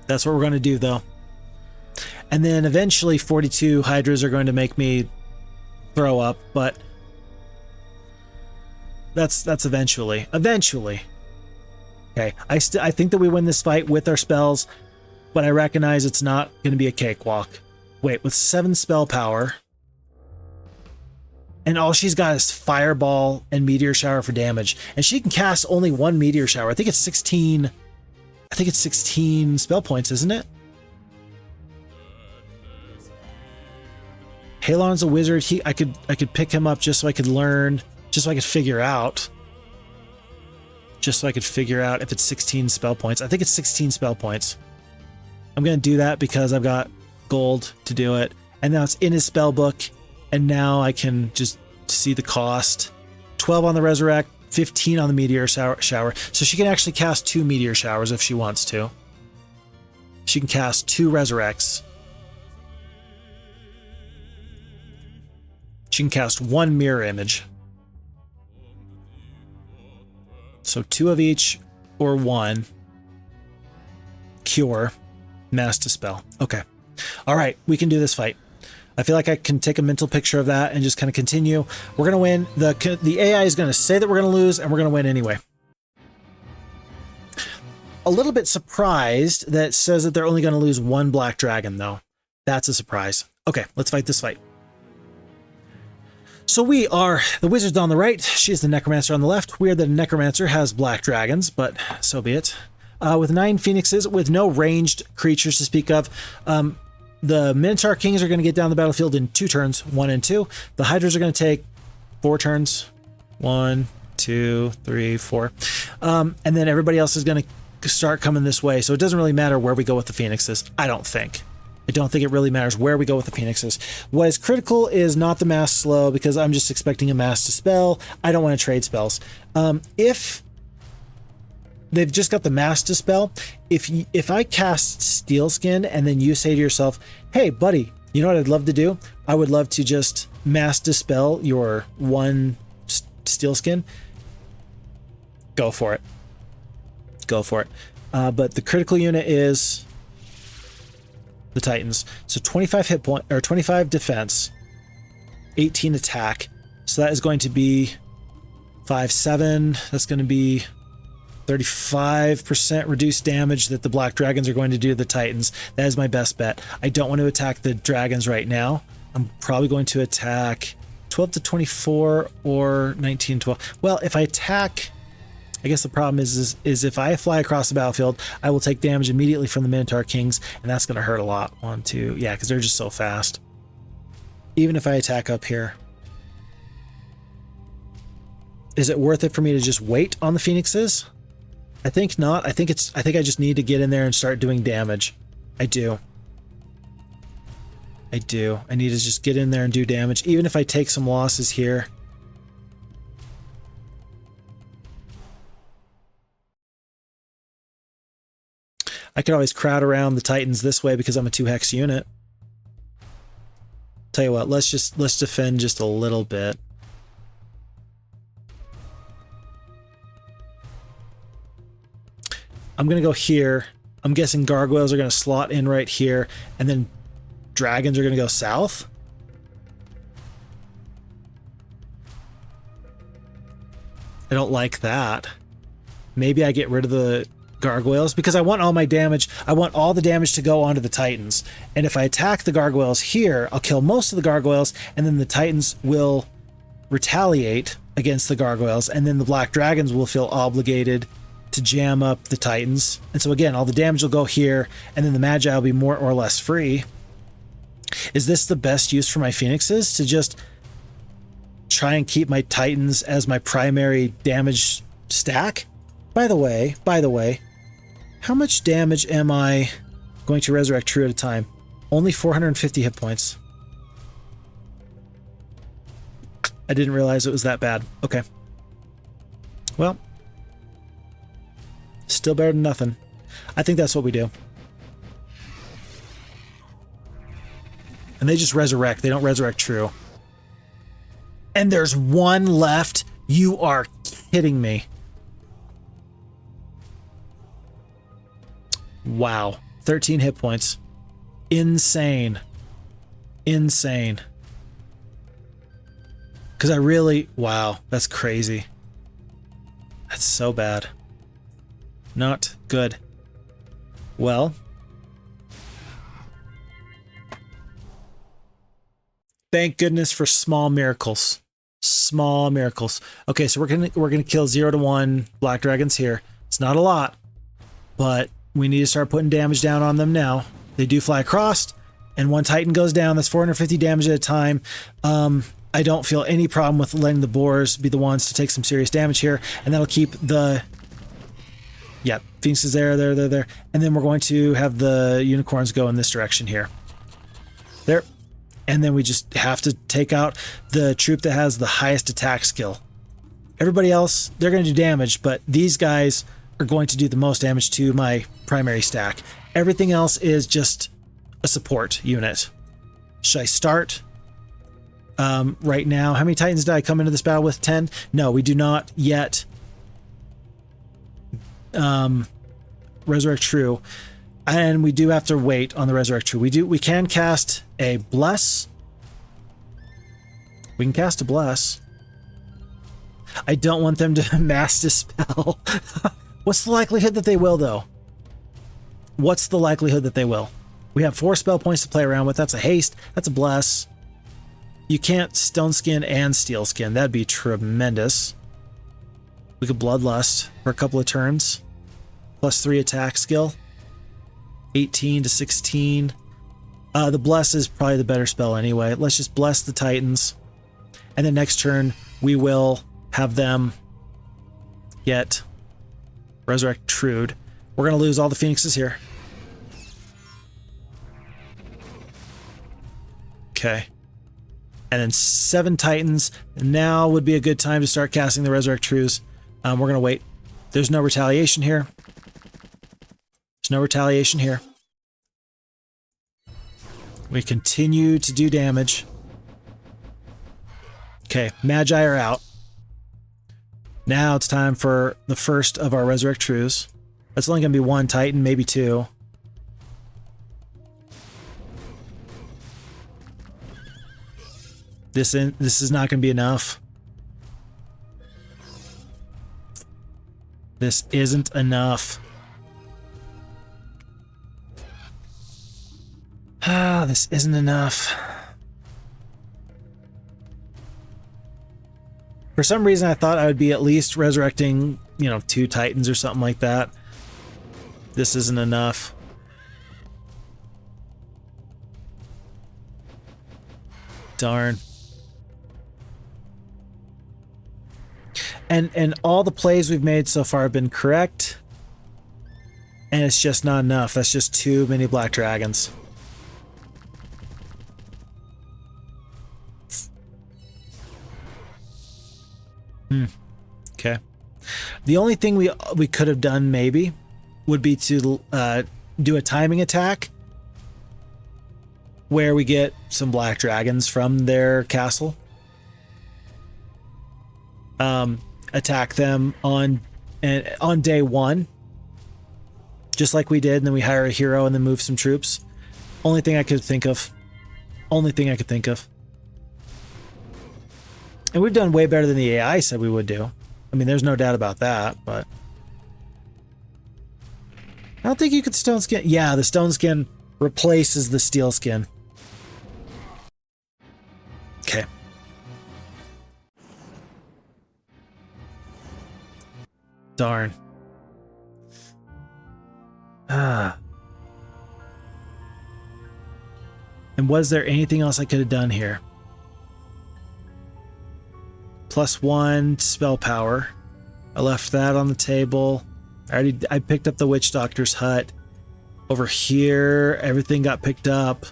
That's what we're going to do, though. And then eventually 42 Hydras are going to make me throw up, but that's eventually. Eventually. Okay, I think that we win this fight with our spells, but I recognize it's not going to be a cakewalk. Wait, with 7 spell power, and all she's got is Fireball and Meteor Shower for damage, and she can cast only 1 Meteor Shower. I think it's 16. I think it's 16 spell points, isn't it? Halon's a wizard. I could pick him up just so I could learn, just so I could figure out. Just so I could figure out if it's 16 spell points. I think it's 16 spell points. I'm going to do that because I've got gold to do it. And now it's in his spell book. And now I can just see the cost. 12 on the Resurrect, 15 on the Meteor Shower. So she can actually cast 2 Meteor Showers if she wants to. She can cast 2 Resurrects. She can cast 1 Mirror Image. So 2 of each or 1. Cure. Mass Dispel. Okay. All right, we can do this fight. I feel like I can take a mental picture of that and just kind of continue. We're going to win. The AI is going to say that we're going to lose, and we're going to win anyway. A little bit surprised that it says that they're only going to lose 1 Black Dragon, though. That's a surprise. Okay, let's fight this fight. So we are the wizards on the right. She's the necromancer on the left. Weird that a necromancer has black dragons, but so be it. With 9 phoenixes, with no ranged creatures to speak of. The Minotaur Kings are going to get down the battlefield in 2 turns, 1 and 2. The Hydras are going to take 4 turns, 1, 2, 3, 4. And then everybody else is going to start coming this way. So it doesn't really matter where we go with the phoenixes, I don't think. I don't think it really matters where we go with the phoenixes. What is critical is not the mass slow, because I'm just expecting a mass dispel. I don't want to trade spells. If they've just got the mass dispel, if I cast Steel Skin and then you say to yourself, hey buddy, you know what I'd love to do? I would love to just mass dispel your 1 Steel Skin. Go for it. Go for it. But the critical unit is the Titans. So 25 hit point, or 25 defense, 18 attack. So that is going to be 5-7. That's going to be 35% reduced damage that the Black Dragons are going to do to the Titans. That is my best bet. I don't want to attack the dragons right now. I'm probably going to attack 12 to 24 or 19 to 12. Well, if I attack, I guess the problem is if I fly across the battlefield, I will take damage immediately from the Minotaur Kings, and that's going to hurt a lot. 1, 2, yeah, because they're just so fast. Even if I attack up here. Is it worth it for me to just wait on the Phoenixes? I think not. I think I just need to get in there and start doing damage. I do. I need to just get in there and do damage, even if I take some losses here. I could always crowd around the Titans this way because I'm a 2-hex unit. Tell you what, let's defend just a little bit. I'm going to go here. I'm guessing gargoyles are going to slot in right here, and then dragons are going to go south. I don't like that. Maybe I get rid of the gargoyles because I want all my damage. I want all the damage to go onto the Titans. And if I attack the gargoyles here, I'll kill most of the gargoyles, and then the Titans will retaliate against the gargoyles, and then the black dragons will feel obligated to jam up the Titans. And so again, all the damage will go here, and then the Magi will be more or less free. Is this the best use for my Phoenixes? To just try and keep my Titans as my primary damage stack. By the way, how much damage am I going to resurrect true at a time? Only 450 hit points. I didn't realize it was that bad. Okay. Well, still better than nothing. I think that's what we do. And they just resurrect. They don't resurrect true. And there's one left. You are kidding me. Wow. 13 hit points. Insane. Insane. Because I really... Wow. That's crazy. That's so bad. Not good. Well... Thank goodness for small miracles. Small miracles. Okay, so we're gonna kill 0 to 1 black dragons here. It's not a lot, but we need to start putting damage down on them now. They do fly across, and one Titan goes down. That's 450 damage at a time. I don't feel any problem with letting the boars be the ones to take some serious damage here, and that'll keep the... Yeah, Phoenix is there. And then we're going to have the unicorns go in this direction here. There. And then we just have to take out the troop that has the highest attack skill. Everybody else, they're going to do damage, but these guys are going to do the most damage to my primary stack. Everything else is just a support unit. Should I start right now? How many Titans did I come into this battle with? 10? No, we do not yet resurrect true. And we do have to wait on the Resurrect True. We can cast a Bless. We can cast a Bless. I don't want them to mass dispel. What's the likelihood that they will, though? What's the likelihood that they will? We have 4 spell points to play around with. That's a Haste. That's a Bless. You can't Stone Skin and Steel Skin. That'd be tremendous. We could Bloodlust for a couple of turns. +3 attack skill. 18 to 16. The Bless is probably the better spell anyway. Let's just bless the Titans. And then next turn, we will have them get Resurrect Trude. We're going to lose all the Phoenixes here. Okay. And then 7 Titans. Now would be a good time to start casting the Resurrect Trues. We're going to wait. There's no retaliation here. There's no retaliation here. We continue to do damage. Okay, Magi are out. Now it's time for the first of our Resurrect Trues. That's only going to be 1 Titan, maybe 2. This is not going to be enough. This isn't enough. Ah, this isn't enough. For some reason, I thought I would be at least resurrecting, 2 Titans or something like that. This isn't enough. Darn. And all the plays we've made so far have been correct. And it's just not enough. That's just too many black dragons. Okay. The only thing we could have done maybe would be to do a timing attack where we get some black dragons from their castle. Attack them on day 1, just like we did, and then we hire a hero and then move some troops. Only thing I could think of. Only thing I could think of. And we've done way better than the AI said we would do. I mean, there's no doubt about that, but... I don't think you could stone skin... Yeah, the stone skin replaces the steel skin. Okay. Darn. Ah. And was there anything else I could have done here? +1 spell power. I left that on the table. I picked up the Witch Doctor's hut. Over here, everything got picked up.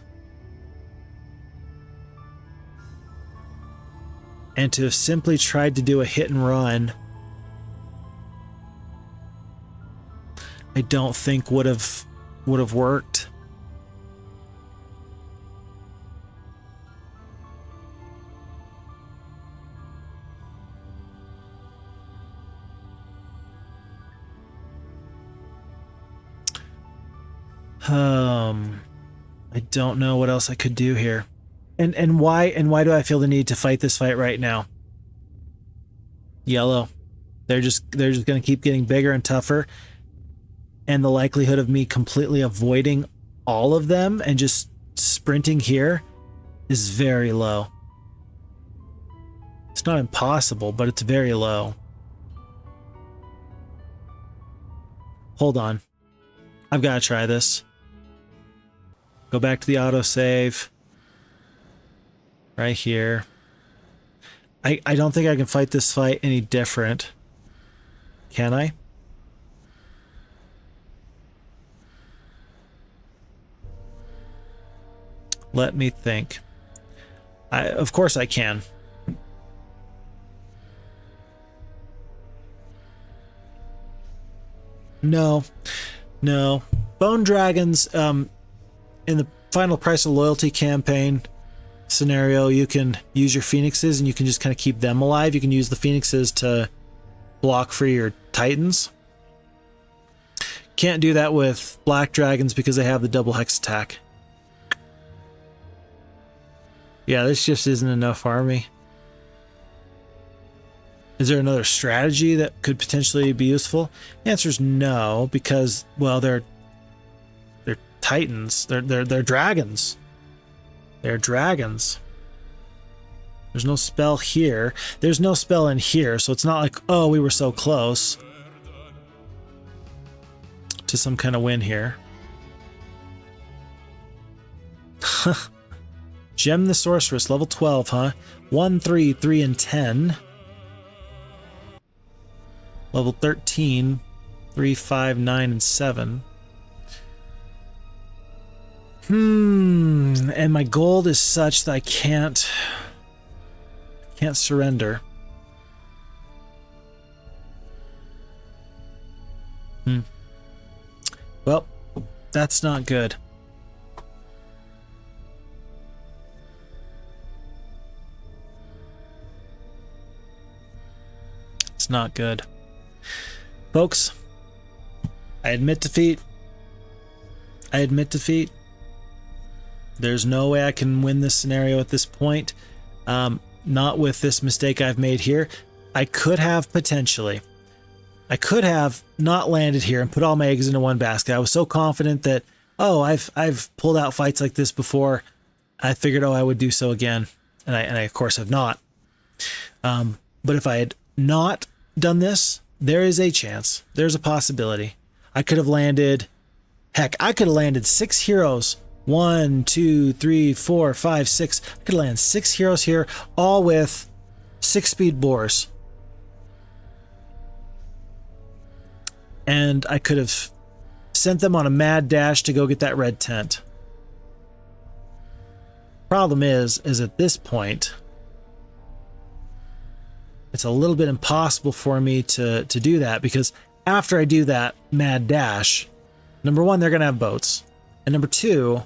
And to have simply tried to do a hit and run, I don't think would have worked. I don't know what else I could do here. And why do I feel the need to fight this fight right now? Yellow. They're just going to keep getting bigger and tougher. And the likelihood of me completely avoiding all of them and just sprinting here is very low. It's not impossible, but it's very low. Hold on. I've got to try this. Go back to the autosave. Right here. I don't think I can fight this fight any different. Can I? Let me think. Of course I can. No. Bone Dragons, in the final price of loyalty campaign scenario, you can use your Phoenixes and you can just kind of keep them alive. You can use the Phoenixes to block for your Titans. Can't do that with Black Dragons because they have the double hex attack. Yeah, this just isn't enough army. Is there another strategy that could potentially be useful? The answer is no, because, well, they're Titans. They're dragons. They're dragons. There's no spell here. There's no spell in here, so it's not like, oh, we were so close to some kind of win here. Gem the Sorceress, level 12, huh? 1, 3, 3, and 10. Level 13, 3, 5, 9, and 7. And my gold is such that I can't surrender. Well, that's not good. It's not good. Folks, I admit defeat. There's no way I can win this scenario at this point. Not with this mistake I've made here. I could have potentially. I could have not landed here and put all my eggs into one basket. I was so confident that, oh, I've pulled out fights like this before. I figured, oh, I would do so again. And I of course have not. But if I had not done this, there is a chance. There's a possibility. I could have landed, heck, I could have landed 6 heroes. 1, 2, 3, 4, 5, 6. I could land 6 heroes here, all with 6-speed boars. And I could have sent them on a mad dash to go get that red tent. Problem is at this point, it's a little bit impossible for me to do that, because after I do that mad dash, number 1, they're going to have boats. And number 2,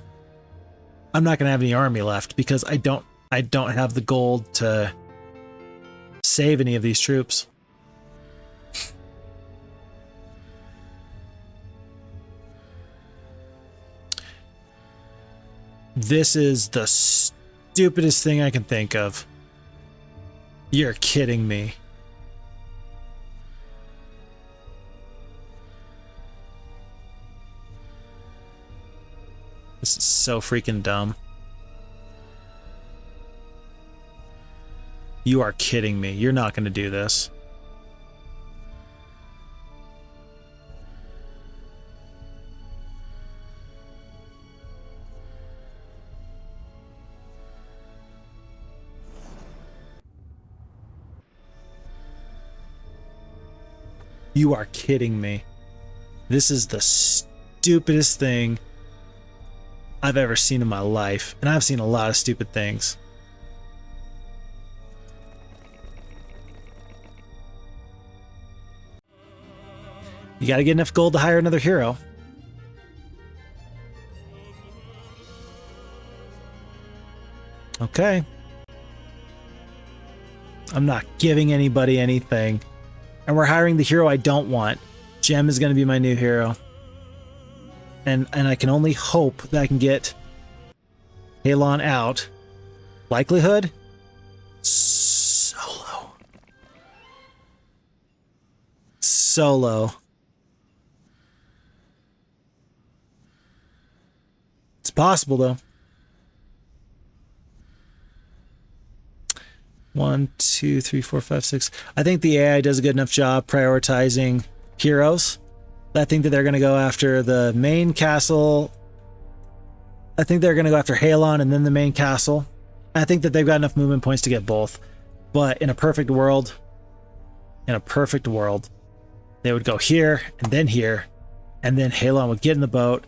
I'm not going to have any army left because I don't have the gold to save any of these troops. This is the stupidest thing I can think of. You're kidding me. This is so freaking dumb. You are kidding me. You're not going to do this. You are kidding me. This is the stupidest thing I've ever seen in my life. And I've seen a lot of stupid things. You gotta get enough gold to hire another hero. Okay. I'm not giving anybody anything. And we're hiring the hero I don't want. Gem is going to be my new hero. And I can only hope that I can get Halon out. Likelihood? Solo. Solo. It's possible, though. 1, 2, 3, 4, 5, 6. I think the AI does a good enough job prioritizing heroes. I think that they're going to go after the main castle. I think they're going to go after Halon and then the main castle. I think that they've got enough movement points to get both. But in a perfect world, they would go here, and then Halon would get in the boat,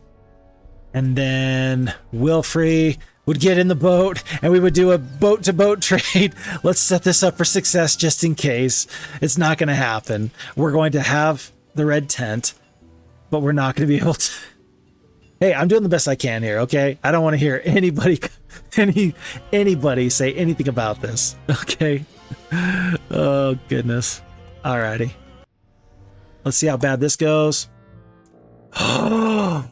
and then Wilfrey would get in the boat, and we would do a boat-to-boat trade. Let's set this up for success just in case. It's not going to happen. We're going to have the red tent, but we're not going to be able to... Hey, I'm doing the best I can here, okay? I don't want to hear anybody say anything about this, okay? Oh, goodness. Alrighty. Let's see how bad this goes. Oh!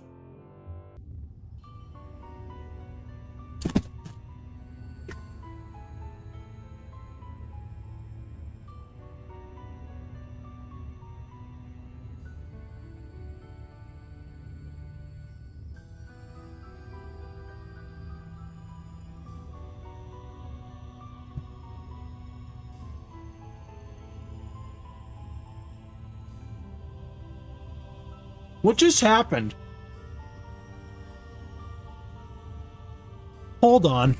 What just happened? Hold on.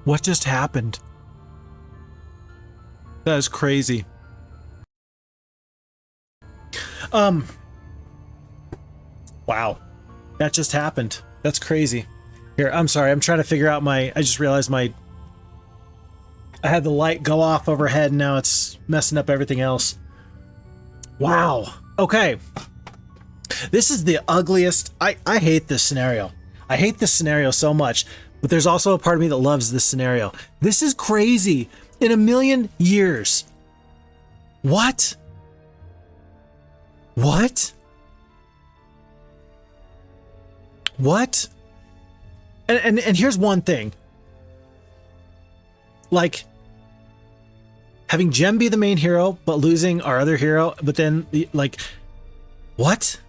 What just happened? That is crazy. Wow. That just happened. That's crazy. Here, I'm sorry. I'm trying to figure out I just realized I had the light go off overhead and now it's messing up everything else. Wow. Okay. This is the ugliest. I hate this scenario. I hate this scenario so much, but there's also a part of me that loves this scenario. This is crazy. In a million years. What? What? What? And here's one thing. Like, having Gem be the main hero, but losing our other hero, but then, like, what?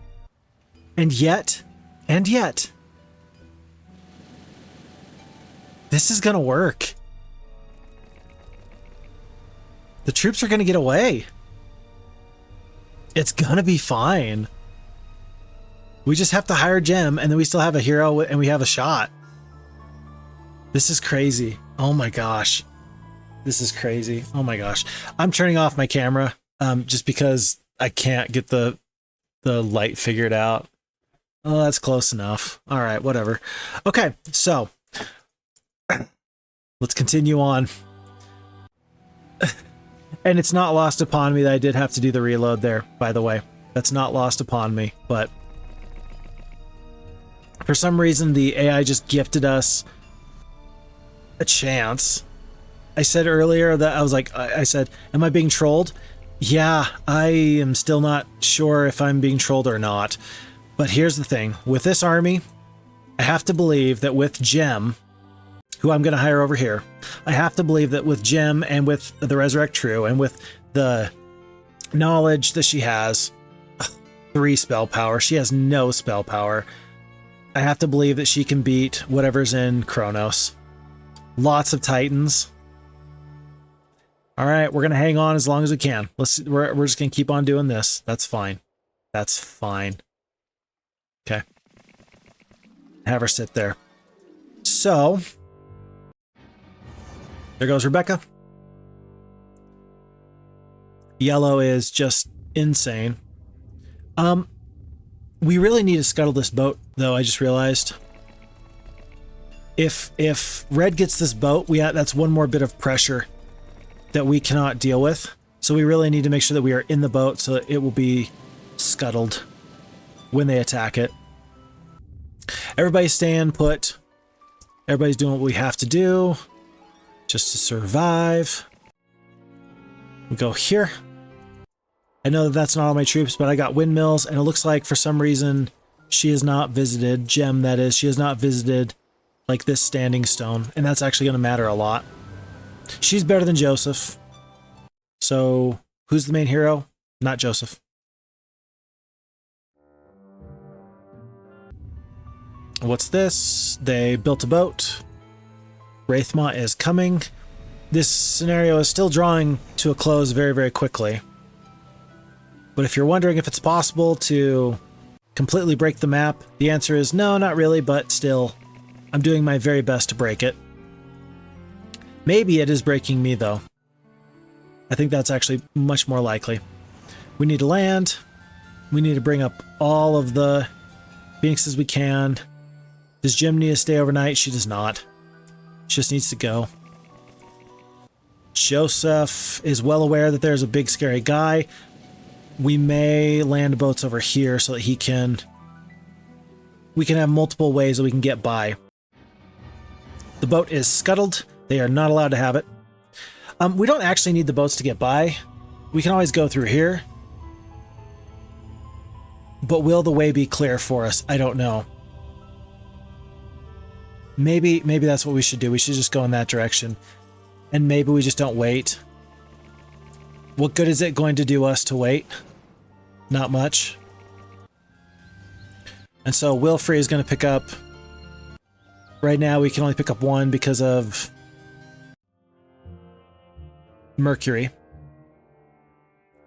And yet, this is gonna work. The troops are gonna get away. It's gonna be fine. We just have to hire Gem, and then we still have a hero, and we have a shot. This is crazy. Oh my gosh. This is crazy. Oh my gosh. I'm turning off my camera just because I can't get the light figured out. Oh, that's close enough. All right, whatever. Okay, so let's continue on. And it's not lost upon me that I did have to do the reload there, by the way. That's not lost upon me, but for some reason the AI just gifted us a chance. I said earlier that I said, am I being trolled? Yeah, I am still not sure if I'm being trolled or not. But here's the thing. With this army, I have to believe that with Gem, who I'm going to hire over here, I have to believe that with Gem and with the Resurrect True and with the knowledge that she has, 3 spell power, she has no spell power. I have to believe that she can beat whatever's in Chronos. Lots of Titans. All right, we're gonna hang on as long as we can. We're just gonna keep on doing this. That's fine. That's fine. Okay. Have her sit there. So There goes Rebecca. Yellow is just insane. We really need to scuttle this boat, though, I just realized. If red gets this boat, that's one more bit of pressure that we cannot deal with. So we really need to make sure that we are in the boat so that it will be scuttled when they attack it. Everybody's staying put. Everybody's doing what we have to do just to survive. We go here. I know that that's not all my troops, but I got windmills, and it looks like for some reason she has not visited, Gem that is, she has not visited like this standing stone, and that's actually going to matter a lot. She's better than Joseph. So who's the main hero? Not Joseph. What's this? They built a boat. Wraithmont is coming. This scenario is still drawing to a close very, very quickly. But if you're wondering if it's possible to completely break the map, the answer is no, not really, but still, I'm doing my very best to break it. Maybe it is breaking me, though. I think that's actually much more likely. We need to land. We need to bring up all of the Phoenixes we can. Does Jim need to stay overnight? She does not. She just needs to go. Joseph is well aware that there's a big scary guy. We may land boats over here so that we can have multiple ways that we can get by. The boat is scuttled. They are not allowed to have it. We don't actually need the boats to get by. We can always go through here. But will the way be clear for us? I don't know. Maybe that's what we should do. We should just go in that direction. And maybe we just don't wait. What good is it going to do us to wait? Not much. And so Wilfrey is going to pick up... Right now we can only pick up one because of Mercury.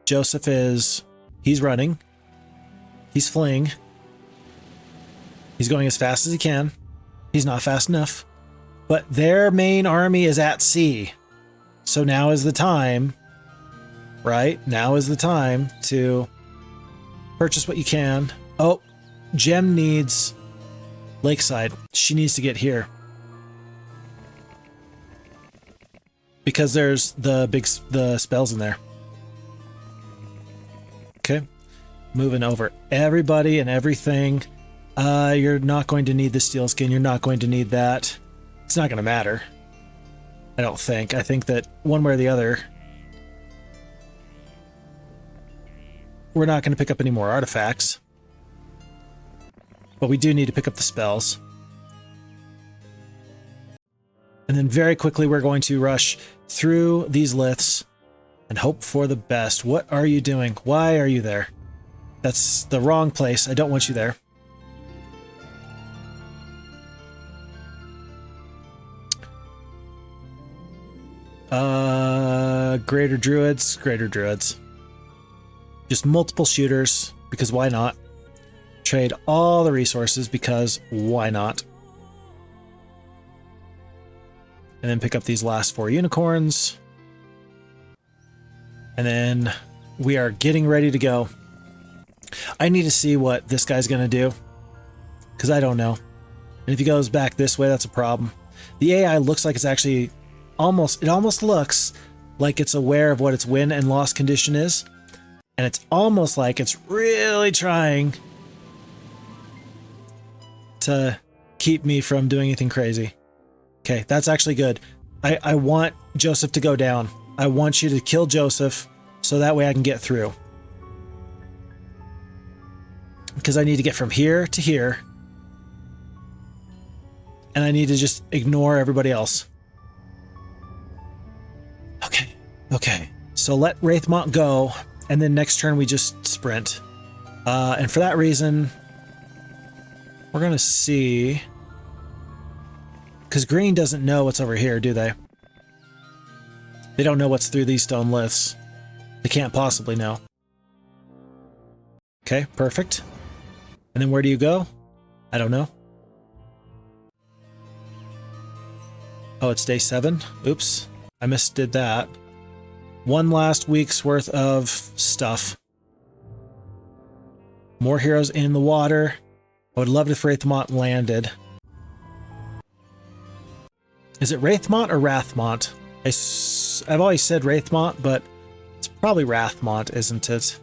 Joseph is... He's running. He's fleeing. He's going as fast as he can. He's not fast enough. But their main army is at sea. So now is the time... Right? Now is the time to purchase what you can. Oh, Gem needs Lakeside. She needs to get here. Because there's the spells in there. Okay. Moving over everybody and everything. You're not going to need the steel skin. You're not going to need that. It's not going to matter. I don't think. I think that one way or the other... We're not going to pick up any more artifacts. But we do need to pick up the spells. And then very quickly we're going to rush through these liths and hope for the best. What are you doing? Why are you there? That's the wrong place. I don't want you there. Greater Druids. Just multiple shooters, because why not? Trade all the resources, because why not? And then pick up these last 4 unicorns. And then we are getting ready to go. I need to see what this guy's going to do, because I don't know. And if he goes back this way, that's a problem. The AI looks like it's actually it almost looks like it's aware of what its win and loss condition is. And it's almost like it's really trying to keep me from doing anything crazy. Okay, that's actually good. I want Joseph to go down. I want you to kill Joseph so that way I can get through. Because I need to get from here to here. And I need to just ignore everybody else. Okay. So let Wraithmont go. And then next turn we just sprint. And for that reason, we're going to see... Because green doesn't know what's over here, do they? They don't know what's through these stone lifts. They can't possibly know. Okay, perfect. And then where do you go? I don't know. Oh, it's day 7? Oops. I misdid that. One last week's worth of stuff. More heroes in the water. I would love if Wraithmont landed. Is it Wraithmont or Rathmont? I've always said Wraithmont, but it's probably Rathmont, isn't it?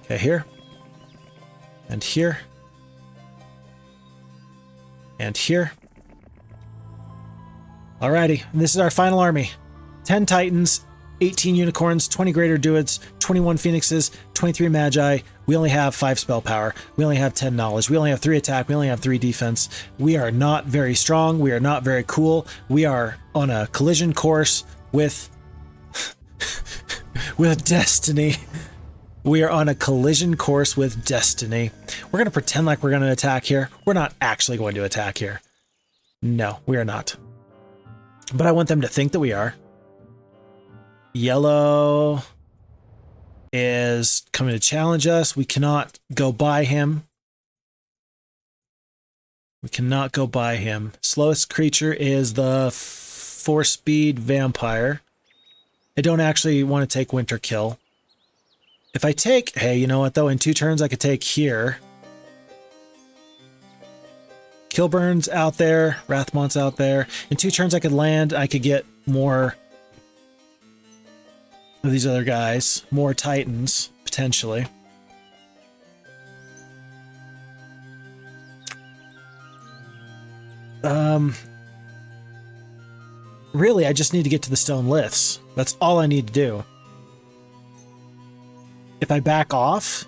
Okay, here. And here. And here. Alrighty, and this is our final army. 10 Titans, 18 Unicorns, 20 Greater Druids, 21 Phoenixes, 23 Magi. We only have 5 spell power. We only have 10 knowledge. We only have 3 attack. We only have 3 defense. We are not very strong. We are not very cool. We are on a collision course with with destiny. We are on a collision course with destiny. We're going to pretend like we're going to attack here. We're not actually going to attack here. No, we are not. But I want them to think that we are. Yellow is coming to challenge us. We cannot go by him. We cannot go by him. Slowest creature is the 4-speed vampire. I don't actually want to take Winterkill. If I take... Hey, you know what though? In 2 turns I could take here. Kilburn's out there. Rathmont's out there. In 2 turns I could land. I could get more of these other guys. More Titans, potentially. Really, I just need to get to the stone liths. That's all I need to do. If I back off...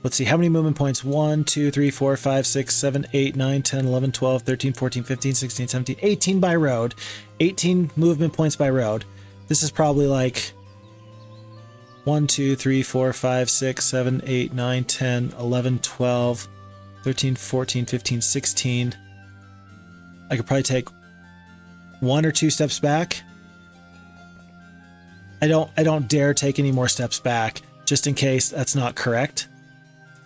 Let's see, how many movement points? 1, 2, 3, 4, 5, 6, 7, 8, 9, 10, 11, 12, 13, 14, 15, 16, 17, 18 by road. 18 movement points by road. This is probably like 1, 2, 3, 4, 5, 6, 7, 8, 9, 10, 11, 12, 13, 14, 15, 16. I could probably take 1 or 2 steps back. I don't dare take any more steps back, just in case that's not correct.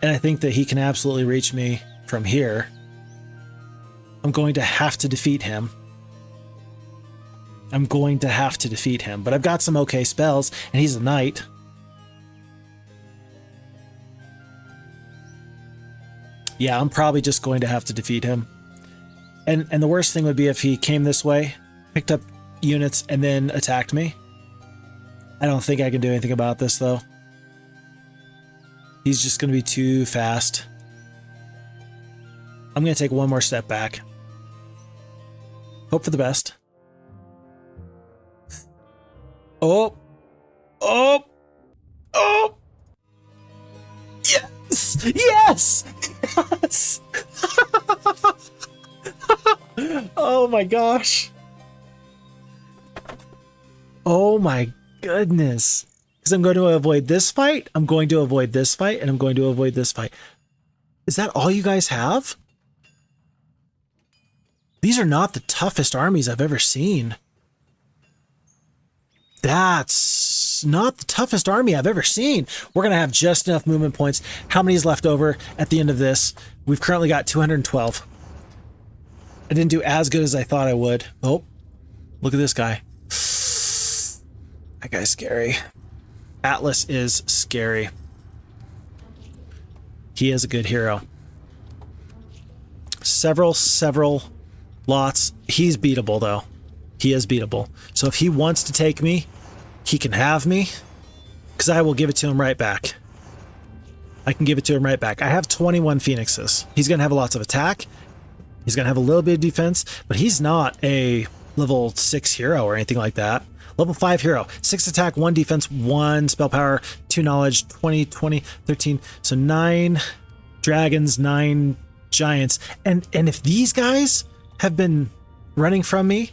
And I think that he can absolutely reach me from here. I'm going to have to defeat him. I'm going to have to defeat him. But I've got some okay spells, and he's a knight. Yeah, I'm probably just going to have to defeat him. And the worst thing would be if he came this way, picked up units, and then attacked me. I don't think I can do anything about this, though. He's just going to be too fast. I'm going to take 1 more step back. Hope for the best. Oh! Oh! Oh! Yes! Yes! Yes! Oh my gosh. Oh my goodness. Because I'm going to avoid this fight, I'm going to avoid this fight, and I'm going to avoid this fight. Is that all you guys have? These are not the toughest armies I've ever seen. That's not the toughest army I've ever seen. We're going to have just enough movement points. How many is left over at the end of this? We've currently got 212. I didn't do as good as I thought I would. Oh, look at this guy. That guy's scary. Atlas is scary. He is a good hero. Several lots. He's beatable, though. He is beatable. So if he wants to take me, he can have me, because I will give it to him right back. I can give it to him right back. I have 21 Phoenixes. He's going to have lots of attack. He's going to have a little bit of defense, but he's not a level 6 hero or anything like that. Level 5 hero. 6 attack, 1 defense, 1 spell power, 2 knowledge, 20, 20, 13. So 9 dragons, 9 giants. And if these guys have been running from me,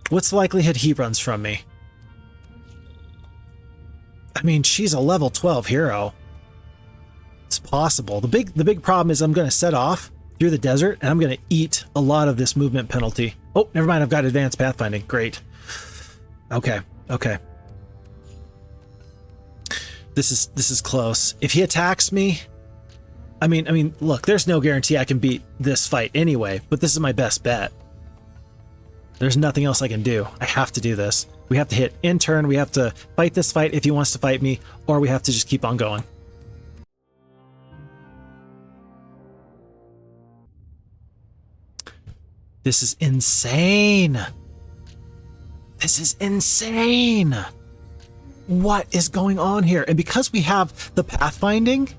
what's the likelihood he runs from me? I mean, she's a level 12 hero. It's possible. The big problem is I'm going to set off through the desert and I'm going to eat a lot of this movement penalty. Oh, never mind. I've got advanced pathfinding. Great. Okay. Okay. This is close. If he attacks me, I mean, look, there's no guarantee I can beat this fight anyway, but this is my best bet. There's nothing else I can do. I have to do this. We have to hit in turn. We have to fight this fight if he wants to fight me, or we have to just keep on going. This is insane. This is insane. What is going on here? And because we have the pathfinding,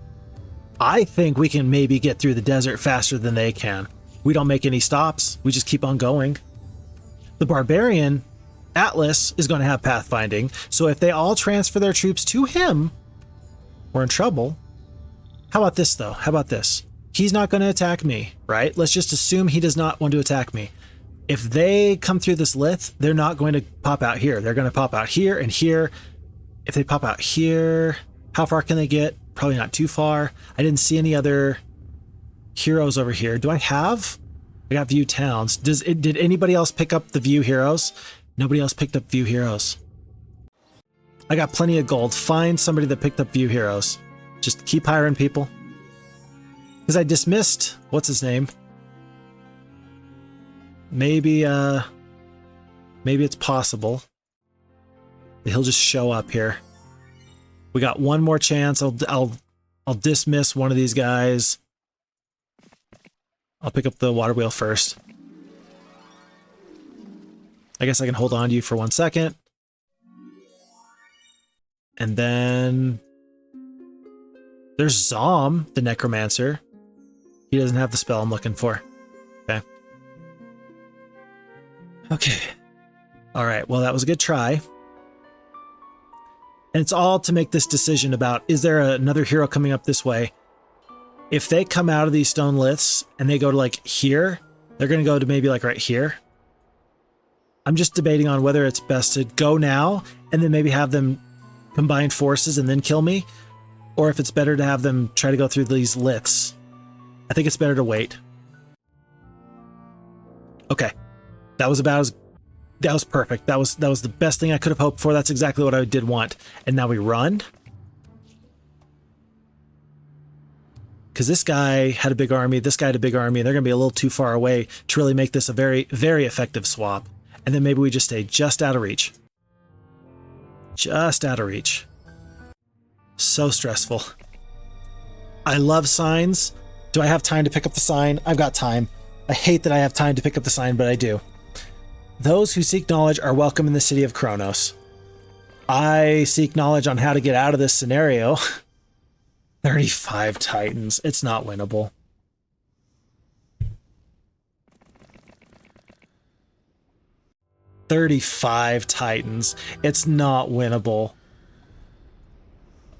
I think we can maybe get through the desert faster than they can. We don't make any stops. We just keep on going. The barbarian Atlas is going to have pathfinding, so if they all transfer their troops to him, we're in trouble. How about this though? How about this? He's not going to attack me, right? Let's just assume he does not want to attack me. If they come through this lith, they're not going to pop out here. They're going to pop out here and here. If they pop out here, how far can they get? Probably not too far. I didn't see any other heroes over here. Do I have? I got view towns. Did anybody else pick up the view heroes? Nobody else picked up view heroes. I got plenty of gold. Find somebody that picked up view heroes. Just keep hiring people. Because I dismissed, what's his name? Maybe it's possible that he'll just show up here. We got one more chance. I'll dismiss one of these guys. I'll pick up the water wheel first. I guess I can hold on to you for 1 second. And then there's Zom, the necromancer. He doesn't have the spell I'm looking for. Okay. Okay. All right. Well, that was a good try. And it's all to make this decision about, is there another hero coming up this way? If they come out of these stone liths and they go to like here, they're going to go to maybe like right here. I'm just debating on whether it's best to go now and then maybe have them combine forces and then kill me, or if it's better to have them try to go through these liths. I think it's better to wait. Okay. That was perfect. That was the best thing I could have hoped for. That's exactly what I did want. And now we run. Because this guy had a big army, this guy had a big army, and they're going to be a little too far away to really make this a very, very effective swap. And then maybe we just stay just out of reach. Just out of reach. So stressful. I love signs. Do I have time to pick up the sign? I've got time. I hate that I have time to pick up the sign, but I do. Those who seek knowledge are welcome in the city of Chronos. I seek knowledge on how to get out of this scenario. 35 titans. It's not winnable. $35 titans. It's not winnable.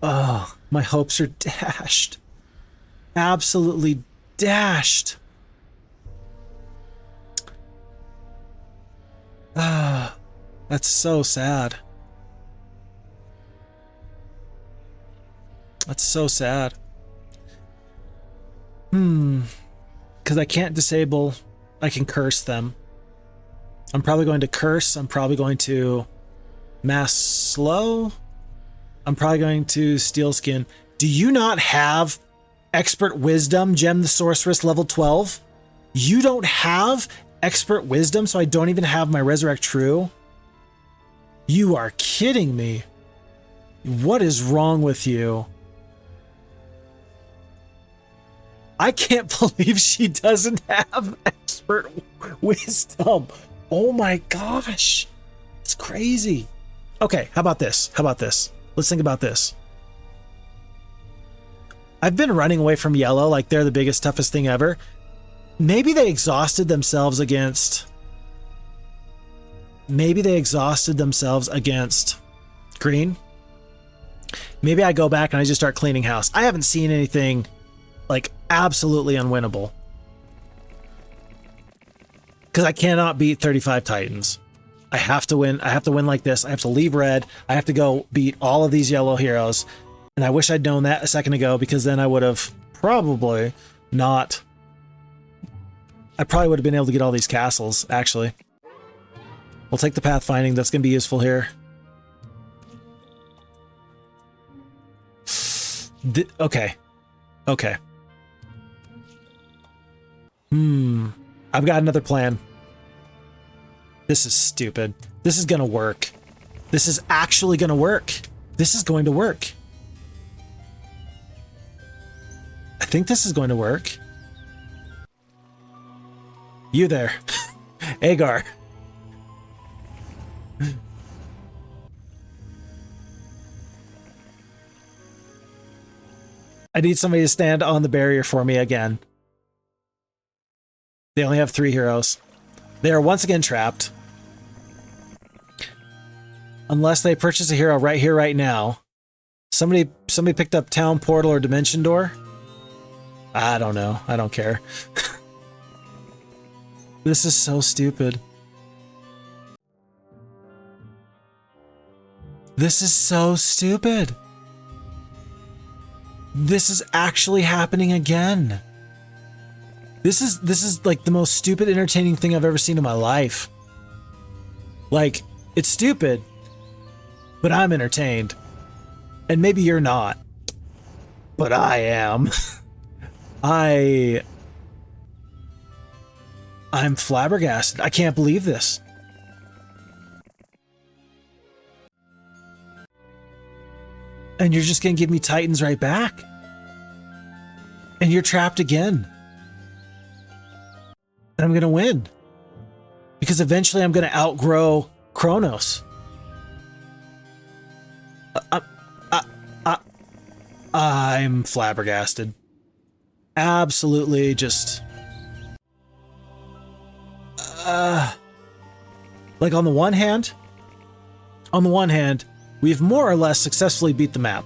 Oh, my hopes are dashed. Absolutely dashed. Ah, that's so sad. That's so sad. Because I can't disable. I can curse them. I'm probably going to curse. I'm probably going to mass slow. I'm probably going to steel skin. Do you not have expert wisdom, Gem the Sorceress level 12? You don't have expert wisdom, so I don't even have my Resurrect True? You are kidding me. What is wrong with you? I can't believe she doesn't have expert wisdom. Oh my gosh. It's crazy. Okay, how about this? How about this? Let's think about this. I've been running away from yellow like they're the biggest, toughest thing ever. Maybe they exhausted themselves against... Maybe they exhausted themselves against green. Maybe I go back and I just start cleaning house. I haven't seen anything like absolutely unwinnable. Because I cannot beat 35 titans. I have to win. I have to win like this. I have to leave red. I have to go beat all of these yellow heroes. And I wish I'd known that a second ago, because then I would have probably not... I probably would have been able to get all these castles, actually. We'll take the pathfinding. That's going to be useful here. Okay. Okay. I've got another plan. This is stupid. This is gonna work. This is actually gonna work. This is going to work. I think this is going to work. You there. Agar. I need somebody to stand on the barrier for me again. They only have 3 heroes. They are once again trapped. Unless they purchase a hero right here, right now. Somebody picked up Town Portal or Dimension Door? I don't know. I don't care. This is so stupid. This is so stupid. This is actually happening again. This is like the most stupid, entertaining thing I've ever seen in my life. Like, it's stupid, but I'm entertained. And maybe you're not, but I am. I'm flabbergasted. I can't believe this. And you're just gonna give me Titans right back. And you're trapped again. And I'm gonna win. Because eventually I'm gonna outgrow Chronos. I'm flabbergasted. Absolutely just... like on the one hand, we've more or less successfully beat the map.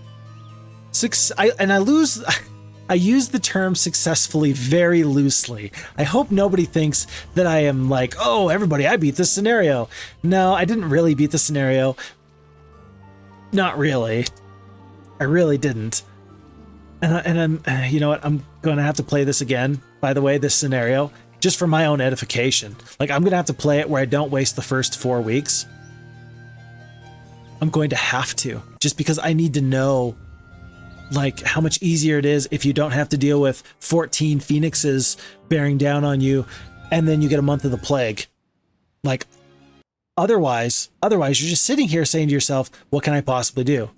I use the term successfully very loosely. I hope nobody thinks that I am like, oh, everybody, I beat this scenario. No, I didn't really beat the scenario. Not really. I really didn't. And I'm, you know what? I'm going to have to play this again, by the way, this scenario, just for my own edification. Like, I'm going to have to play it where I don't waste the first 4 weeks. I'm going to have to, just because I need to know, like, how much easier it is if you don't have to deal with 14 phoenixes bearing down on you, and then you get a month of the plague. Like, otherwise you're just sitting here saying to yourself, what can I possibly do?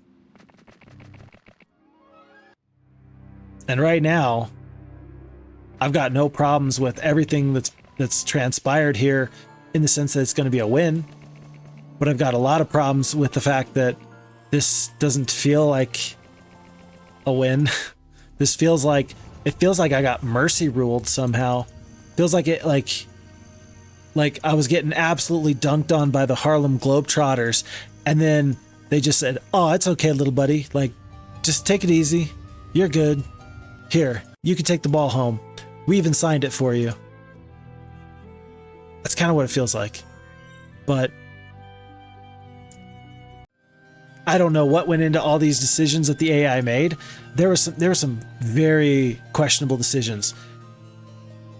And right now, I've got no problems with everything that's transpired here, in the sense that it's going to be a win. But I've got a lot of problems with the fact that this doesn't feel like a win. This feels like, it feels like I got mercy ruled somehow. Feels like it, like I was getting absolutely dunked on by the Harlem Globetrotters, and then they just said, oh, it's okay, little buddy. Like, just take it easy. You're good. Here, you can take the ball home. We even signed it for you. That's kind of what it feels like. But I don't know what went into all these decisions that the AI made. There were some very questionable decisions.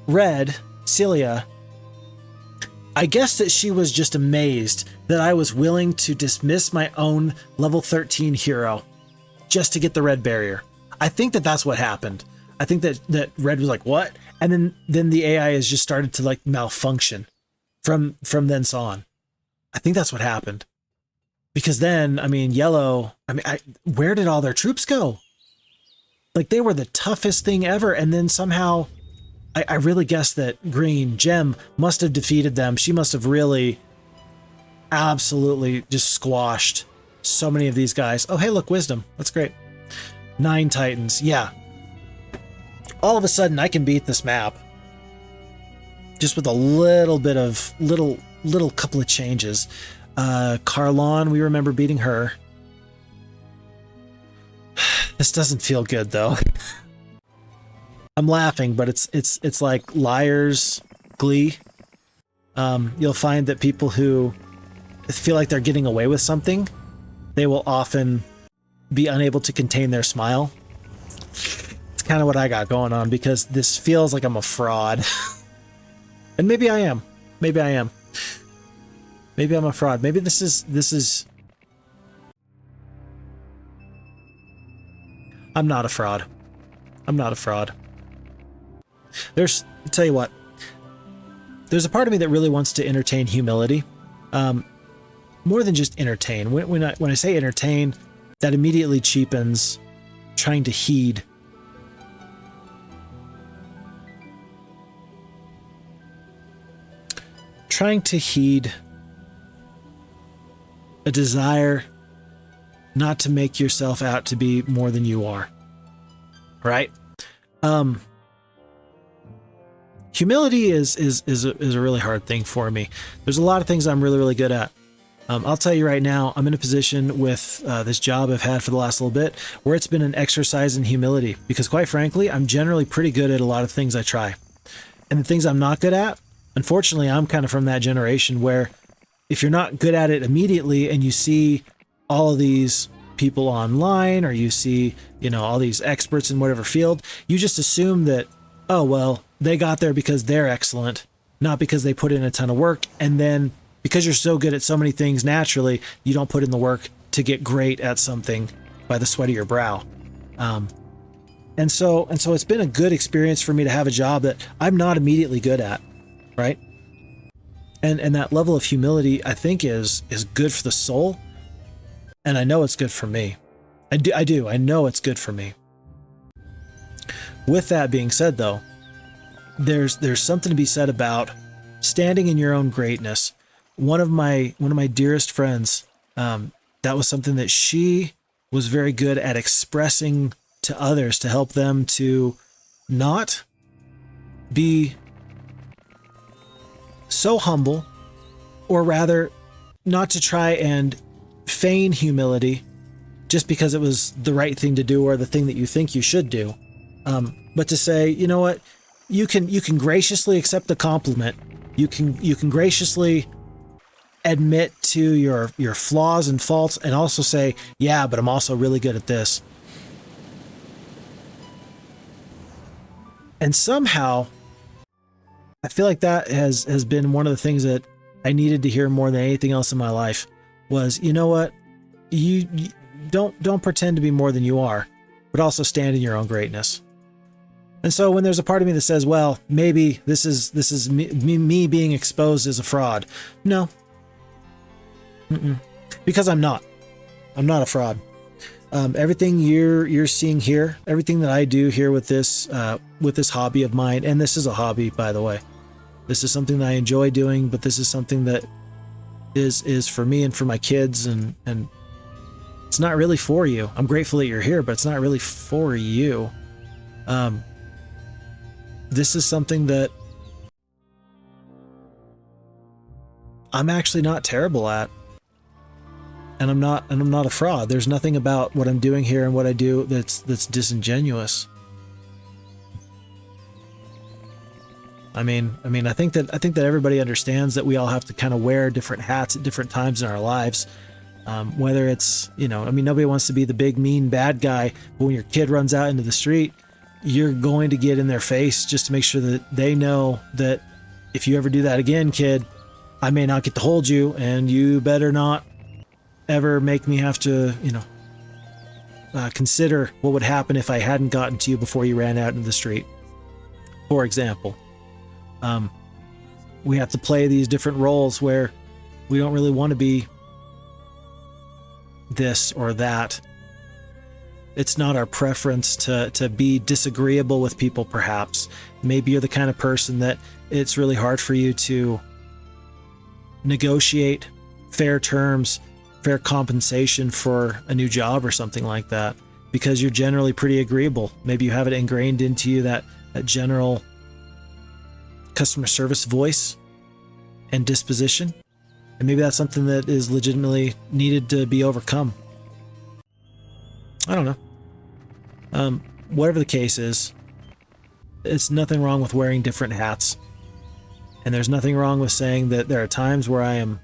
Red, Celia, I guess that she was just amazed that I was willing to dismiss my own level 13 hero just to get the red barrier. I think that that's what happened. I think that Red was like, what? And then the AI has just started to like malfunction from thence on. I think that's what happened. Because then, I mean, Yellow, where did all their troops go? Like, they were the toughest thing ever. And then somehow, I really guess that Green, Gem, must have defeated them. She must have really absolutely just squashed so many of these guys. Oh, hey, look, Wisdom. That's great. 9 Titans. Yeah. All of a sudden, I can beat this map. Just with a little bit of, little couple of changes. Carlon, we remember beating her. This doesn't feel good, though. I'm laughing, but it's like liar's glee. You'll find that people who feel like they're getting away with something, they will often be unable to contain their smile. It's kind of what I got going on, because this feels like I'm a fraud. And maybe I am. Maybe I am. Maybe I'm a fraud. Maybe this is... I'm not a fraud. I'm not a fraud. I'll tell you what. There's a part of me that really wants to entertain humility More than just entertain. When I say entertain, that immediately cheapens trying to heed. Trying to heed a desire not to make yourself out to be more than you are. Right? Humility is a really hard thing for me. There's a lot of things I'm really, really good at. I'll tell you right now, I'm in a position with this job I've had for the last little bit where it's been an exercise in humility, because quite frankly, I'm generally pretty good at a lot of things I try. And the things I'm not good at, unfortunately, I'm kind of from that generation where if you're not good at it immediately and you see all of these people online, or you see, all these experts in whatever field, you just assume that, oh, well, they got there because they're excellent, not because they put in a ton of work. And then because you're so good at so many things naturally, you don't put in the work to get great at something by the sweat of your brow. And so it's been a good experience for me to have a job that I'm not immediately good at, right? And that level of humility, I think, is good for the soul. And I know it's good for me. I know it's good for me. With that being said, though, there's something to be said about standing in your own greatness. One of my dearest friends, that was something that she was very good at expressing to others to help them to not be so humble, or rather not to try and feign humility just because it was the right thing to do or the thing that you think you should do. But to say, you know what, you can graciously accept the compliment. You can graciously admit to your flaws and faults, and also say, yeah, but I'm also really good at this. And somehow I feel like that has been one of the things that I needed to hear more than anything else in my life was, you know what, you don't pretend to be more than you are, but also stand in your own greatness. And so when there's a part of me that says, well, maybe this is me being exposed as a fraud. No. Because I'm not a fraud. Everything you're seeing here, everything that I do here with this hobby of mine, and this is a hobby, by the way. This is something that I enjoy doing, but this is something that is for me and for my kids, and it's not really for you. I'm grateful that you're here, but it's not really for you. This is something that I'm actually not terrible at. And I'm not a fraud. There's nothing about what I'm doing here and what I do that's disingenuous. I mean, I think that everybody understands that we all have to kind of wear different hats at different times in our lives. Whether it's, nobody wants to be the big, mean, bad guy, but when your kid runs out into the street, you're going to get in their face just to make sure that they know that if you ever do that again, kid, I may not get to hold you, and you better not ever make me have to, consider what would happen if I hadn't gotten to you before you ran out into the street. For example, we have to play these different roles where we don't really want to be this or that. It's not our preference to be disagreeable with people, perhaps. Maybe you're the kind of person that it's really hard for you to negotiate fair terms, fair compensation for a new job or something like that, because you're generally pretty agreeable. Maybe you have it ingrained into you, that general customer service voice and disposition, and maybe that's something that is legitimately needed to be overcome. I don't know. Whatever the case is, it's nothing wrong with wearing different hats, and there's nothing wrong with saying that there are times where I'm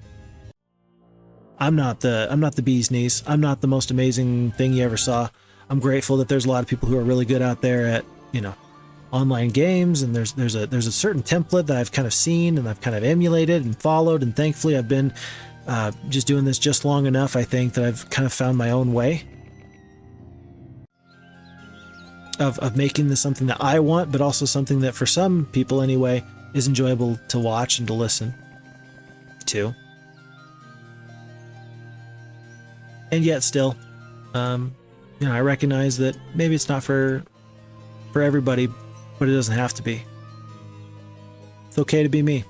not the bee's knees. I'm not the most amazing thing you ever saw. I'm grateful that there's a lot of people who are really good out there at, online games, and there's a certain template that I've kind of seen and I've kind of emulated and followed, and thankfully I've been just doing this just long enough, I think, that I've kind of found my own way of making this something that I want, but also something that for some people anyway is enjoyable to watch and to listen to. And yet still, you know, I recognize that maybe it's not for everybody, but it doesn't have to be. It's okay to be me.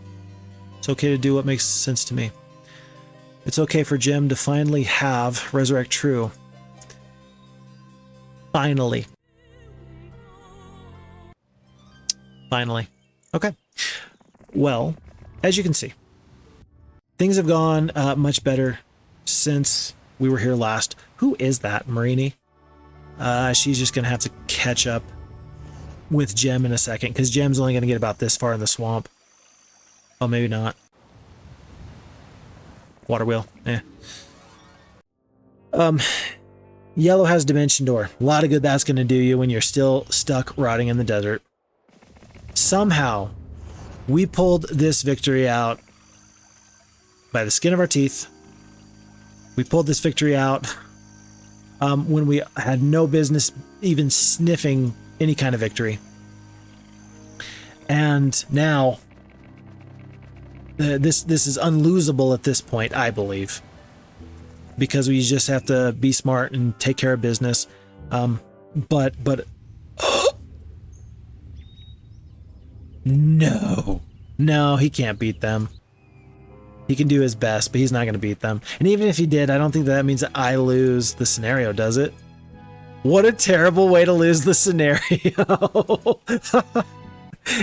It's okay to do what makes sense to me. It's okay for Gem to finally have Resurrect True. Finally. Finally. Okay. Well, as you can see, things have gone much better since we were here last. Who is that, Marini? She's just going to have to catch up with Gem in a second, because Gem's only going to get about this far in the swamp. Oh, maybe not. Water wheel. Eh. Yellow has Dimension Door. A lot of good that's going to do you when you're still stuck rotting in the desert. Somehow, we pulled this victory out by the skin of our teeth. We pulled this victory out when we had no business even sniffing any kind of victory. And now, this is unlosable at this point, I believe. Because we just have to be smart and take care of business. But no, he can't beat them. He can do his best, but he's not going to beat them. And even if he did, I don't think that means that I lose the scenario, does it? What a terrible way to lose the scenario.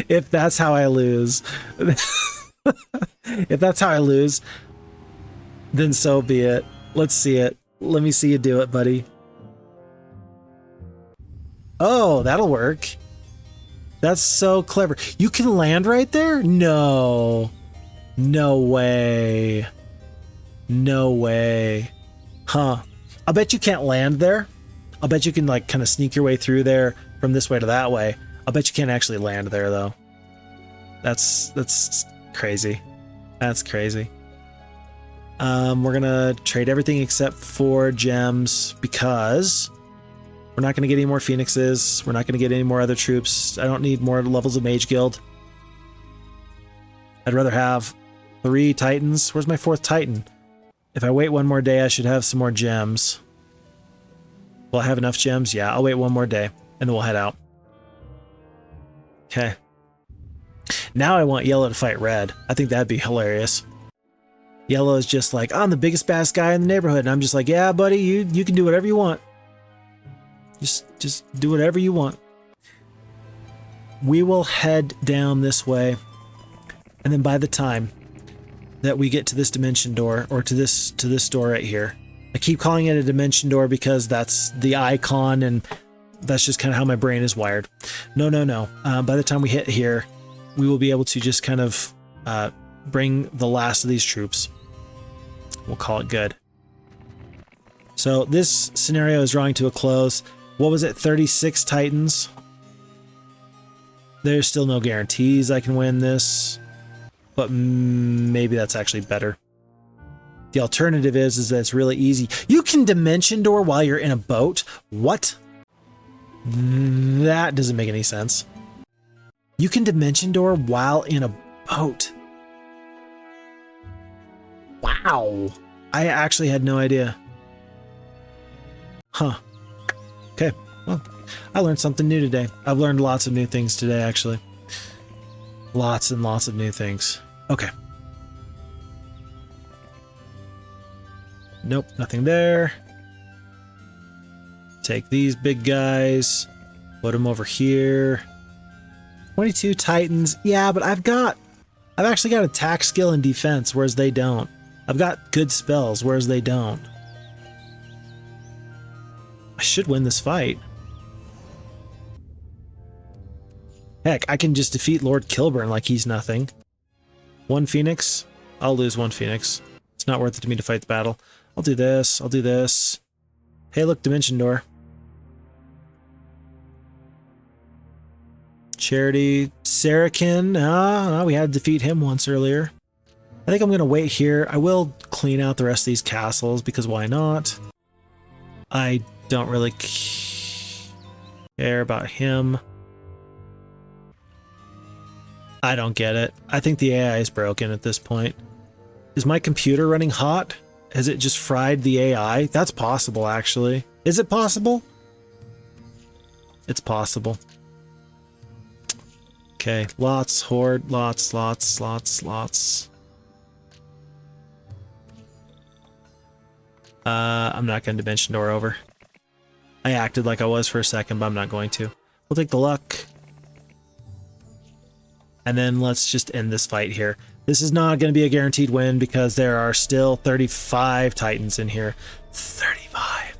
If that's how I lose. If that's how I lose, then so be it. Let's see it. Let me see you do it, buddy. Oh, that'll work. That's so clever. You can land right there? No. No way. No way. Huh. I bet you can't land there. I'll bet you can like kind of sneak your way through there from this way to that way. I'll bet you can't actually land there though. That's crazy. That's crazy. We're gonna trade everything except for gems because we're not gonna get any more phoenixes. We're not gonna get any more other troops. I don't need more levels of Mage Guild. I'd rather have 3 titans. Where's my 4th titan? If I wait one more day, I should have some more gems. Will I have enough gems? Yeah, I'll wait one more day and then we'll head out. Okay. Now I want yellow to fight red. I think that'd be hilarious. Yellow is just like, I'm the biggest bass guy in the neighborhood. And I'm just like, yeah, buddy, you can do whatever you want. Just do whatever you want. We will head down this way. And then by the time that we get to this dimension door, or to this door right here, I keep calling it a dimension door because that's the icon and that's just kind of how my brain is wired. No. By the time we hit here, we will be able to just kind of bring the last of these troops. We'll call it good. So this scenario is drawing to a close. What was it? 36 titans. There's still no guarantees I can win this, but maybe that's actually better. The alternative is that it's really easy. You can dimension door while you're in a boat? What? That doesn't make any sense. You can dimension door while in a boat. Wow. I actually had no idea. Huh. Okay. Well, I learned something new today. I've learned lots of new things today, actually. Lots and lots of new things. Okay. Nope, nothing there. Take these big guys. Put them over here. 22 titans. Yeah, but I've actually got attack skill and defense, whereas they don't. I've got good spells, whereas they don't. I should win this fight. Heck, I can just defeat Lord Kilburn like he's nothing. 1 phoenix? I'll lose 1 phoenix. It's not worth it to me to fight the battle. I'll do this. I'll do this. Hey, look, dimension door. Charity. Sarakin. We had to defeat him once earlier. I think I'm going to wait here. I will clean out the rest of these castles, because why not? I don't really care about him. I don't get it. I think the AI is broken at this point. Is my computer running hot? has it just fried the AI? That's possible, actually. Is it possible? It's possible. Okay, lots, horde, lots. I'm not going to dimension door over. I acted like I was for a second, but I'm not going to. We'll take the luck. And then let's just end this fight here. This is not going to be a guaranteed win because there are still 35 Titans in here. 35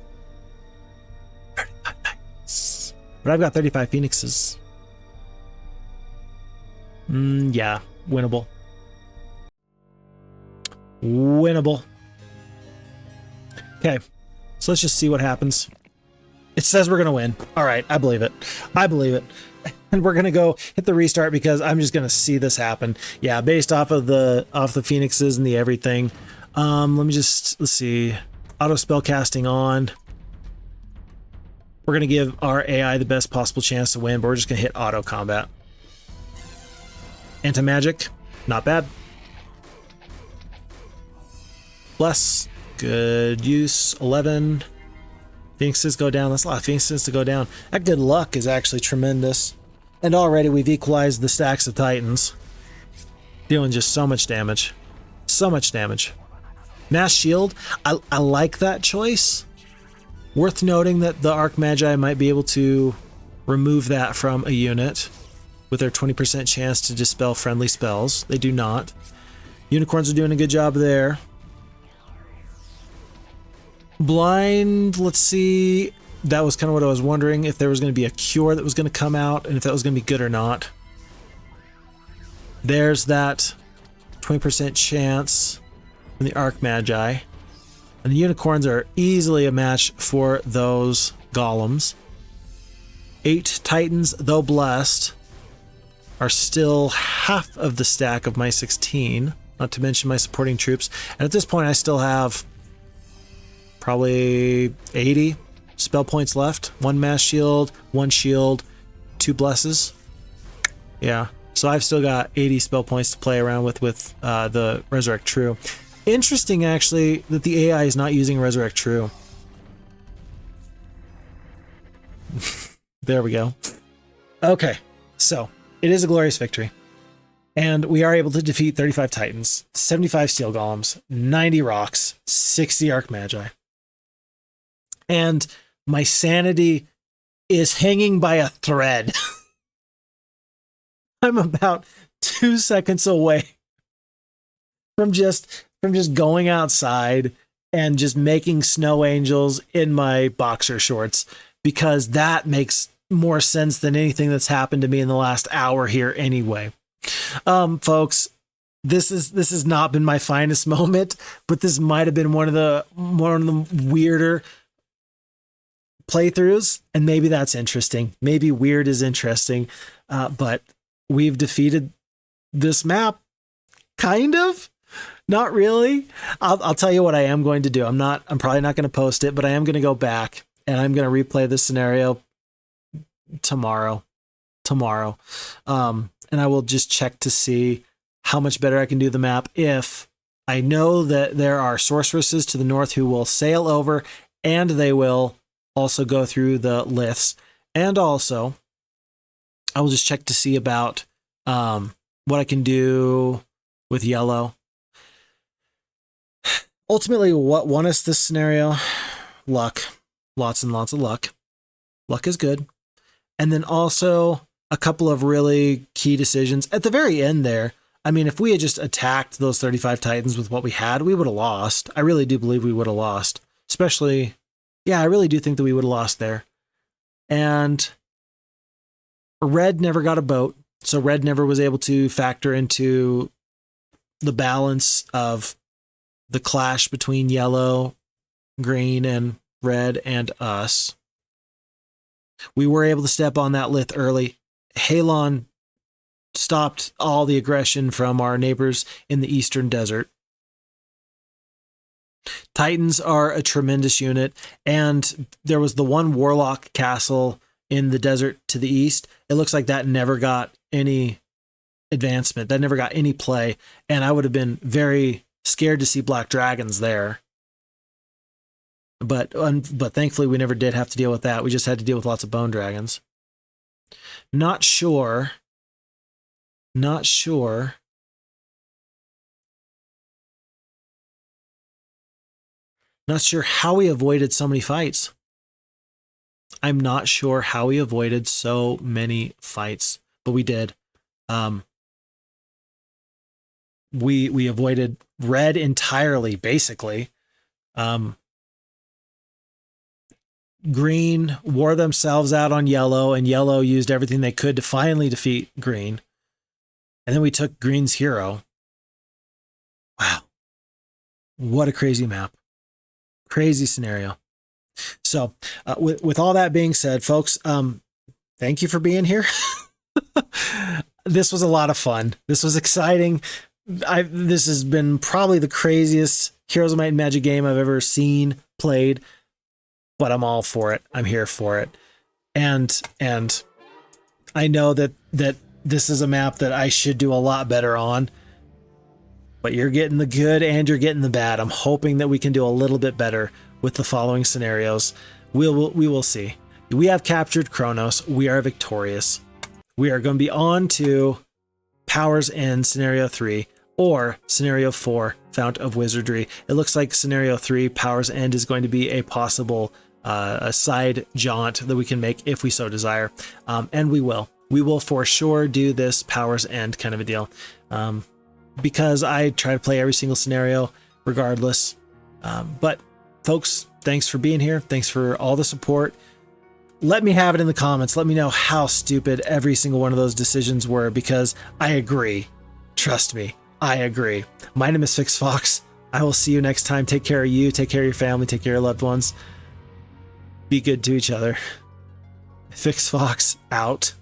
Titans. But I've got 35 Phoenixes. Yeah, winnable. Winnable. Okay, so let's just see what happens. It says we're going to win. All right, I believe it. I believe it. And we're going to go hit the restart because I'm just going to see this happen. Yeah, based off the Phoenixes and the everything. Let me just, let's see. Auto spell casting on. We're going to give our AI the best possible chance to win, but we're just going to hit auto combat. Anti-magic, not bad. Bless, good use. 11. Phoenixes go down. That's a lot of Phoenixes to go down. That good luck is actually tremendous. And already we've equalized the stacks of Titans. Doing just so much damage. So much damage. Mass Shield, I like that choice. Worth noting that the Arc Magi might be able to remove that from a unit with their 20% chance to dispel friendly spells. They do not. Unicorns are doing a good job there. Blind, let's see. That was kind of what I was wondering, if there was going to be a cure that was going to come out and if that was going to be good or not. There's that 20% chance from the Arc Magi. And the unicorns are easily a match for those golems. 8 Titans, though blessed, are still half of the stack of my 16, not to mention my supporting troops. And at this point, I still have probably 80 spell points left. 1 mass shield, 1 shield, 2 blesses. Yeah, so I've still got 80 spell points to play around with the Resurrect True. Interesting, actually, that the AI is not using Resurrect True. There we go. Okay, so it is a glorious victory. And we are able to defeat 35 Titans, 75 Steel Golems, 90 Rocks, 60 Arc Magi. And my sanity is hanging by a thread. I'm about 2 seconds away from just going outside and just making snow angels in my boxer shorts, because that makes more sense than anything that's happened to me in the last hour here anyway. Folks, this has not been my finest moment, but this might have been one of the weirder playthroughs, and maybe that's interesting. Maybe weird is interesting, but we've defeated this map, kind of. Not really. I'll tell you what I am going to do. I'm probably not going to post it, but I am going to go back and I'm going to replay this scenario tomorrow. And I will just check to see how much better I can do the map. If I know that there are sorceresses to the north who will sail over, and they will also go through the liths. And also, I will just check to see about what I can do with yellow. Ultimately, what won us this scenario? Luck. Lots and lots of luck. Luck is good. And then also a couple of really key decisions at the very end there. I mean, if we had just attacked those 35 Titans with what we had, we would have lost. I really do believe we would have lost. Especially, yeah, I really do think that we would have lost there. And red never got a boat, so red never was able to factor into the balance of the clash between yellow, green, and red and us. We were able to step on that lith early. Halon stopped all the aggression from our neighbors in the eastern desert. Titans are a tremendous unit, and there was the one warlock castle in the desert to the east. It looks like that never got any advancement. That never got any play, and I would have been very scared to see black dragons there. But thankfully we never did have to deal with that. We just had to deal with lots of bone dragons. Not sure. Not sure. Not sure how we avoided so many fights. I'm not sure how we avoided so many fights, but we did. We avoided red entirely, basically. Green wore themselves out on yellow, and yellow used everything they could to finally defeat green. And then we took green's hero. Wow. What a crazy map. Crazy scenario. So with all that being said, folks, thank you for being here. This was a lot of fun. This was exciting. This has been probably the craziest Heroes of Might and Magic game I've ever seen, played, but I'm all for it. I'm here for it. And I know that this is a map that I should do a lot better on, but you're getting the good and you're getting the bad. I'm hoping that we can do a little bit better with the following scenarios. We will see. We have captured Chronos. We are victorious. We are going to be on to Powers End Scenario 3 or Scenario 4, Fount of Wizardry. It looks like Scenario 3, Powers End, is going to be a possible a side jaunt that we can make if we so desire. And we will. We will for sure do this Powers End kind of a deal. Because I try to play every single scenario regardless. But folks, thanks for being here. Thanks for all the support. Let me have it in the comments. Let me know how stupid every single one of those decisions were, because I agree. Trust me, I agree. My name is Phixfox. I will see you next time. Take care of you. Take care of your family. Take care of your loved ones. Be good to each other. Phixfox out.